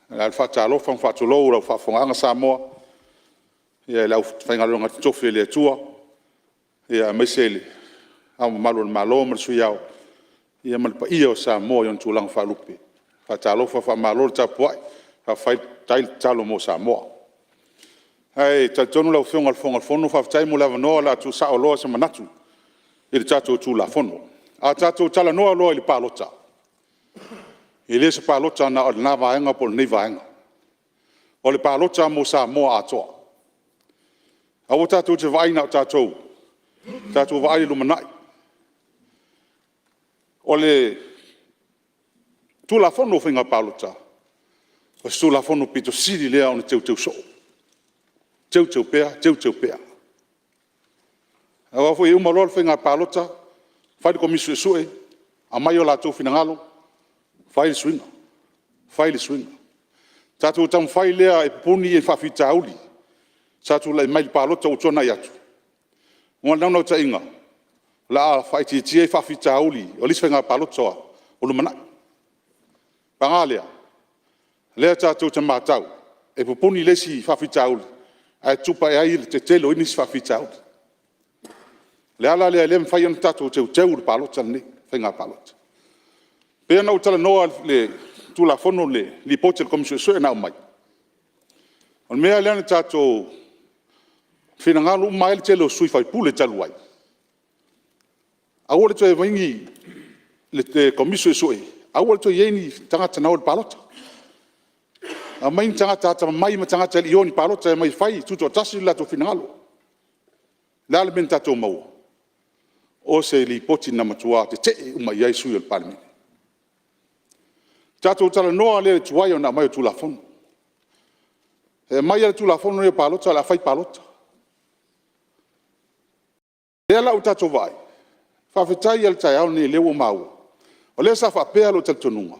La fa talo fa whatulou lau whawhonganga Samoa, ia lau whaingalonga tofi le tua, ia mese le, au malo malo mal suyao ia mal pa ia sa mo yon tulang fa lupi fa talo fa malo ta poi fa fai tai talo mo sa mo ai ta tonu la fonga fono fa tai mo la no la tu sa lo sa manatu il tato tu la fono a tato tala no lo il palota il es palota na vaenga por ni vaenga o le palota mo sa mo a to a o tato te vai na tato vai lu manai ole tu la fono finga palota o tu la fono pito siri le on teu so teu pea a foi uma lol finga palota fai ko misu sue a mai o la tu fina ngalo fai swinga tatu tam fai le e puni e fa fitauli tatu le mai palota o tona yatu ngona no tainga la fai ti fa fitauli o lis fenga palotso o lumana pangalia le tatu te matau e pupuni lesi fa fitauli ai tupa ai te telo inis fa fitauli le ala le fai on tatu te palotso ni fenga palotso pe na utala no le tu la fono le li potel comme so na mai on me le tatu fina ngalo mai le telo sui fai pule taluai awole to vingi le te komisio soi awole to yeni tangata na o palota a mai tangata mai tangata le yoni palota mai fai tuto tasi la to finalo la le mentato mo o se li poti na matua te uma yai sui el Palemene tato tala no le tuaio na mai tu la fon e mai le tu la fon no palota la fai palota e la utato vai fa fetai al tai au ni lewo mau o le sa fa pe lo tonunga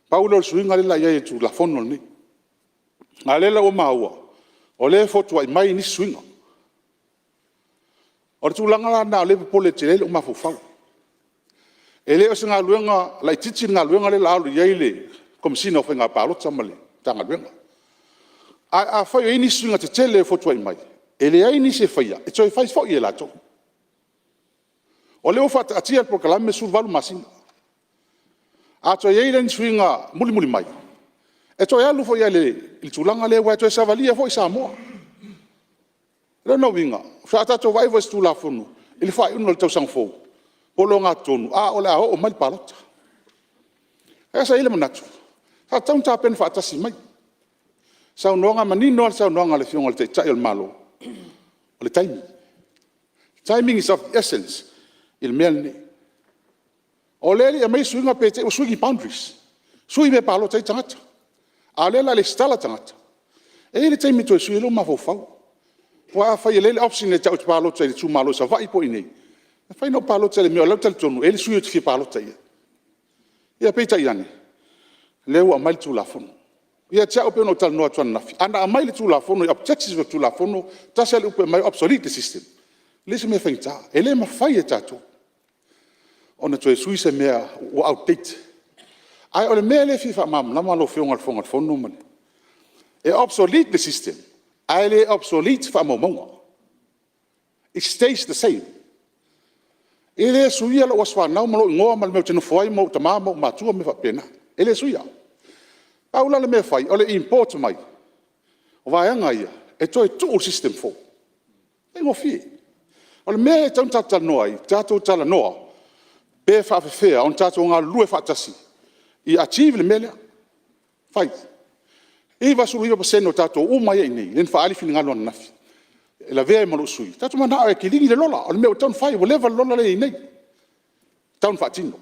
paulo suinga le la ye tu la fono ni ale la o mau o le foto ai mai ni suinga o tu langa na le pole tele o mafufau ele o singa luenga la titi nga luenga le la ye le comme si no fenga palo tsamale tanga luenga a fa yo ni suinga te tele foto ai mai ele ai ni se faia e toi fai fo ye la to o leo fata atia por kalame sul valu masinga a to ye len swinga muli mai e to ya lu fo ya le il tulanga le wa to sa valia fo Samoa le no vinga fa ta to vai vos tu la funu il fa un to sang fo polo nga tonu a o la o mal palota esa ile manatu fa tau ta pen fa ta si mai sa no nga manino sa no nga le fiong le tai el malo le timing is of essence il melne o le a mai suinga pete o suigi boundaries sui me palo tai tangata a le la le stala tangata e le tai mito sui lo ma fo fau wa fa le option le tau palo tai tu malo sa vai po ini fa no palo tai me o la tal tonu e sui ti palo tai ia peta yani le wa mal tu la fon ia tsa open hotel no twan na ana mai le tu la fon objectives tu la fon ta sel up mai obsolete system lese me fengta ele ma fai tato ona to suise me o outdate ai ole mele fifa mam na malo fiongal fongal fono man e obsolete the system ai le obsolete fa momo it stays the same Ele suia lo waswa na mo ngoa mal me tino foi mo tama mo matua me fa pena. Ele suia. Paula le me fai ole import mai. O vai anga ia. E toi tu system fo. E mo fi. Ole me tan tata noi, tato tala noa. Be fa fe on tato nga lue fa tasi. I achieve le mele. Fai. E va su io paseno tato o mai nei, len fa ali fin ngalo nafi. La vea mo sui. Tato mana e kilingi le lola, ole me tan fai o level lola le nei. Tan fa tino.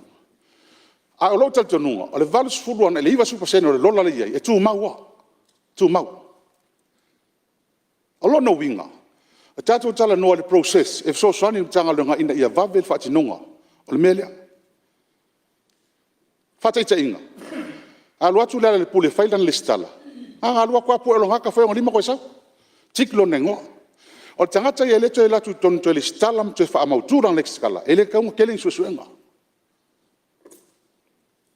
A lo tal tonunga, ole valus fulu an le va su paseno le lola le ia, e tu maua. Tu mau. Alo no winga. Tato tala no le process, e so swani tanga longa ina ia va vel fa tinonga. Ole melia. Fata ita inga. Alo atu le pule failan le stala. Alo kwa po longa ka fa ngima ko sa. Tiklo nengo. O tangata ia le to la tu ton to le stala mte fa mautura le skala. Ele ka un keling susuenga.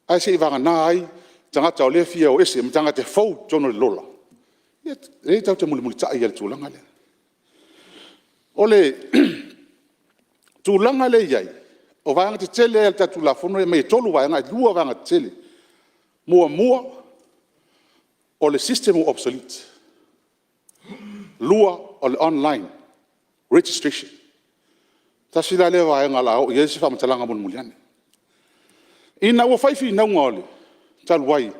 Ai se va na ai tangata o le fia o ese mtangata fo tono lola. E tau te muli ta ia le tulanga le. Ole tulanga le iai. O vanga te tele al tatu la fono e mai tolu vanga lua vanga tele. Mua o le system obsolete. Lua o le online registration. Tasila le vanga la o yesi fa mtalanga mun muliane. Ina o faifi na ngole. Talwai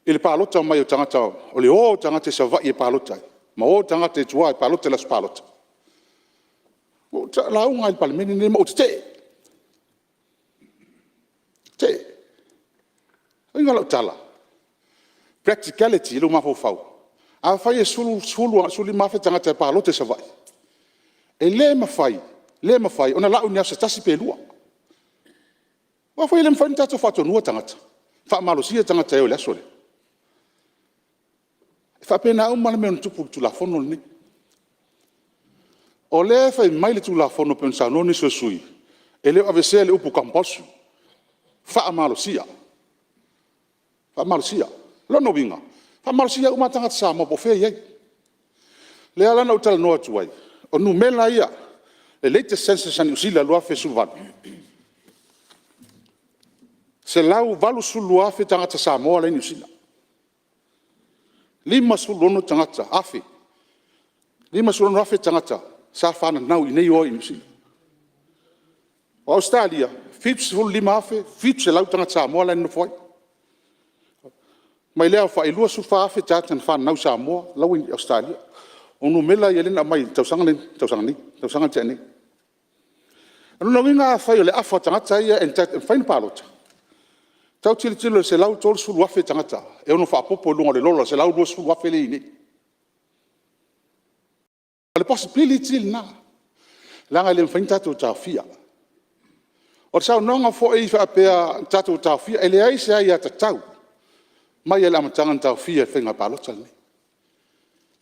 ele palota mai o tangata o le o tangata sa vai e palota. Ma o tangata tua e palota las palota. O la unga il Palemene ne mo te. Inga lo tala. Practicality lo ma fau. A fai sulu ma fa tangata palota sa vai. E le ma fai ona la unia sa tasi pelua. Wa fai le mfanta to fato no tangata. Fa malosia tangata e o le sole. Fa pena uma me on tupu tu la fono ni. O le fai mai le tu la fono pensa no ni so sui. Ele avese le upu kamposu. Fa malosia. Lo no vinga. Fa malosia uma tangata sa mo po fe ye. Le ala no tal no atuai. O nu mela ia. Le latest census and usila lo afe suvan. Se lau valu sulu afe tangata Samoa le usila. Lima sulu tangata afe. Lima sulu afe tangata sa fana nau i nei o i usila. O Australia, fips sulu lima afe, fips se lau tangata Samoa le foi. Mai lea fa ilua su fa afe tata fana nau Samoa lau i Australia. Onu mela ia lena mai tausanga tene. Ano winga fa yo le afa tangata ia en tat fain palota. Tau tilo se lau tol su wafe tangata. E ono fa popo lunga le lola se lau do su wafe le ini. Ale possibility na. Langa le fain tatu tafia. O sa nonga fo e fa Apia tatu tafia ele ai se ia tatau. Mai ele amatanga tafia fainga palota ni.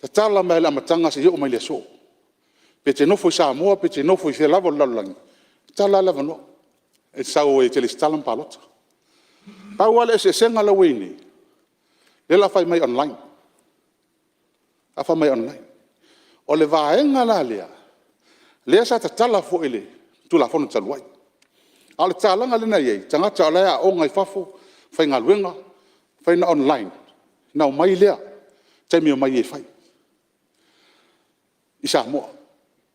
Tatala mai la matanga se yo mai le so. Pe te no foi Samoa, pe te no foi se lavo lalang. Tala lava no. E sao e te listalan palota. Pa wale se senga la wini. Le la fai mai online. A fai mai online. O le vaenga la lea. Lea sa tatala fo ele. Tu la fono taluai. Ale talanga le na ye. Tangata lea o ngai fafo. Fai ngaluenga. Fai na online. Na mai lea. Taimi o mai e fai. I Samoa.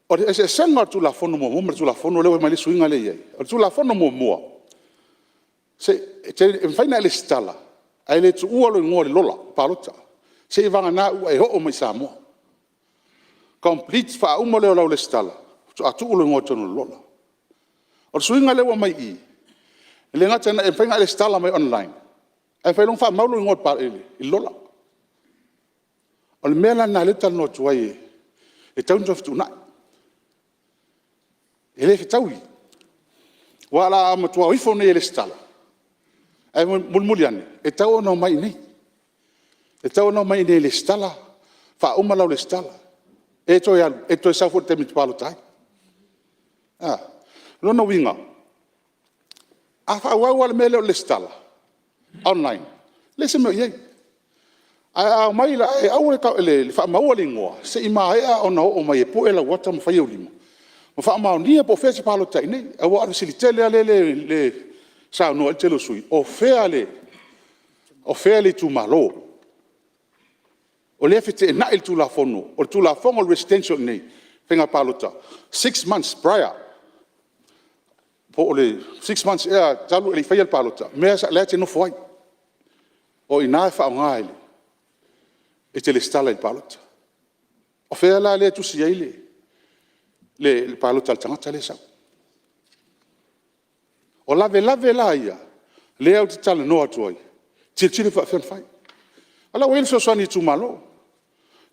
O se senga tu la fono mo tu la fono le mai le suinga le ye. O tu la fono mo. Se te faina le stala. Ai le tu ualo ngore lola palota. Se vanga na u e ho mai Samoa. Complete fa uma le stala. Tu atu ulo ngore no lola. O suinga le mai I. Le ngata na e faina le stala mai online. E fa long fa maulo ngore pa il lola. O le mela na le tal no tuai. E tau njof tu na. Ele fi taui. Wala amatua ifo ne ele stala. Ai mulmuliane. E tau no mai nei. E tau no mai nei le stala. Fa uma lau le stala. E to sa fo te mit palo tai. Lo no winga. A fa wala mele le stala. Online. Le se me ye. A mai la e au le fa maua le ngoa se I mai a ona o mai po ela wata mo fai ulimo Ma wha mao nia po fea se palo tai nei. A wa ara sili tele ale le sao no al telo sui. O fea le tu malo. O le fete na il tu la fono. O tu la fono residential nei. Whenga palo ta. 6 months prior. Po ole 6 months ea talu ele whaial palo ta. Mea sa lea te no fwai. O ina e wha o ngā ele. E te le stala il palo ta. O fea la le tu si eile. Le palo tal tangata le sau. O lave la ia. Le au te tala noa tuai. Tile wha whian whai. Ala o ele so soani tu malo.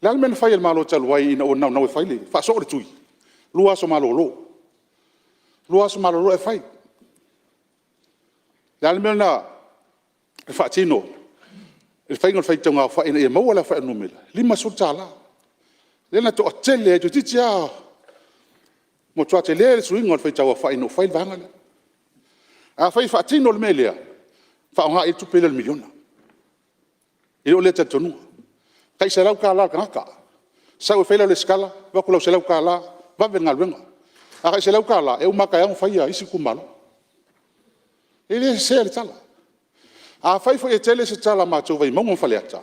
Le almen whai el malo tal wai ina o nau e whai le. Wha so ore tui. Lua so malo lo. Lua so malo lo e whai. Le almen na e wha tino. E whai ngon whai taunga whai ina e maua la whai numela. Lima so tala. Le na to o tele e tu titia. Mo tua te lea le suinga whai taua whai no whai vanga le. A whai wha tino le melea. Wha o ngā e tupele le miliona. I o le te tonua. Kai se lau ka la ngaka. Sau e whailau le skala. Waku lau se lau ka la. Wawe ngā luenga. A kai se lau ka la. E umaka e ang whaia isi kumalo. E le se le tala. A whai whai e tele se tala mātou vai maungam whaleata.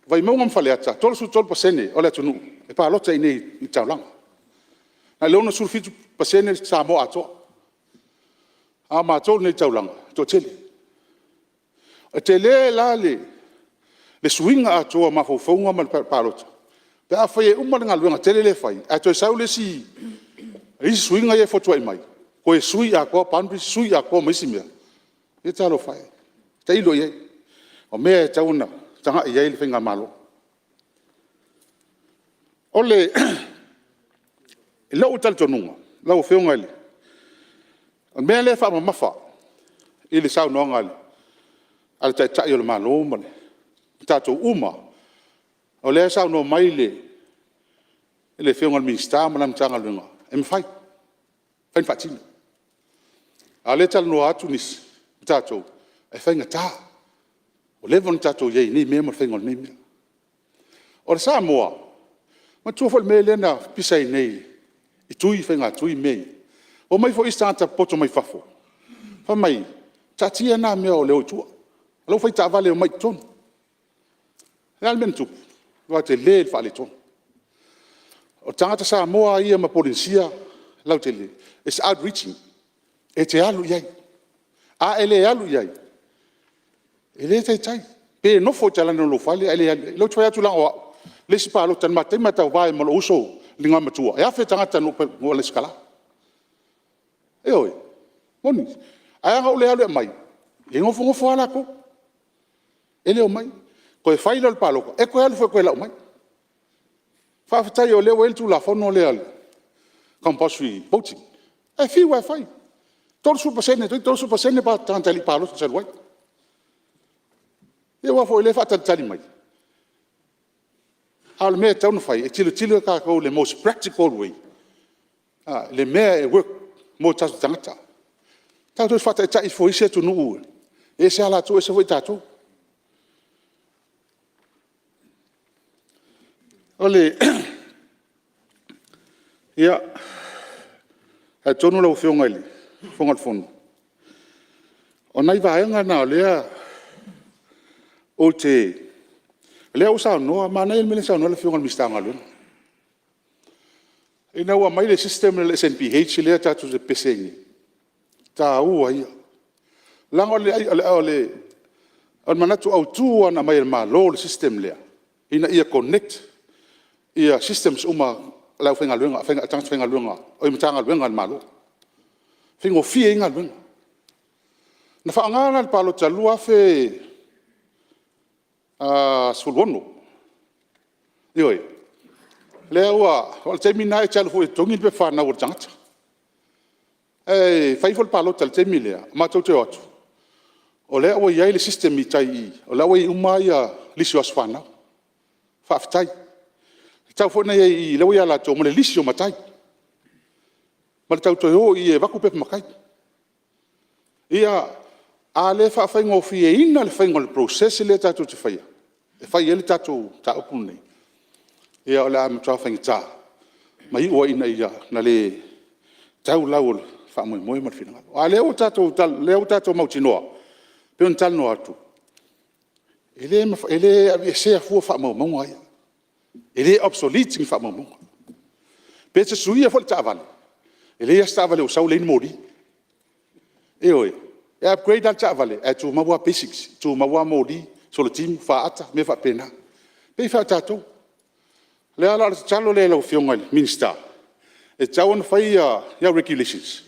Vai maungam whaleata. Tolo su tolo pasene o le tonu. E pā lota i nei i taulanga. Na leona surfitu pasene Samoa atoa. A mātou nei taulanga. To tele. E tele la le suinga atoa mawhauwhaunga ma le pārota. Pe a whai e umare ngā luenga tele le whai. A toi sau le si suinga e fotua i mai. Ko e sui a koa panri, sui a koa maisi mea. E talo whai. Te ilo iei. O mea e tauna, tanga i ei le whenga malo. Ole, e lau tali tonunga, lau whiunga ili. O mea le wha mamafa, i le sau noanga ili. Ale tai tai o le malo umane. Tātou uma, o lea sau no mai le whiunga le minsta manam tanga lunga. E me whai, whain whatina. A le tala no atu nisi, tātou, e whainga tā. O levon tātou iei, ni mea ma whainga ni mea. O le Samoa, ma tua whal mea lena pisai nei, i tui whainga tui mei. O mai fo istanta poto mai whafo. Wha mai, tātia nā mea o leo tua. Alo whai tā vale o mai tonu. E almen tupu, wa te le le whaale tonu. O tangata Samoa ia ma polinsia, lau te le. It's outreaching. E te alu iai. A ele alu iai. E le tai tai. Pe nofo te alana lo whale, ele alu. Lau tuai atu lang o le si palo tan matai matau vai mo lo uso linga matua. E awhi tangata no le skala. E oi. Moni. Ai anga ule alu e mai. E ngofo ala ko. Ele o mai. Ko e whaila le palo. E koe alu whai koe lau mai. Whawhitai o leo el tu la fono le alu. Compulsory voting. E whiu e whai. Toro su pasene pa tantali palo sa wai. E wa fo le fa tantali mai. Al me tau no fai, e tilo ka ko le most practical way. Le me e work mo tas tangata. Tau tu fa ta i fo ise tu nu. E se ala tu e se foi tatu. Ole ia a tonu lo whiunga ili. Whongat whono. O nei vaenga nā lea o te lea o sao noa, ma nei mele sao noa le whiunga mistanga luna. E nau a mai le system le SNPH lea tatu se pesengi. Tā ua ia. Langa o manatu au tua na mai ma lo le system lea. Ina ia connect ia systems uma lau whenga luenga, whenga luenga, o imitanga luenga ma lo. Fingo fie inga luna. Na whaangana le palo talua fe sfulwono. Ioi. Lea ua, wale teimi na e talo fu e tongi pe whanau o tangata. E whaifo le palo tal teimi lea, matau te otu. O lea ua iai le system i tai i, o lea ua i umai a lisi was whanau. Whaafitai. Tau fwona i lea ua i ala tō mo le lisi o matai. Ma le tau toi ho i e waku pepe makai. Ia, a le wha whaingo fie ina le whaingo le process le tātou te whaia. E whai ele tātou tā upun nei. Ia o le a matua whaingi tā. Ma i ua ina ia, na le tau lau fa mo mo fina a le o tato mau tinoa pe on tal no atu ele se fu fa mo ai ele obsolete fa mo pe se suia fo taval ele ya stava le o sau le mori e oi e upgrade al taval e tu mawa basics tu mawa modi solo team fa ata me fa pena pe fa tato le ala talo le lo fionga minister e tawon fai ya regulations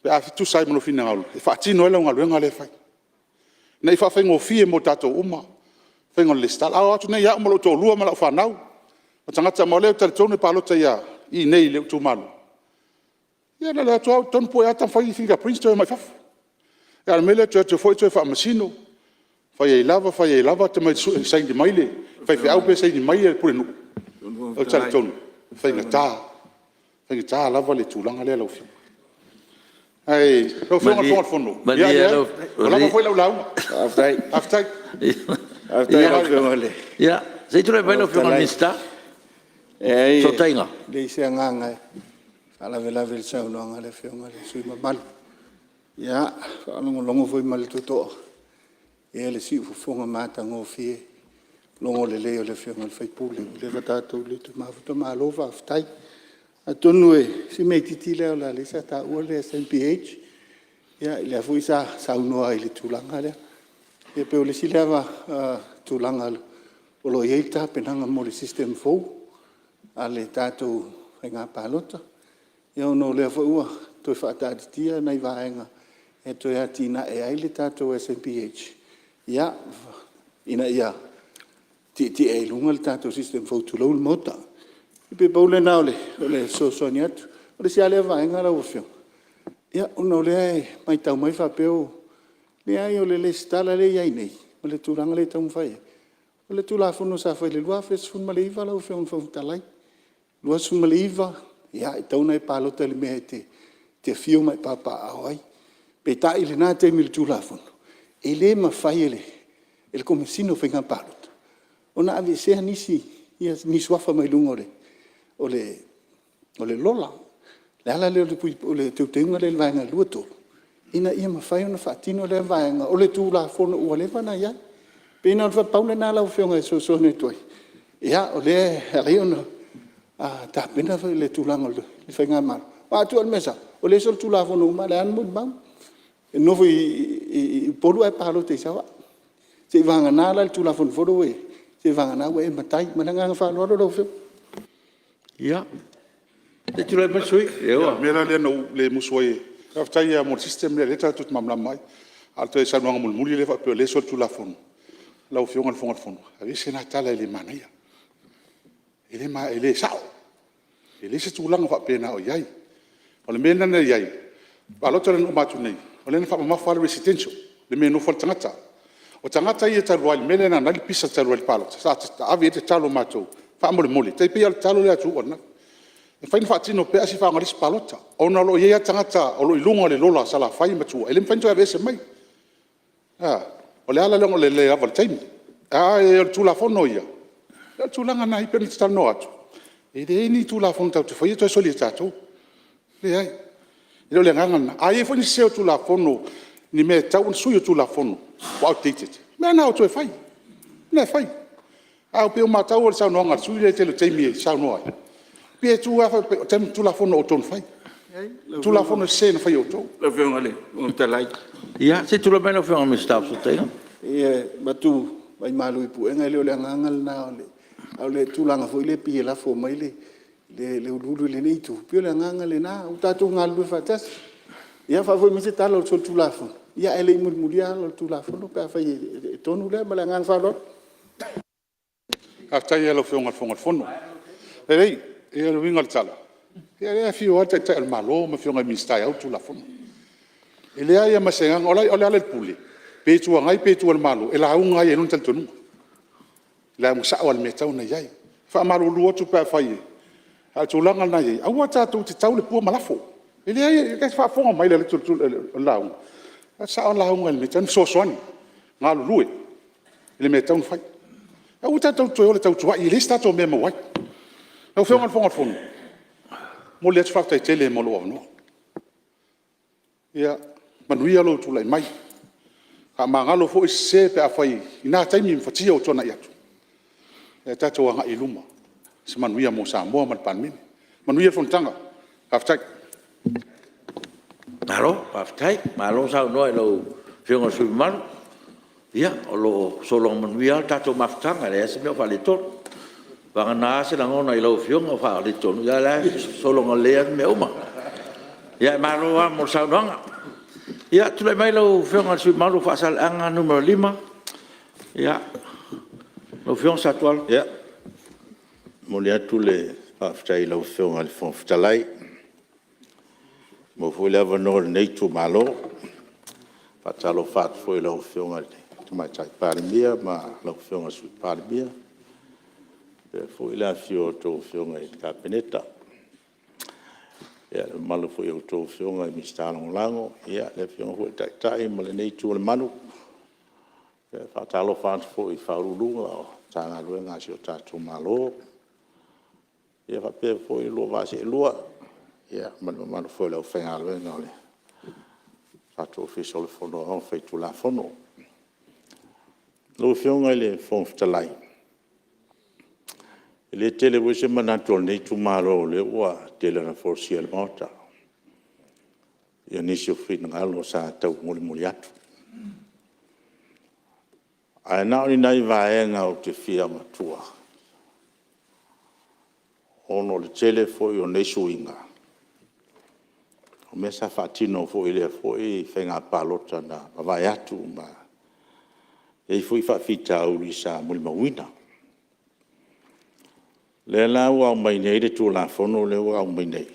pe a tu sai mo fina ngalo e fa tino le ngalo ngale fai nei fa fai ngo fie mo tato uma fai ngo le stal a tu nei ya mo lo to lua ma la fa nau o tanga mo le tar tone pa lo ta ya I nei le tu malu ya la to ton po ya ta fai fingerprints to ma fa ya me le to foi to fa masino fai lava te mai sai di mai le fai au pe sai di mai le pure no o tar ton fai ngata Fai ta lava le tulanga le laufi. Ai, lo fo fono. Ya. Ola foi lau. Aftai. Ya, sei tu le vai lo fo mista. So tainga. Le se nganga. Ala vela vel sa no ngale fo ngale sui mal. Ya, longo foi mal toto. E le si fo mata ngo fie. Longo le le fo ngal fai pule. Le vata to le tu ma lova aftai. Atonu e si me titi le la le sa ta o le SMPH ya le foi sa uno ai le tulanga le e pe o le si leva tulanga o lo yeita penanga mo le system fo ale tato nga palota e ono le fo ua to fa ta tia nei vaenga e to ya tina e ai le tato SMPH ya ina ya ti e lunga le tato system fo tu lo mota pe paule naule le so soniat o le sia le vaenga la ofio ya uno le mai tau mai fa peo le ai o le stala le ai nei o le turanga le tau fai o le tula fono sa fai le lua fes fun male iva la ofio fo talai lua sun male iva ya tau nei palota le me te fio mai papa ai pe ta ile na te mil tula fono e le ma fai ele come sino fenga palota ona ave se nisi ia ni swafa mai lungore o le lola le ala le o le tutenga le vaenga luto ina ia mafai ona fatino le vaenga o le tula fono o le vana ia pena fa paula na la ofionga so ne toi ia o le ariona ta pena fa le tula ngol le fainga mal wa tu al mesa o le so tula fono ma le an mo bam no foi polu e palo te sawa se vanga na la tula fono fono e se vanga na we matai mananga fa lo do fio Ya. Te tu le pasui? Ya, mera le no le musoi. After ya mo system le ta tut mamla mai. Alto sa no ngul muli le fa pe le so tu la fon. La o fionga fon. Abi se na tala le manaya. Ele sao. Ele se tu lang fa pe na o yai. O le mena na yai. Ba lo tele no matu nei. O le fa ma fa residential. Le meno fa tangata. O tangata ia ta roal mena na le pisa ta roal palo. Sa abi te talo matu. Fa mo le moli. Te pe al talo le atu ona. E fai fa tino pe asi fa ngaris palota. Ona lo ia tangata o lo ilunga le lola sala fai matu. Ele fa nto ave mai. O le ala le aval taimi. E tu la fono ia. E tu langa na ipen sta no atu. E de ni tu la fono tu fai to soli tato. Le ai. E le nganga. Ai fo ni se tu la fono ni me tau su tu la fono. Outdated. Me na o tu fai. Ne fai. Au pe o matau o sa no nga su le tele taimi sa no ai. Pe tu a tem tu la fono o ton fai. Tu la fono se na fai o to. Le fe ngale, un talai. Ya, se tu lo bene fe mi staff so te. Batu mai malu pu enga le ngangal na le tu langa foi le pi la fo mai le ulu le nei tu. Pe le ngangal na u tatu ngalu fatas. Ya fa foi mi se talo so tu la fo. Ya ele mulia lo tu la fo no pe fai tonu le ma ngang fa lo. After ya lo fe ngal fono. Ei, e lo wingal tala. E fi o te al malo ma fi ngal mi stai au tu la fono. Ele ai ma se ngang ola le puli. Pe tu ngai pe tu al malo e la unga e non tanto nu. La mo sa al metau na yai. Fa malo lu tu pa fai. A tu langa na yai. Au ta tu te tau le pu malafo. Ele ai ke fa fo mai le tu la unga. Sa la unga le metan so soani. Ngalo lu. Ele metau fai. Au ta tu le tau tu ai le sta to me mo wai. Au fe ngal fono. Mo le fa ta tele mo lo no. Ia, manuia lo tu lai mai. Ka mangalo fo se pe afai ina taimi mfatia o tona iatu. E tato anga iluma. Se manuia mo Samoa man Palemene. Manuia Fonotaga. Aftai. Malo, aftai, malo sa no lo fionga su malo. Ia, o lo solong manuia tato maftanga le se me fa le tot. Wa na se la ngona lo fionga fa le tot. Ya la solong le me uma. Ia malo mo sa no. Ia, tu le mai lo fionga su malo fa sal anga numero 5. Ia. Lo fionga satual. Ia. Mo le atu le aftai lo fionga le fonftalai. Mo foi leva no nei tu malo. Fatalo fat foi lo fionga tu mai tai Palemene ma lo fionga su Palemene. Foi la fio to fionga e kapeneta. Ia malo foi o to fionga mi stalong lango. Ia le fionga foi tai tai mo le nei tu le manu. Fatalo fat foi faulunga tanga luenga si o tatu malo. Ia fa pe foi lo va se lua. Ia, man foi la fenga le no le. Tatu official fono on fait tout la fono. Lo fionga le fonftalai. Le tele wese manatol nei tu malo le wa tele na forcia le mota. Ia nisi fin ngalo sa tau muli atu. Ai na ni nai vaenga o te fia matua. Ono le tele foi o nei suinga. O mesa fatino foi le foi fenga palota na vai atu ma. E foi fa fita o lisa muli mawina. Le la wa mai nei de tu la fono le wa mai nei.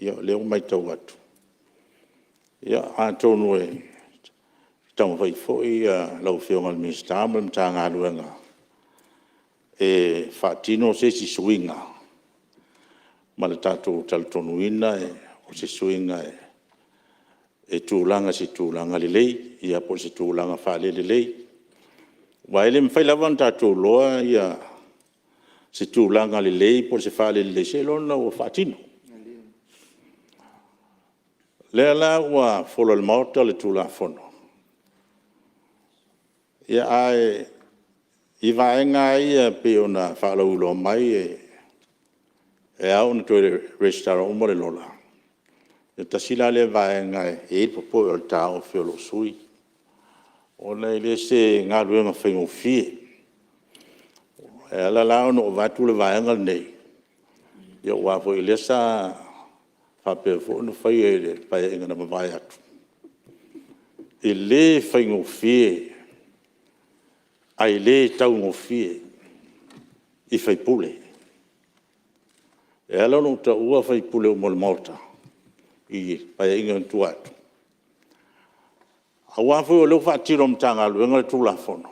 Ia le mai tau atu. Ia a tonu e tau vai foi lau fionga mi stamel tanga luenga. E fatino se si swinga. Ma le tatu tal tonuina e o se swinga e tūlanga si tūlanga le lei. Ia po se tūlanga whale le lei. Wa ele mwhai lawan tatu loa ia se tūlanga le lei po se whale le lei se lona o fatino. Le la wa folo le mauta le tūla fono. Ia ai i vaenga ia pe ona whalaulo mai e au na toe restaurant o more lola. Ia tasila le vaenga e popo o tau whiolo sui. O nei le se ngā ruenga whaingo fie. E ala lao no vatu le vaenga nei. Ia wafo i lesa whape fo no whai e le pai inga na mawai atu. I le whaingo fie ai le tau ngofie I whai pule. E ala no ta ua whai pule o mol mauta I pai inga tu atu. A wafo o leo whaatiro mtanga luenga le tūla fono.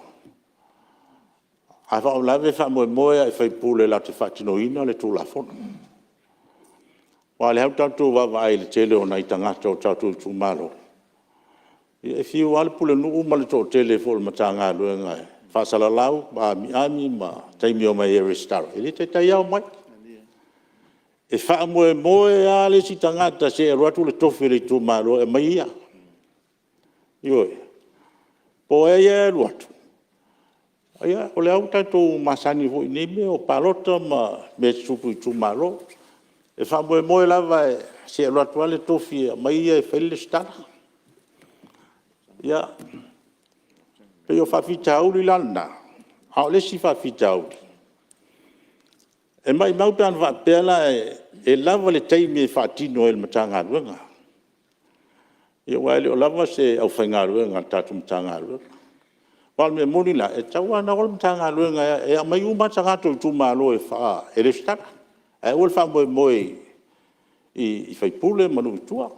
A whao lawe wha moe moe I whai pule la te whaatino ina le tūla fono. Wa le hau tatu wawa ai le tele o nai tangata o tatu tu malo. E fiu wale pule nuu ma le tō tele fo le matanga luenga Fasala lau, ma miami, ma taimi o mai e restaro. Ele te tai au mai. E wha moe moe a le si tangata se e roatu le tofere tu maro e mai ia. Ioi. Po e ia e roatu. Aia, o le au tatou masani vo ineme o palota ma me supu I tu maro. E wha moe moe lava e se e roatu ale tofi e mai ia e whaile stara. Ia. Pe o whawhita auri lana. Hao lesi whawhita auri. E mai mautan whapela e lava le teimi e whatino e le matanga ruenga. E waile o lava se au whainga ruenga tatu matanga ruenga. Wal me monila e taua na wal matanga ruenga e a mai umata gato tu malo e wha e le stara. E ol wha moe moe I whaipule manu tua.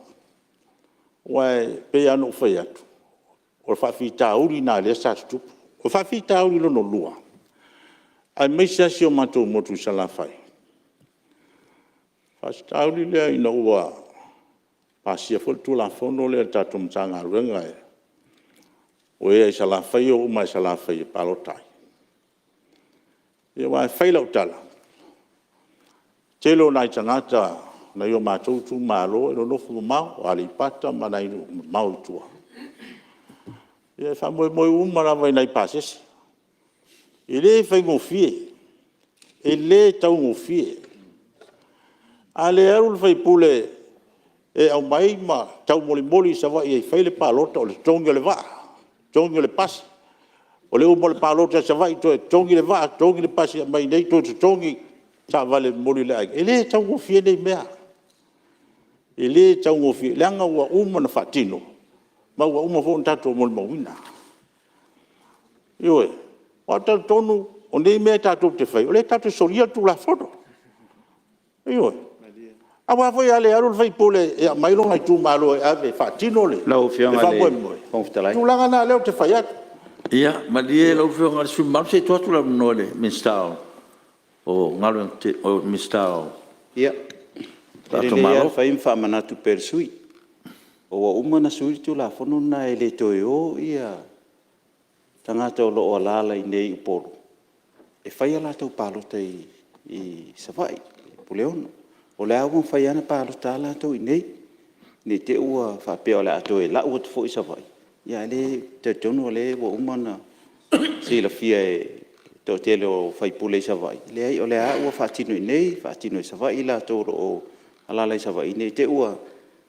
Wai pe anu whai atu. O whawhita auri nā lea sa tupu. O whawhita auri lono lua. Ai meisa si o matou motu sa la whai. Whawhita auri lea ina ua pasia whultu la whono lea tatum tanga ruenga e. O ea I sa la whai o umai sa la whai e palotai. E wai whailau tala. Telo nai tangata na yo mātou tu mālo, e no fu mau, o ali pata, ma nai mau tua. Ia wha moe umara vai nei pasesi. E le whai ngofie, e le tau ngofie. A le aru le whai pule, e au mai ma tau moli sa vai e whai le pālota o le tongi le waa, tongi le pasi. O le umo le pālota sa vai to e tongi le waa, tongi le pasi, mai nei to te tongi, sa vale moli le aike. E le tau ngofie nei mea. E le tau ngofie, le anga ua uma na whatino, ma ua uma fo ntato moli mawina. Ioe, o tau tonu, o nei mea tato te whai, o le tato soria tu la fono. Ioe. Awa foi ale aru fai pole e mai longa tu malo e ave fatino le. Lau fionga le konftalai. Tu langa na leo te fai atu. Ia, ma lie lau fionga su mal se tu la no le minstao. O ngalo o minstao. Ia. Ele le fai fa manatu persui. O uma na sui tu la fono na ele toyo ia. Tangata o lo ala i nei upolo. E fai ala tau palota i savai. Puleono. O le au fai ana palo tala to nei ni te ua fa pe o le ato e la ua fo isa vai ya le te tono le wo umana si la fia to te le o fai pule isa vai le o le au fa tino nei fa tino isa vai la to o ala la isa vai nei te ua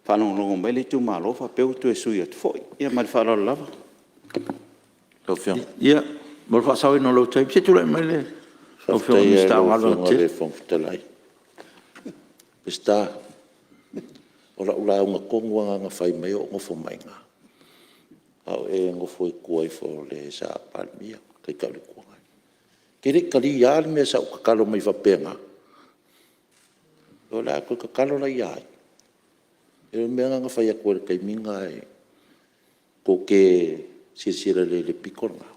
fa no no me le tu malo fa pe to e sui at foi ya mal fa la lava lo fio ia mo fa sa no lo te se tu le mele lo fio mi sta ngalo te Está ora ula unha konga nga fai mai o ngofo mai nga. Au e ngofo i kuai fo le sa Palemene, kai ka le kuanga. Kere kari ial me sa kakalo mai whapenga. O la ko kakalo na iai. E mea nga fai a kore kai minga e ko ke sisira le pikonga.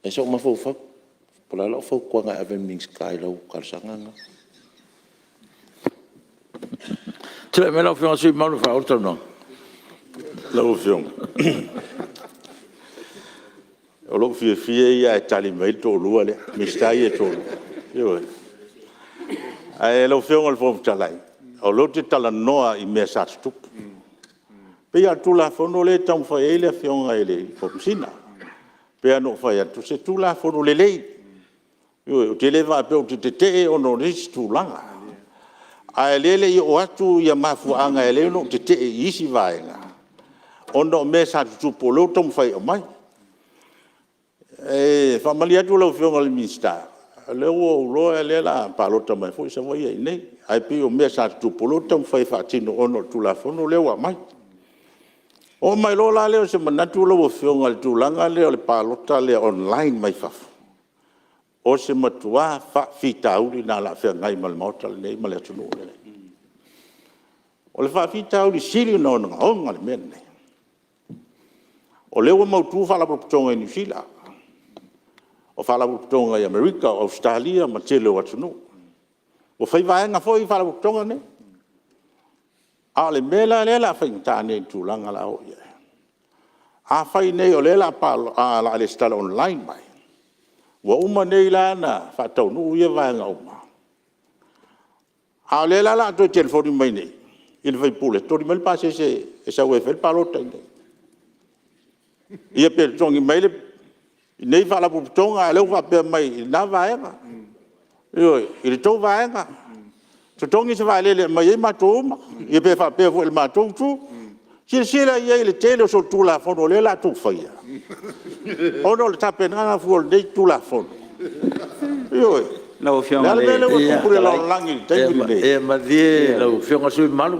E sa uma fau fau. Pola lau fau kuanga even mings kai lau karsanga nga. Tira me la fiona sui malu fa orta no. La fiona. O lo fie ia e tali mai to lua le, mi stai e to. Io. Ai lo fiona il fom talai. O lo te tala noa i me sa stup. Pe ia tu la fono le tam fa ele fiona ele fom sina. Pe no fa ia tu se tu la fono le lei. Io te leva pe o te o no ris tu langa. A lele i o atu ia mafuanga e leo no te isi vaenga. Ono me sa tu polo tom fai o mai. E famali atu lau fionga le minsta. Leo o loa e lela palota mai fo isa vai ai nei. Ai pi o me sa tu polo tom fai fatino ono tu la fono leo a mai. O mai lola leo se manatu lau fionga le tulanga leo le palota le online mai fafu. O se matua fa fita uri na la fe ngai mal mota le mal tunu le o le fa fita uri sili no no on al men o le o mau tu fa la protonga ni sila o fa la protonga i America Australia ma tele o tunu o fa va nga foi fa la protonga ne a le mela le la fa ta ne tu langa la o ye a fa ne o le la pa a la le sta online mai wa uma nei lana fa tau nu ia va nga uma a le la to telefoni mai nei il vai pule to mal passe se sa we fel palota nei ia per tongi mai le nei fa la tonga le va per mai na va nga io il to va nga to tongi se va le mai ma to ia per fa per il ma to tu si la ia il tele so tu la fono le la tu fa ia ono le tape nga fu de tu la fono io la fiona le pure la langi e ma die la fiona sui malu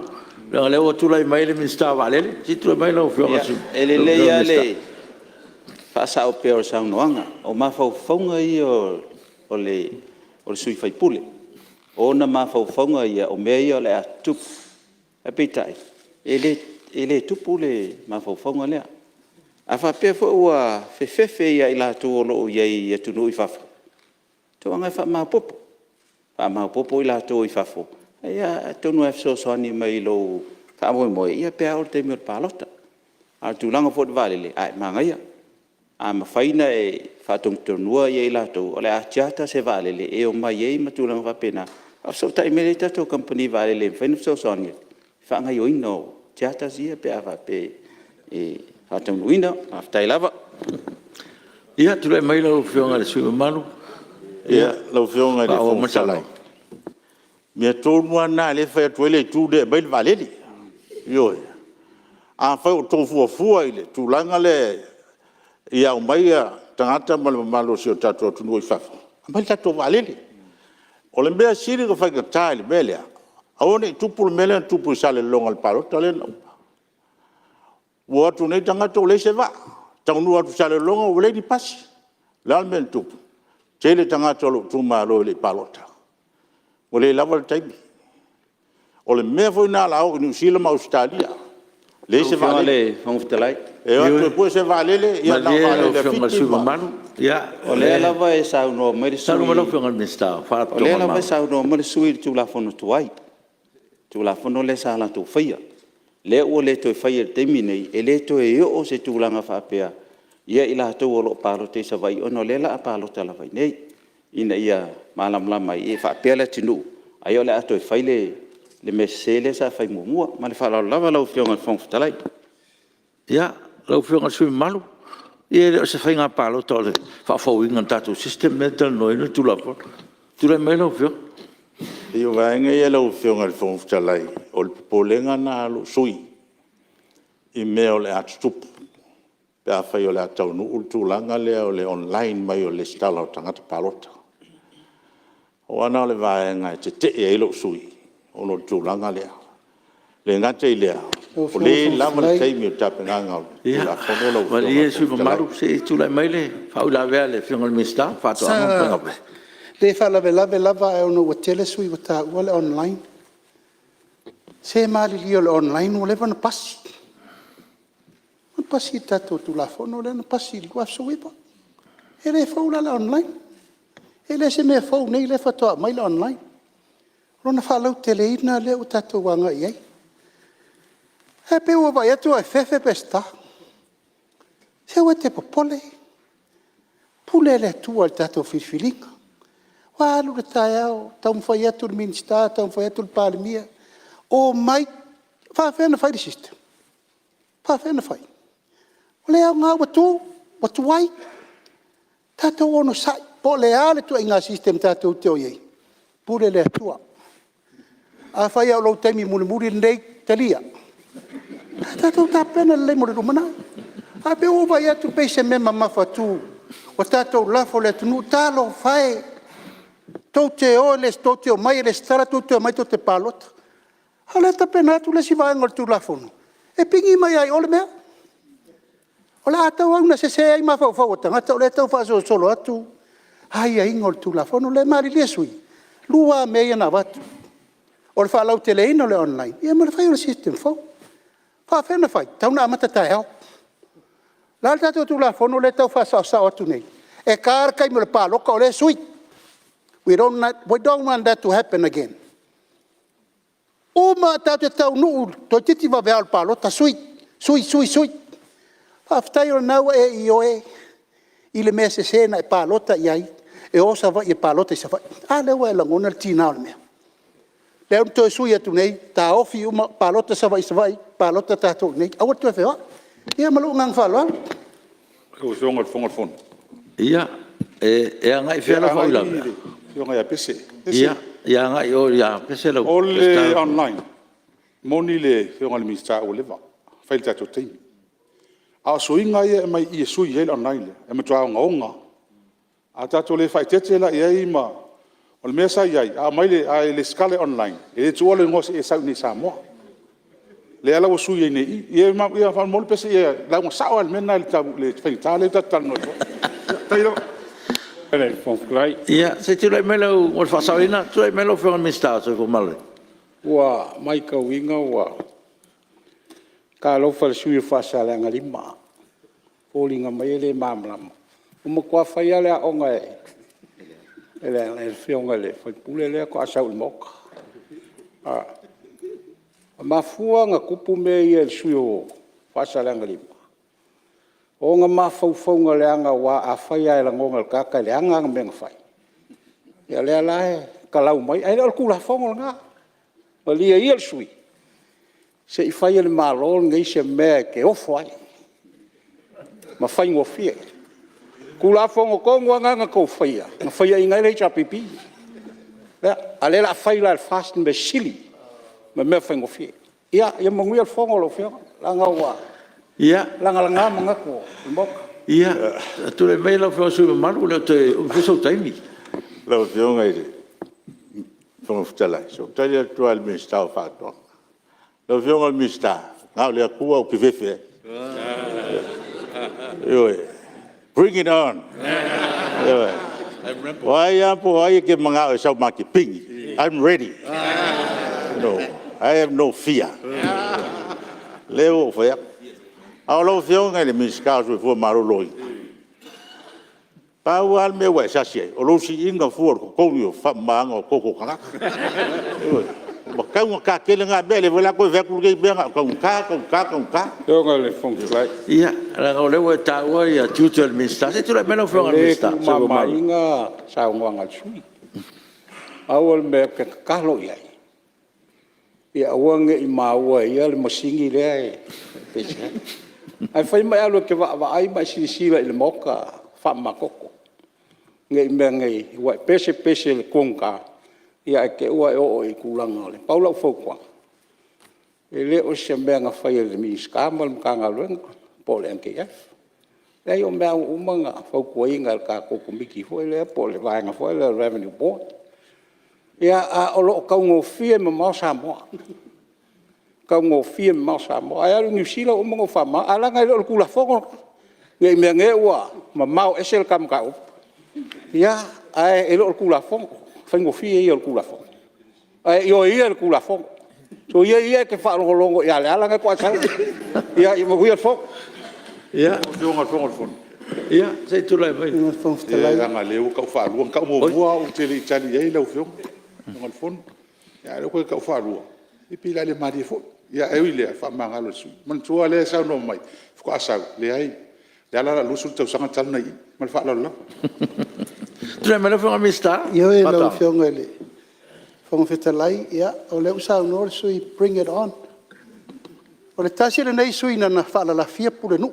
le o tu la mai le mi stava le si tu mai la fiona sui ele le ia le fa sa o pe sa noanga o ma fa fonga i o le sui fai pule o na ma fa fonga ia o me ia le atu e pitai ele tu pule ma fa fonga le a fa pe fo ua fe ia ila tu lo ia tu no i fa to anga fa ma popo ila tu i fa fo ia tu no so ni mai lo fa mo ia pe o te mi palota a tu langa fo vale le ai manga ia a ma faina e fa tu nua ia ila tu ole a chata se vale le e o mai e ma tu langa fa pena A so tai me tato company vale le fai no so sonia. Fa nga yo ino tiata sia pe ava pe e hatang luina after lava. Ia tu le mai lo fionga le sui malu. Ia lo fionga le fo salai. Me tonu ana le fa tuele tu de bel valeli. Yo. A fa to fu ile tu langa le ia o mai tangata malo si o tato tu no fa. Mai tato valeli. O le mea siri ko fa ka tai belea. Aone tupu mele tupu sale longa le palo tale. Wo tu ne tangata le se va. Tangnu atu sale longa o le di pasi. L'almen tupu. Tele tangata lo tu malo le palota. O le lava le taibi. O le mea foi na la o New Zealand ma Australia. Le se va le fonfutalai. E o po se va le ia na vale le fitima. Ya, o le lava e sa no mai sa no lo fionga le sta fa to. O le lava sa no mai sui tu la fono tuai. Tu la fono le sa la tu fia. Le o le to fia te mine e le to e o se tu langa fa Apia. Ia ila to o lo palo te sa vai ono le la palo tala vai nei. Ina ia malam lama e fa Apia le tinu. Ai o le ato e fai le mesele sa fai mua ma le fa la lava lo fionga fonfutalai. Ya, lo fionga sui malu. Ia se fai ngā palo tole fa fo inga tatu system metal no ina tu la po. Tu le mai lo fio. Io vai ngai lo fionga le fonfutalai. O le polenga na lo sui. I meo le atup. Pe a fai o le atau nu ultu langa le o le online mai o le stala o tangata palota. O ana le vai ngai te e lo sui. O no tu langa le. Le ngate lea. O le lama le taimi o tapenganga. Ia, ma le su maru se tu le mai le fa la vele fionga le mista fa to anga. Le fa la lava e ono o tele sui o ta o le online. Se mali li o le online o le va na pasi. Ma pasi tato tu la fono le na pasi li wa so wipa. E le fa la online. E le se me fa nei le fa to mai le online. Rona fa lo tele ina le o tato wanga iai. E pe ua vai atu ai fefe pesta. Se ua te popole. Pule le tua al tato filfilinga. Walu le tae au. Taum fai atu le minsta, taum fai atu le palemia. O mai, whawhena fai le system. Whawhena fai. O le au ngā watu wai. Tato ono sai. Po le ale tu ai ngā system tato teo iei. Pule le tua. A fai au lau taimi muri nei talia. Tato tapena le mo le rumana. A pe o vai atu pe se mema mafatu. O tato lafo le tunu talo fai. Tau te o le tau te o mai le stara tau te o mai tau te palota. Hala tapena atu le si vai ngol tu lafo no. E pingi mai ai ole mea. Ola atau au na se ai mafau fau o tangata o le tau fa solo atu. Ai ai ngol tu lafo no le mari le sui. Lua mea na watu. O le fa lau tele ino le online. Ia ma le fai o le system fau. Fa fena fai, tau na amata tai hau. Lal tato tu la fono le tau fa sa atu nei. E kar kai mo le paloka o le sui. We don't want that to happen again. O ma tato tau nuu, to titi va vea al palota sui. Fa aftai o nau e io e. I le mea se sena e palota iai. E o sa va i palota i sa va. A lewa e langona le tina o le mea. Le un to sui atu nei, ta ofi uma palota sa vai, palota tato nei. Awa tu e whea. Ia malu ngang whalua. Ko fionga fon. Ia, e ngai whea la whaula. Fionga ia pese. Ia ngai o ia pese la. O le online. Moni le fionga le mista o leva. Whail tato teimi. A so inga ia mai i sui hei online le. E matua o ngaonga. A tato le whai tete la ia ima. O le mea sai ai, a mai le skale online. E le tua le ngos e sau ni Samoa. Le ala o sui nei. Ia whan mole pese ia. La ngos sao al mena le whainita le tatal noi. Tairo. Ele, fonfutalai. Ia, se tu lai melo, o le whasawina, tu lai melo whianga mista, so ko male. Ua mai ka winga ua. Ka lofa le sui whasalenga lima. Pōlinga mai le mamlama. Uma kua whaia le a onga e. Ele fionga le, foi pule le ko asau moka. Ma fua nga kupu me ia le sui o whasalenga lima. O nga mafaufaunga le anga wa a whaia e la ngonga le kaka le anga menga whai. Ia le alae, kalau mai ai al kula fongo nga o lia ia sui se I fai le malo ngai se me ke o fai ma fai ngo fie kula fongo ko nga ko fai nga fai ingai le chapipi ale la fai la fast me sili me fai ngo fie ia mongui al fongo lo fio la nga wa ia la nga manga ko mbok ia tu le mai lo fio su malu le te u so taimi lo fio ngai from ftala so talia tu al mista fa to lo fio al mista nga le ku o ki vefe yo bring it on yo why apo ai ke manga o sa maki ping I'm ready no I have no fear leo fa ao lo fio ngai le miska so fo maro loi pa wal me wa sa sie o lo si inga fu ko yo fa manga ko kanga ma ka un ka ke nga bele vola ko ve ku ke be nga ko ka yo ngai le fong lai ia la ole wa ta wa ia tutor mista se tu la meno fo mista so ma inga sa ngwa sui awal me ke ka lo ia ia wange I mawa ia le masingi le ai fai mai alo ke va ai mai sila le moka fa makoko ngai mengai wa pese le konga ia ke wa o I kulanga le paula fokwa ele o se menga fai le mi skamal kanga lwen pol NKF le o me o manga fokwa inga ka ko kumiki foi le pol le vai nga foi le revenue board ia a lo ka ngo fie ma Samoa ka ngo fie ma Samoa ai New Zealand o mo fa ma ala ngai lo kula fongo ngai me ngai wa ma mau esel kam ka ia ai lo kula fongo fa ngo fie ia kula fongo ai yo ia kula fongo so ia ke fa longo ia ala ngai ko sa ia mo ia fongo ia fio nga fongo ia se tu la vai fong ftala ia nga leo ka fa lu ka mo o te le tali ai lo fio ngal fon ya lo ko ka fa lu I pila le mari fo ya e ile fa manga lo su man tua le sa no mai ko asa le ai ya la lu su tau sanga tal nai mal fa lo tu la meno fo mista yo e lo fio ngai fong ftala ia o le usa no so I bring it on o le tasi le nei suina na fa la fia pule nu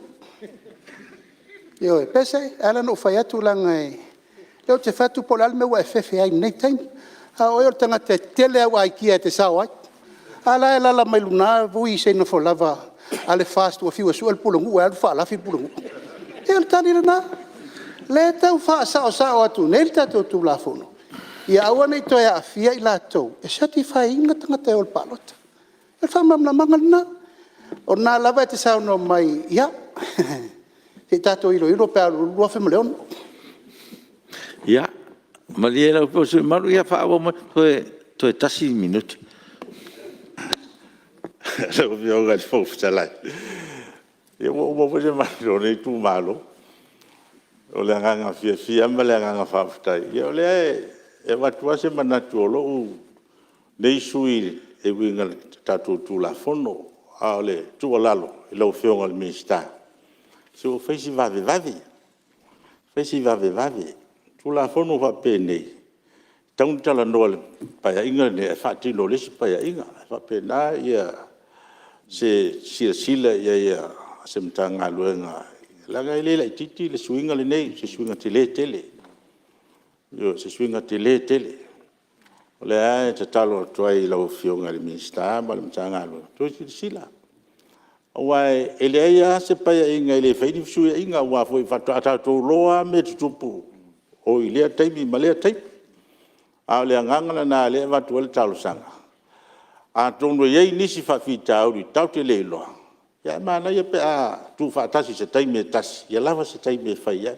yo e pese ala no fa ya tu la ngai yo te fatu po la me wa fefe ai nei time a o tanga te tele wa ki te sawa ala la mai luna vui se no folava ale fast o fiu su el pulungu al fa la fi pulungu el tani na le tau fa sa o tu nel ta tu la fono ia awana to ya fia ila to e certify inga tanga te ol palot el fa mam na mangalna o na lava te sa no mai ia te tato ilo pe lo fe mleon ia Maliela po su malu ia fa o to tasi minuti so vio ga fo ftala e mo po je malo nei tu malo o le nga fia ma le nga fa ftai e le e va tu se manatuolo nei sui e winga tatu tu la fono a le tu lalo e lo fio al mista so fesi va tu la fono va pene tau tala no pa inga ne fa ti no le pa inga fa pena ia se sila ia se mtanga luenga la ga ile titi le swinga le nei se swinga tele yo se swinga tele le ai te talo toi lo fionga le mista ma le mtanga lo to sila wai ele ia se pa inga ile fa ni su inga wa foi fa ta to loa me tupu o ile taimi male tai a le nganga na le va tu le talo sanga a tono ye nisi fa fita uri tau te le lo ya mana ye pe a tu fa tasi se taimi tas ya lava se taimi fa ya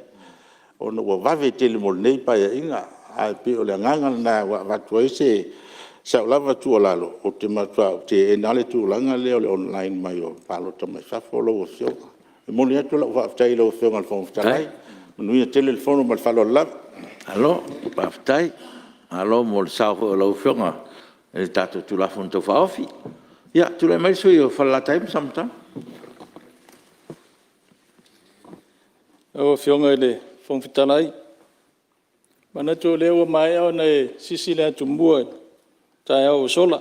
o no va vete le mol nei pa ya inga a pe o le nganga na va tu se sa lava tu lalo o te matua te enale tu langa le online mai o palo to mai fa follow o fio mo le tu la va tai lo fio ngal fon tai nui telefono mal fa lo la alo pa tai alo mo sa lo fio nga e tato tu la fon to fa ofi ya tu le mai so io fa la time sometime o fio nga le fon fitanai Mana tō leo mai au nei sisi lea tumbua, tai au sola.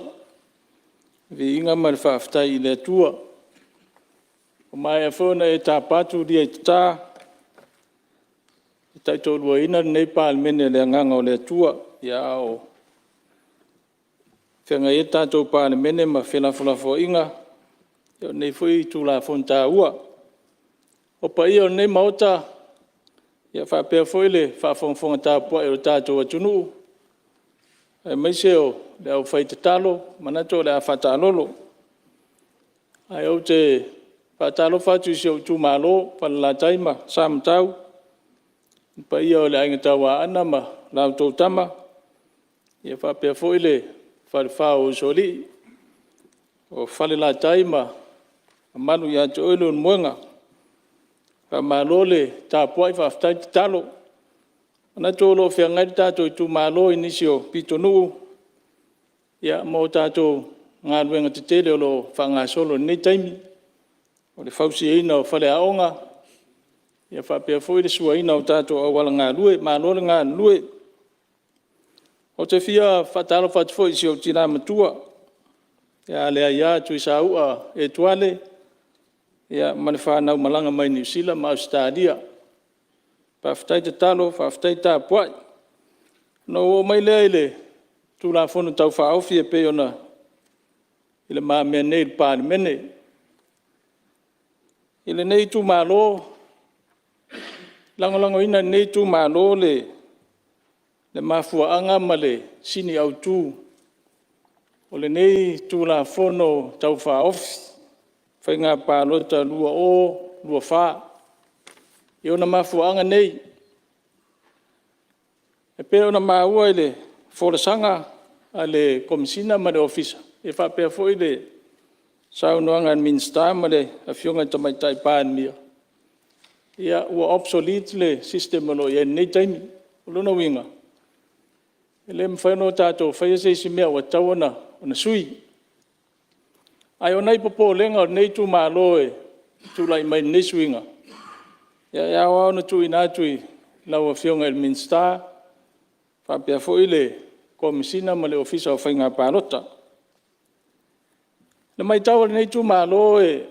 Vi inga mai whaafitai i lea tua. O mai a whona e tā patu ria i tā. I tai tō lua ina nei Palemene lea nganga o lea tua. Ia au. Whianga e tātou Palemene ma whenafulafo inga. Ia nei fui tū la fonta ua. O pa ia o nei maota. Ia whapea foile, whawhongwhonga tāpua e o tātou atunu. E maiseo, le au whai te talo, manato le a whatalolo. Ai au te whatalo whatu isi au tū malo, whalala taima, sāma tau. Pa ia o le ainga tawa ana ma, lau tō tama. Ia whapea foile, whare whao soli. O whalala taima, manu ia te oilo un muenga. Ka malole tāpua i whaftai te talo. Ana tōlo whiangai tātou i tū malo inisio pitonu. Ia mō tātou ngā ruenga te tele o lo whanga solo nei taimi. O le whausi eina o whale aonga. Ia whapea fwoi le sua ina o tātou au wala ngā lue, malole ngā lue. O te whia whatalo whatfoi si o tina matua. Ia lea ia tui sa ua e tuale. Ia mane whanau malanga mai New Zealand ma Australia. Whaftai te talo, whaftai tā puai. No o mai lea ile, tū la whono tau whaofi e pe ona ile maa mea nei le Palemene. Ile nei tū malo, lango ina nei tū malo le mafua anga ma le sini au tū. O le nei tū la whono tau whaofi. Whainga pālota lua o, lua wha. I ona mafuanga nei. E pe ona maua ile wholasanga a le komisina ma le ofisa. E whapea fo ile saunoanga minsta ma le a whionga tamaitai pānia. Ia ua obsolete le system alo ia nei taimi. Ulona winga. E le mwhaino tātou whaia seisi mea wa tauana ona sui. Ai o nei popo lenga o nei tū malo e tū lai mai nei suinga. Ia wao na tū ina tui lau a whionga el minsta. Whapea fo ile komisina ma le ofisa o whainga pālota. Na mai tawa nei tū malo e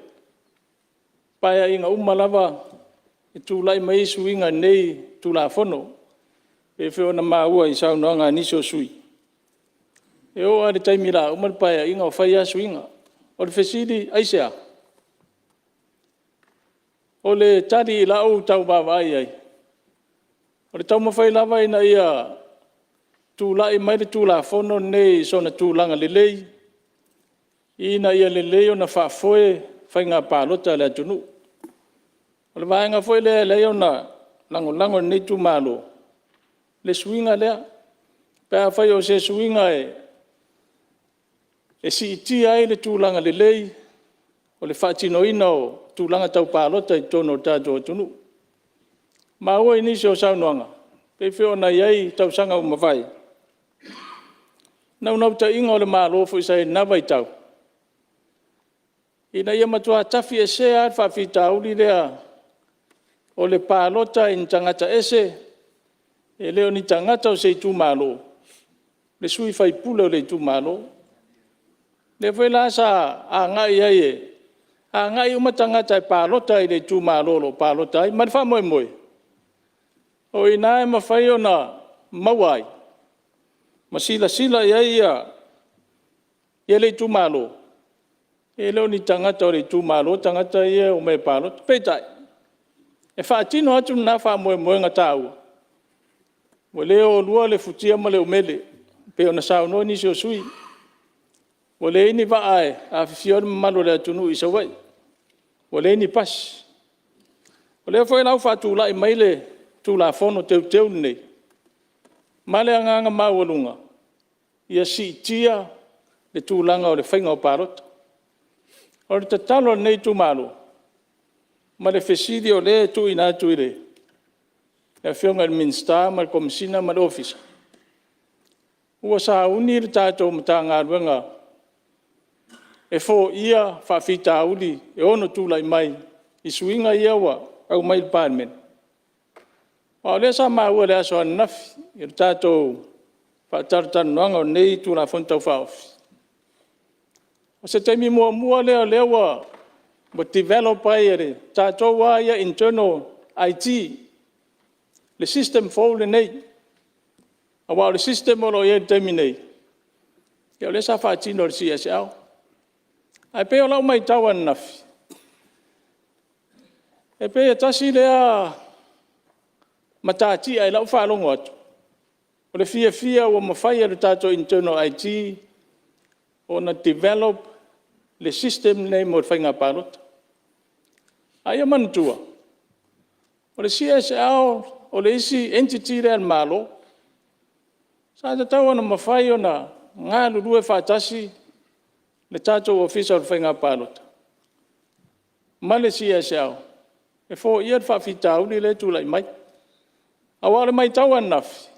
paia inga umalawa e tū lai mai suinga nei tū la whono. E whio na maua i sau noanga nisio sui. E o are taimira umar paia inga o whaia suinga. O le whesiri, aisea. O le tari i lau tau bawai ai. O le tau mawhai lawa ina ia tūlai mai le tūla whono nei so na tūlanga le lei. Ina ia le lei o na whaafoe whainga pālota le atunu. O le vaenga foe le lei o na lango nei tū malo. Le suinga lea. Pea whai o se suinga e si iti ai le tūlanga le lei, o le whaatino ina o tūlanga tau pālota i tono tātou atunu. Ma ua inisi o saunoanga, pe whio na iai tau sanga o mawhai. Nau ta inga o le mālofo i sai nawa i tau. Ina ia matua tafi e se ar whawhita uli lea o le pālota in tangata ese, e leo ni tangata o se i tū mālo. Le sui whai pula o le tū mālo. Le foi la sa a ngai ai e. A ngai umatangata e pālota i le tū mālolo pālota i. Mari wha moe moe. O ina e mawhai o na mawai. Ma sila i ai ia. Ia le tū mālo. E leo ni tangata o le tū mālo. Tangata ia o me pālota. Peitai. E whaatino atu na wha moe moe ngā tāua. Mo leo lua le futia ma le umele. Pe o na sauno nisi o sui. O le ini vaai a whiwhior malo le atunu i sawai. O le ini pas. O le foi lau whatūla i maile tūla whono teu nei. Male anganga mawalunga. Ia si tia le tūlanga o le whainga o pārota. O le tatalo nei tū malo. Ma le whesiri o le tū ina tuire. E whionga le minsta, ma le komisina, ma le ofisa. Ua sa uni le tātou mata ngā ruenga. E fo ia whawhita uli e ono tūlai mai. I suinga ia wa au mai le Palemene. O le sa maua le aso anafi, i tātou whaataratanuanga o nei tū la whontau whaofi. O se teimi mua leo lewa, mo develop ai ere, tātou wā ia internal IT, le system fōu le nei, a wā le system o lo ia teimi nei. Ia le sa whaatino le CSL. Ai pe o lau mai tau anafi. E pe e tasi lea matati ai lau whaalongo atu. O le fia o mawhai ere tātou internal IT, o na develop le system nei mo whainga pārota. Ai a mantua. O le CSL, o le isi entity rea malo, sa te tau ana mawhai o na ngā lurue whaatasi le tātou official whainga pārota. Ma le CSL, e fō iad whawhitau ni le tūlai mai. Awale mai tau anafi.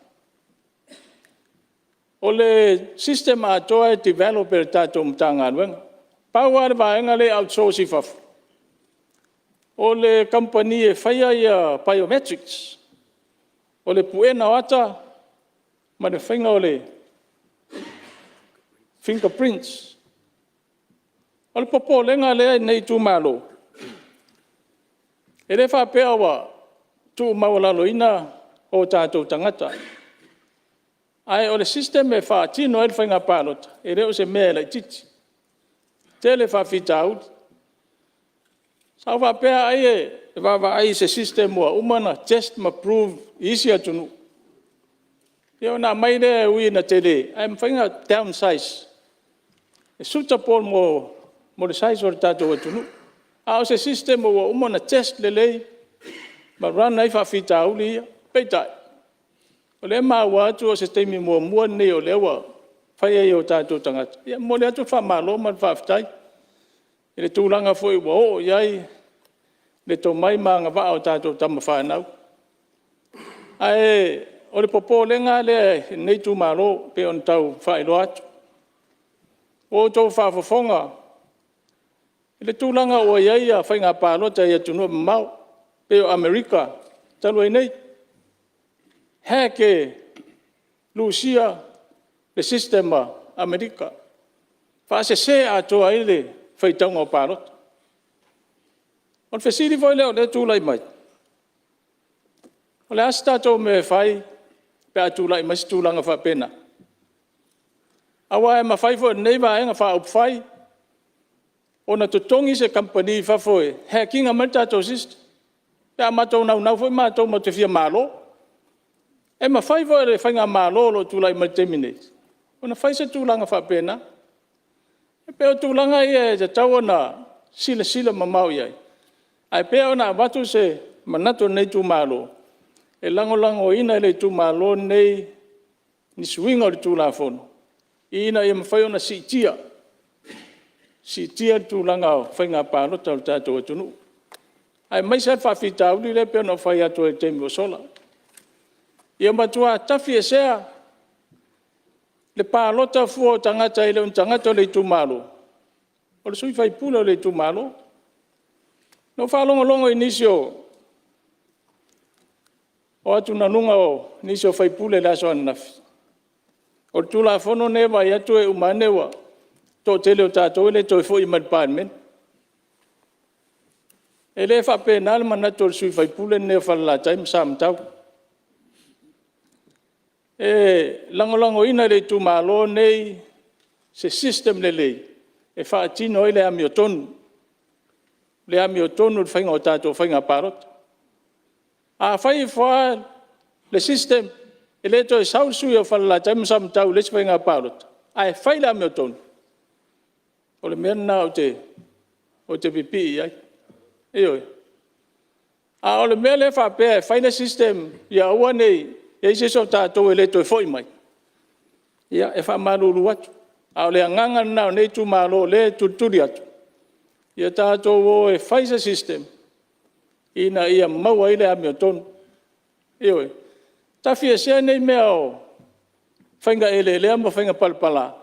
O le system atoa e developer tātou mtanga anuenga. Pau are vaenga le outsource i whafu. O le company e whaia ia biometrics. O le puena ata, ma le whainga o le fingerprints. O le popo lenga lea nei tū malo. E le whapea wa tū mawalalo ina o tātou tangata. Ai o le system e whaatino e whainga pālota. E reo se mea lai titi. Te le whawhita out. Sau whapea ai e wawa ai se system ua umana test ma prove isi atunu. Io na mai le ui na te le. Ai mwhainga downsize. E suta pol mo le size o le tātou atunu. A o se system ua umana test le lei. Ma run ai whawhita au li ia. Peitai. O le maua atu o se teimi mua nei o lewa. Whai ai o tātou tangata. Ia mo le atu whamalo ma whawhitai. E le tūlanga fwoi ua o iai. Le tō mai maanga wha o tātou tama whanau. Ai, o le popo lenga le nei tū malo pe on tau whaelo atu. O tō whawhafonga. E le tūlanga o iai a whainga pālota i atunua mau. Pe o Amerika. Talu ai nei. Heke Lucia le sistema Amerika. Whaase se atoa i le whaitaunga o pālota. O le whesiri foi leo le tūlai mai. O le asta tō me whai pe a tūlai mai si tūlanga whapena. Awa e ma whai foi nei waenga wha up whai. O na tutongi se company wha foi. He kinga mai tātou sist. Pe a matou nau foi matou ma te fia malo. E ma whai foi le whainga malo lo tūlai mai terminate. O na whai se tūlanga whapena. E pe o tūlanga i e te tau na sila mamau iai. Ai pea ona watu se manato nei tū malo. E lango ina le tū malo nei ni suinga o le tū la fono. Ina i mawhai ona si tia. Si tia tū langa o whainga pālota o tātou atunu. Ai mai sa whawhita uli le pea ona whai atu e teimi o sola. Ia matua tafi e sea. Le pālota fua o tangata i le un tangata o le tū malo. O le sui whai pula o le tū malo. No whalongo inisio o atu nanunga o inisio whaipule la soa nafi. O tula fono ne wa atu e umane wa tō tele o tātou ele tō fo i mad Palemene. Ele whape nal manato o sui whaipule ne whala taim sam tau. E lango ina le tu malo nei se system le lei. E whaatino ele ami o tonu. Le ami o tonu le whainga o tātou whainga pārota. A whai whaa le system, e le to e sausui o whala taim sam tau le whainga pārota. A e whai le ami o tonu. O le mena o te pipi iai. Eoi. A o le mea le whapea, whai le system, ia ua nei, e ise so tātou e le to e whoi mai. Ia e wha maruru atu. A o le anganga nao nei tu malo le tuturi atu. Ia tātou o e whaisa system. Ina ia maua ile ami o tonu. Ioi. Tafi e sea nei mea o whainga ele lea mo whainga palpala.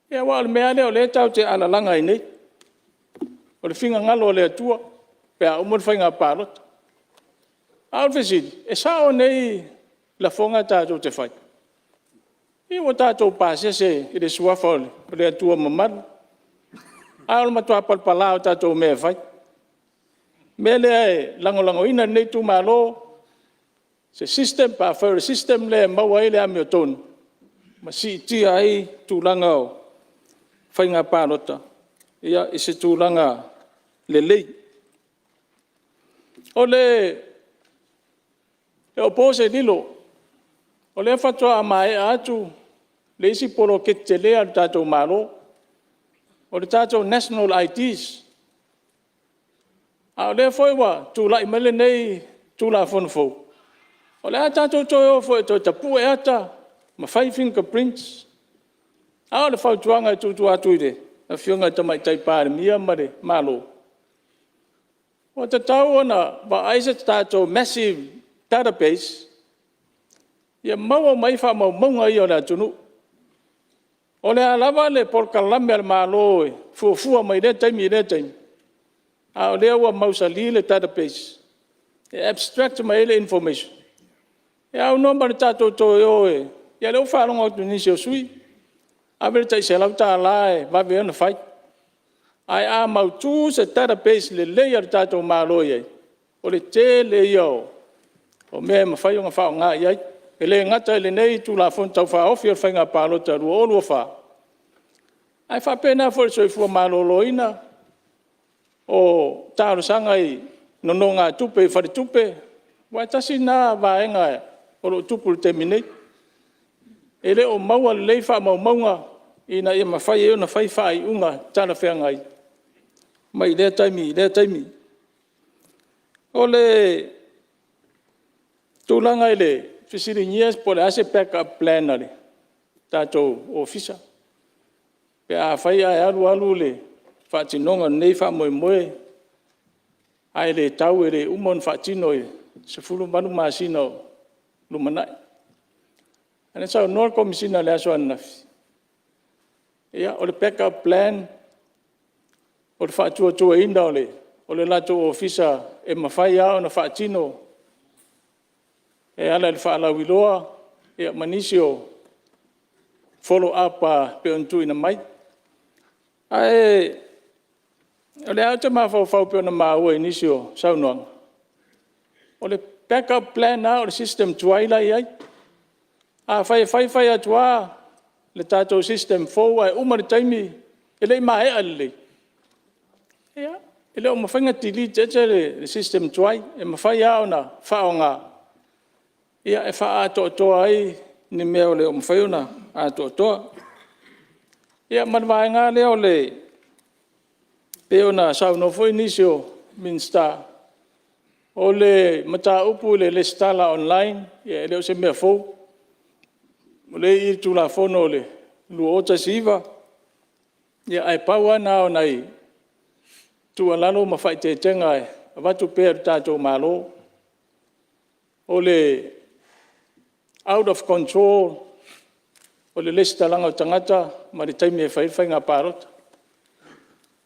Ia wa o le mea leo le tau te alalanga i nei. O le whinga ngalo o le atua. Pea umor whainga pārota. Alfesi, e sao nei la fonga tātou te whai. I o tātou pāsese i le suafole, o le atua mamaru. Aol matua palpala o tātou mea whai. Mea lea e langolango ina nei tu malo, se system pa whaure system le maua ele ame o tonu. Ma si tia ai tūlanga o whainga pārota. Ia i se tūlanga le lei. O le o pose lilo, o le whatua a mai atu, le isi polo ke te lea tātou malo, o le tātou national IDs. A o le whaiwa, tūla i mele nei, tūla whanfo. O le a tātou toi o fo e toi tapu e ata, ma 5 fingerprints. A o le whautuanga e tūtu atu i re, a whiunga tamai tai pāre mia mare, malo. O te tau ona, wa aise tātou massive database, ia maua mai wha mau maunga i o le atunu. O le alawa le polkalame al malo e, fuafua mai le taimi. A o lea ua mausali le database. E abstract mai le information. E au nomba le tātou toi o e, ia leo whaalonga o tunisi o sui. A vele tai se lau tā la e, wawe ana whai. Ai a mautu se database le leia le tātou malo i ai. O le te leia o mea mawhai o ngā whao ngā i ai. E le ngata le nei tu la fon tau wha ofi o whainga pālota rua o lua wha. Ai wha pēnā fo le soifua malo loina. O tāro sanga i nono ngā tupe i whare tupe. Wai tasi nā vāenga e o lo tupu le te minei. E le o maua le lei wha mau maunga i na ia mawhai e o na whai whai unga tāna whea ngai. Mai lea taimi. O le tūlanga i le fisiri years po le ase backup plan ale. Tātou ofisa. Pe a whai ai alu le whaatinonga nei wha moe. Ai le tau e le umon whaatino e se fulu manu maasino lumanai. Ane sao nor komisina le aso anafi. Ia, o le backup plan, o le whaatua inda o le lato ofisa e mawhai ao na whaatino. E ala le whaalawiloa, e manisio follow up a peontu ina mai. Ai, o le au te mawhau peona maua inisio saunoanga. O le backup plan na, o le system tuaila i ai. A whai atua, le tātou system fōu ai umari taimi, e lei mai alele. Ia, e leo mawhainga tili tete le system tuai, e mawhai au na whaonga. Ia, e wha atoa ai, ni mea o leo mawhaiuna atoa. Ia, manwaenga leo le, peona saunofo inisio minsta. O le mata upu le stala online, ia, e leo se mea fōu. O le i tula fono le luota siva. Ia ai pau ana o nei. Tua lalo ma whai te tenga e. A watu pēr tātou malo. O le out of control. O le lista langa o tangata. Ma le taimi e whai ngā pārota.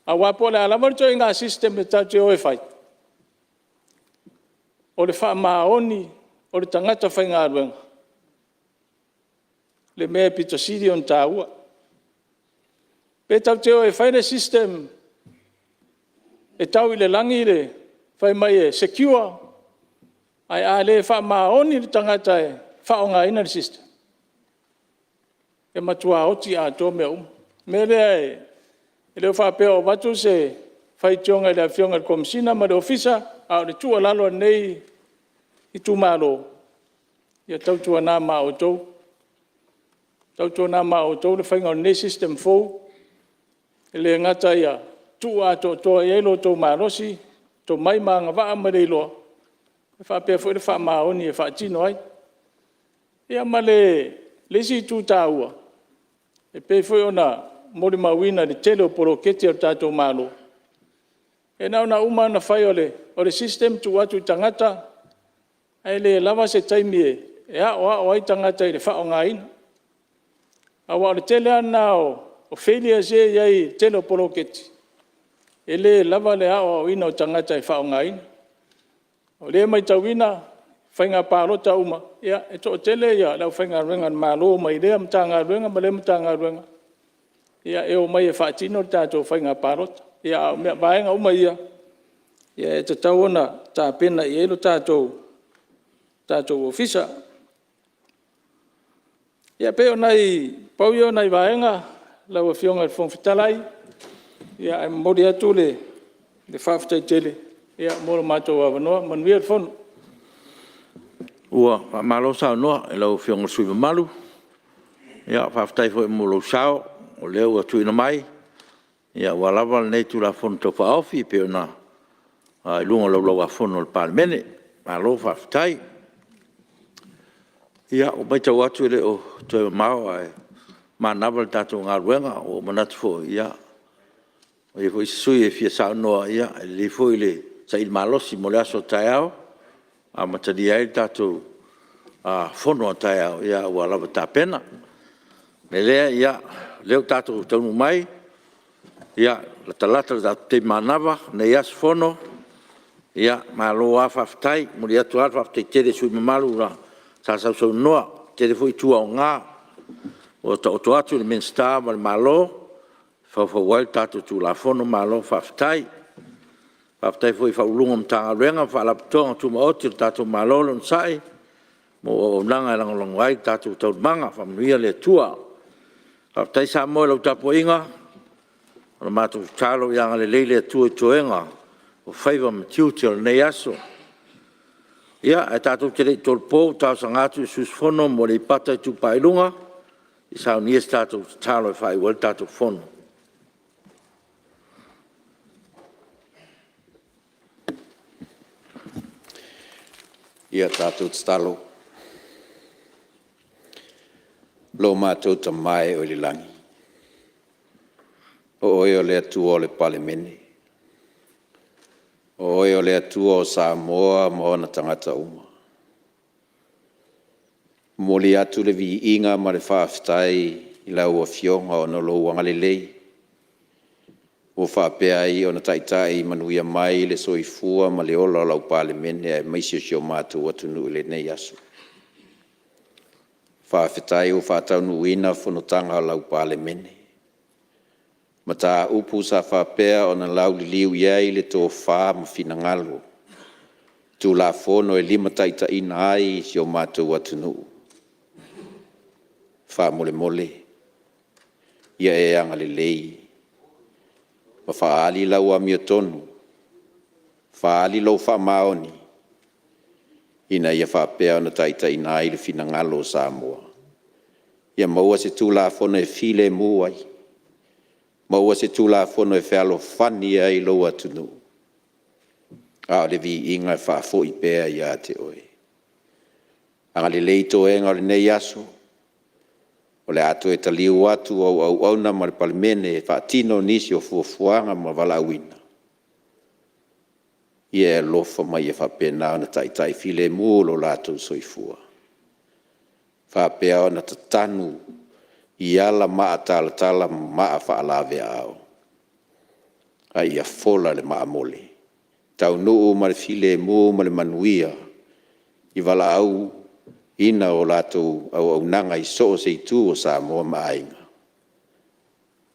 A wapo le alamarito i ngā system e tātou o e whai. O le wha maoni. O le tangata whai ngā ruenga. Le mea pito siri on tāua. Pe tau teo e whaire system e tau i le langi le whai mai e secure. Ai a le wha maoni le tangata e whaonga ina le system. E matua oti a tō mea Me lea e leo wha peo watu se whai tionga le a whionga le komisina ma le ofisa a le tua lalo nei i tu malo. Ia tau tua nā ma o tau. Tau tō nā mā o tō le whainga o nei system fōu. E le ngata ia tū a tō e elo tō mā rosi, tō mai mā ngā waa ma reiloa. E wha pēr fōi le wha mā oni e wha tino ai. Ia ma le si tū tā ua. E pēr fōi o nā mori mawina le tele o poro kete o tātou mālo. E nau nā uma na whai o le system tū atu tangata. E le lava se taimi e a o ai tangata i le wha o ngā ina. Awa le tele ana o failure se iai tele o poloketi. E le lava le ao ina o tangata i whaonga ina. O le mai tauina, whainga pārota uma. Ia, e tō tele ia, lau whainga ruenga mālo mai rea mtanga ruenga, ma le mtanga ruenga. Ia, e o mai e whaatino tātou whainga pārota. Ia, mea vaenga uma ia. Ia, e te tauona tā pena i elo tātou ofisa. Ia, peo nei, pau io nei vaenga, lau a fionga i whongwhitalai. Ia, e mori atu le whawhitai tele. Ia, mora mātou a wanoa, manuia whono. Ua, malo sao noa, e lau fionga sui malu. Ia, whawhitai fo e molo sao, o leo atu ina mai. Ia, walawa nei tu la whono tau whaofi, peo na i lunga lau a whono le Palemene. Malo whawhitai. Ia, o mai tau atu ele o tau mao ai. Manawa le tātou ngā ruenga, o manatu fo, ia. O i fo i sui e fia sao noa, ia, le fo i le sa il malosi mo le aso tai au, a matani ai tātou whono a tai au, ia, ua lawa tā pena. Me lea, ia, leo tātou taunu mai, ia, la talata le tātou te manawa, nei aso whono, ia, malo a whawhitai, mo le atu a whawhitai tere sui mamalu, ra, sa sau sau noa, tere fo i tua o ngā, o to atu le minsta, ma le malo, whawhawai tātou tū la whono, malo whawhitai, Whaftai fwy whaulunga mtanga renga, whaalapatonga tu maoti tātou malolo nsai, mo o nanga e langalongo ai tātou taumanga, whamnuia le tua. Whaftai sa moe lau tapo inga, ona mātou tālo ianga le leile tua i toenga, o whaiva matiuti o nei aso. Ia, e tātou te rei tolpo, tāu sa ngātu i susfono, mo le pata i tu pailunga, i sao nies tātou tālo e whaiwal tātou fono. Ia tātou talo. Lo mātou ta mai o le langi. O oi o le atua o le Palemene. O oi o le atua o Samoa mo na tangata uma. Moli atu le vi inga ma le whaafitai i lau a fionga o no lo wanga le lei. O whaapea i o na taitai manuia mai le soifua ma le ola lau Palemene e maisio sio mātou atunu le nei asu. Whaafetai o whaatau nuina Fonotaga lau Palemene. Ma tā upu sa whaapea o na lau li liu iai le tō wha ma fina ngalo. Tu la fono e lima taitai nai sio mātou atunu. Wha mole mole. Ia e anga le lei. Ma whaali lau a mio tonu, whaali lau wha maoni, ina ia whapea na taitai nai le fina ngalo Samoa. Ia maua se tūla fono e file muai, maua se tūla fono e whialo whani ai lau atunu. A le vi inga e whaafo i pēa ia te oe. Anga le leito e ngā le nei aso, o le ato e taliu atu au auna ma le Palemene e whaatino nisi o fuafuanga ma walauina. Ia e lofa mai e whapena o na taitai file mūlo lātou soifua. Whapea o na tatanu i ala maa tala maa whaalawe au. Ai a fola le maa mole. Tau nuu ma le file mū ma le manuia i wala au ina o lātou au nanga i so o seitu o Samoa maainga.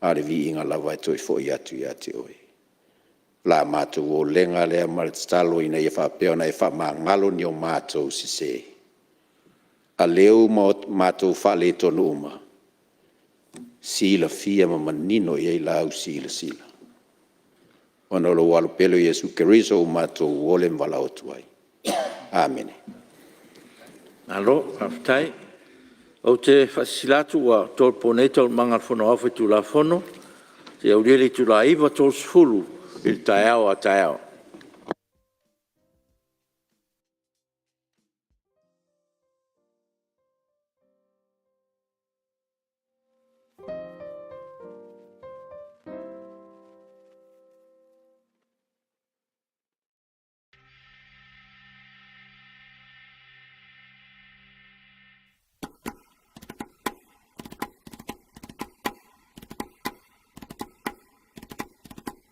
Ale vi inga lawa e toi fo i atu oe. La mātou o lenga lea maritalo ina i whapeo na e whamangalo ni o mātou sise. A leo mātou whale tonu uma. Sila fia ma manino i lau sila. Ona lo walu pelo Yesu Keriso o mātou ole mwala o tuai. Amen. Alo, whaftai. O te whasilatu wa tolpo nei tol manga whono awhi tu la whono, te aureli tu la iwa tol sfulu il tai au a tai au.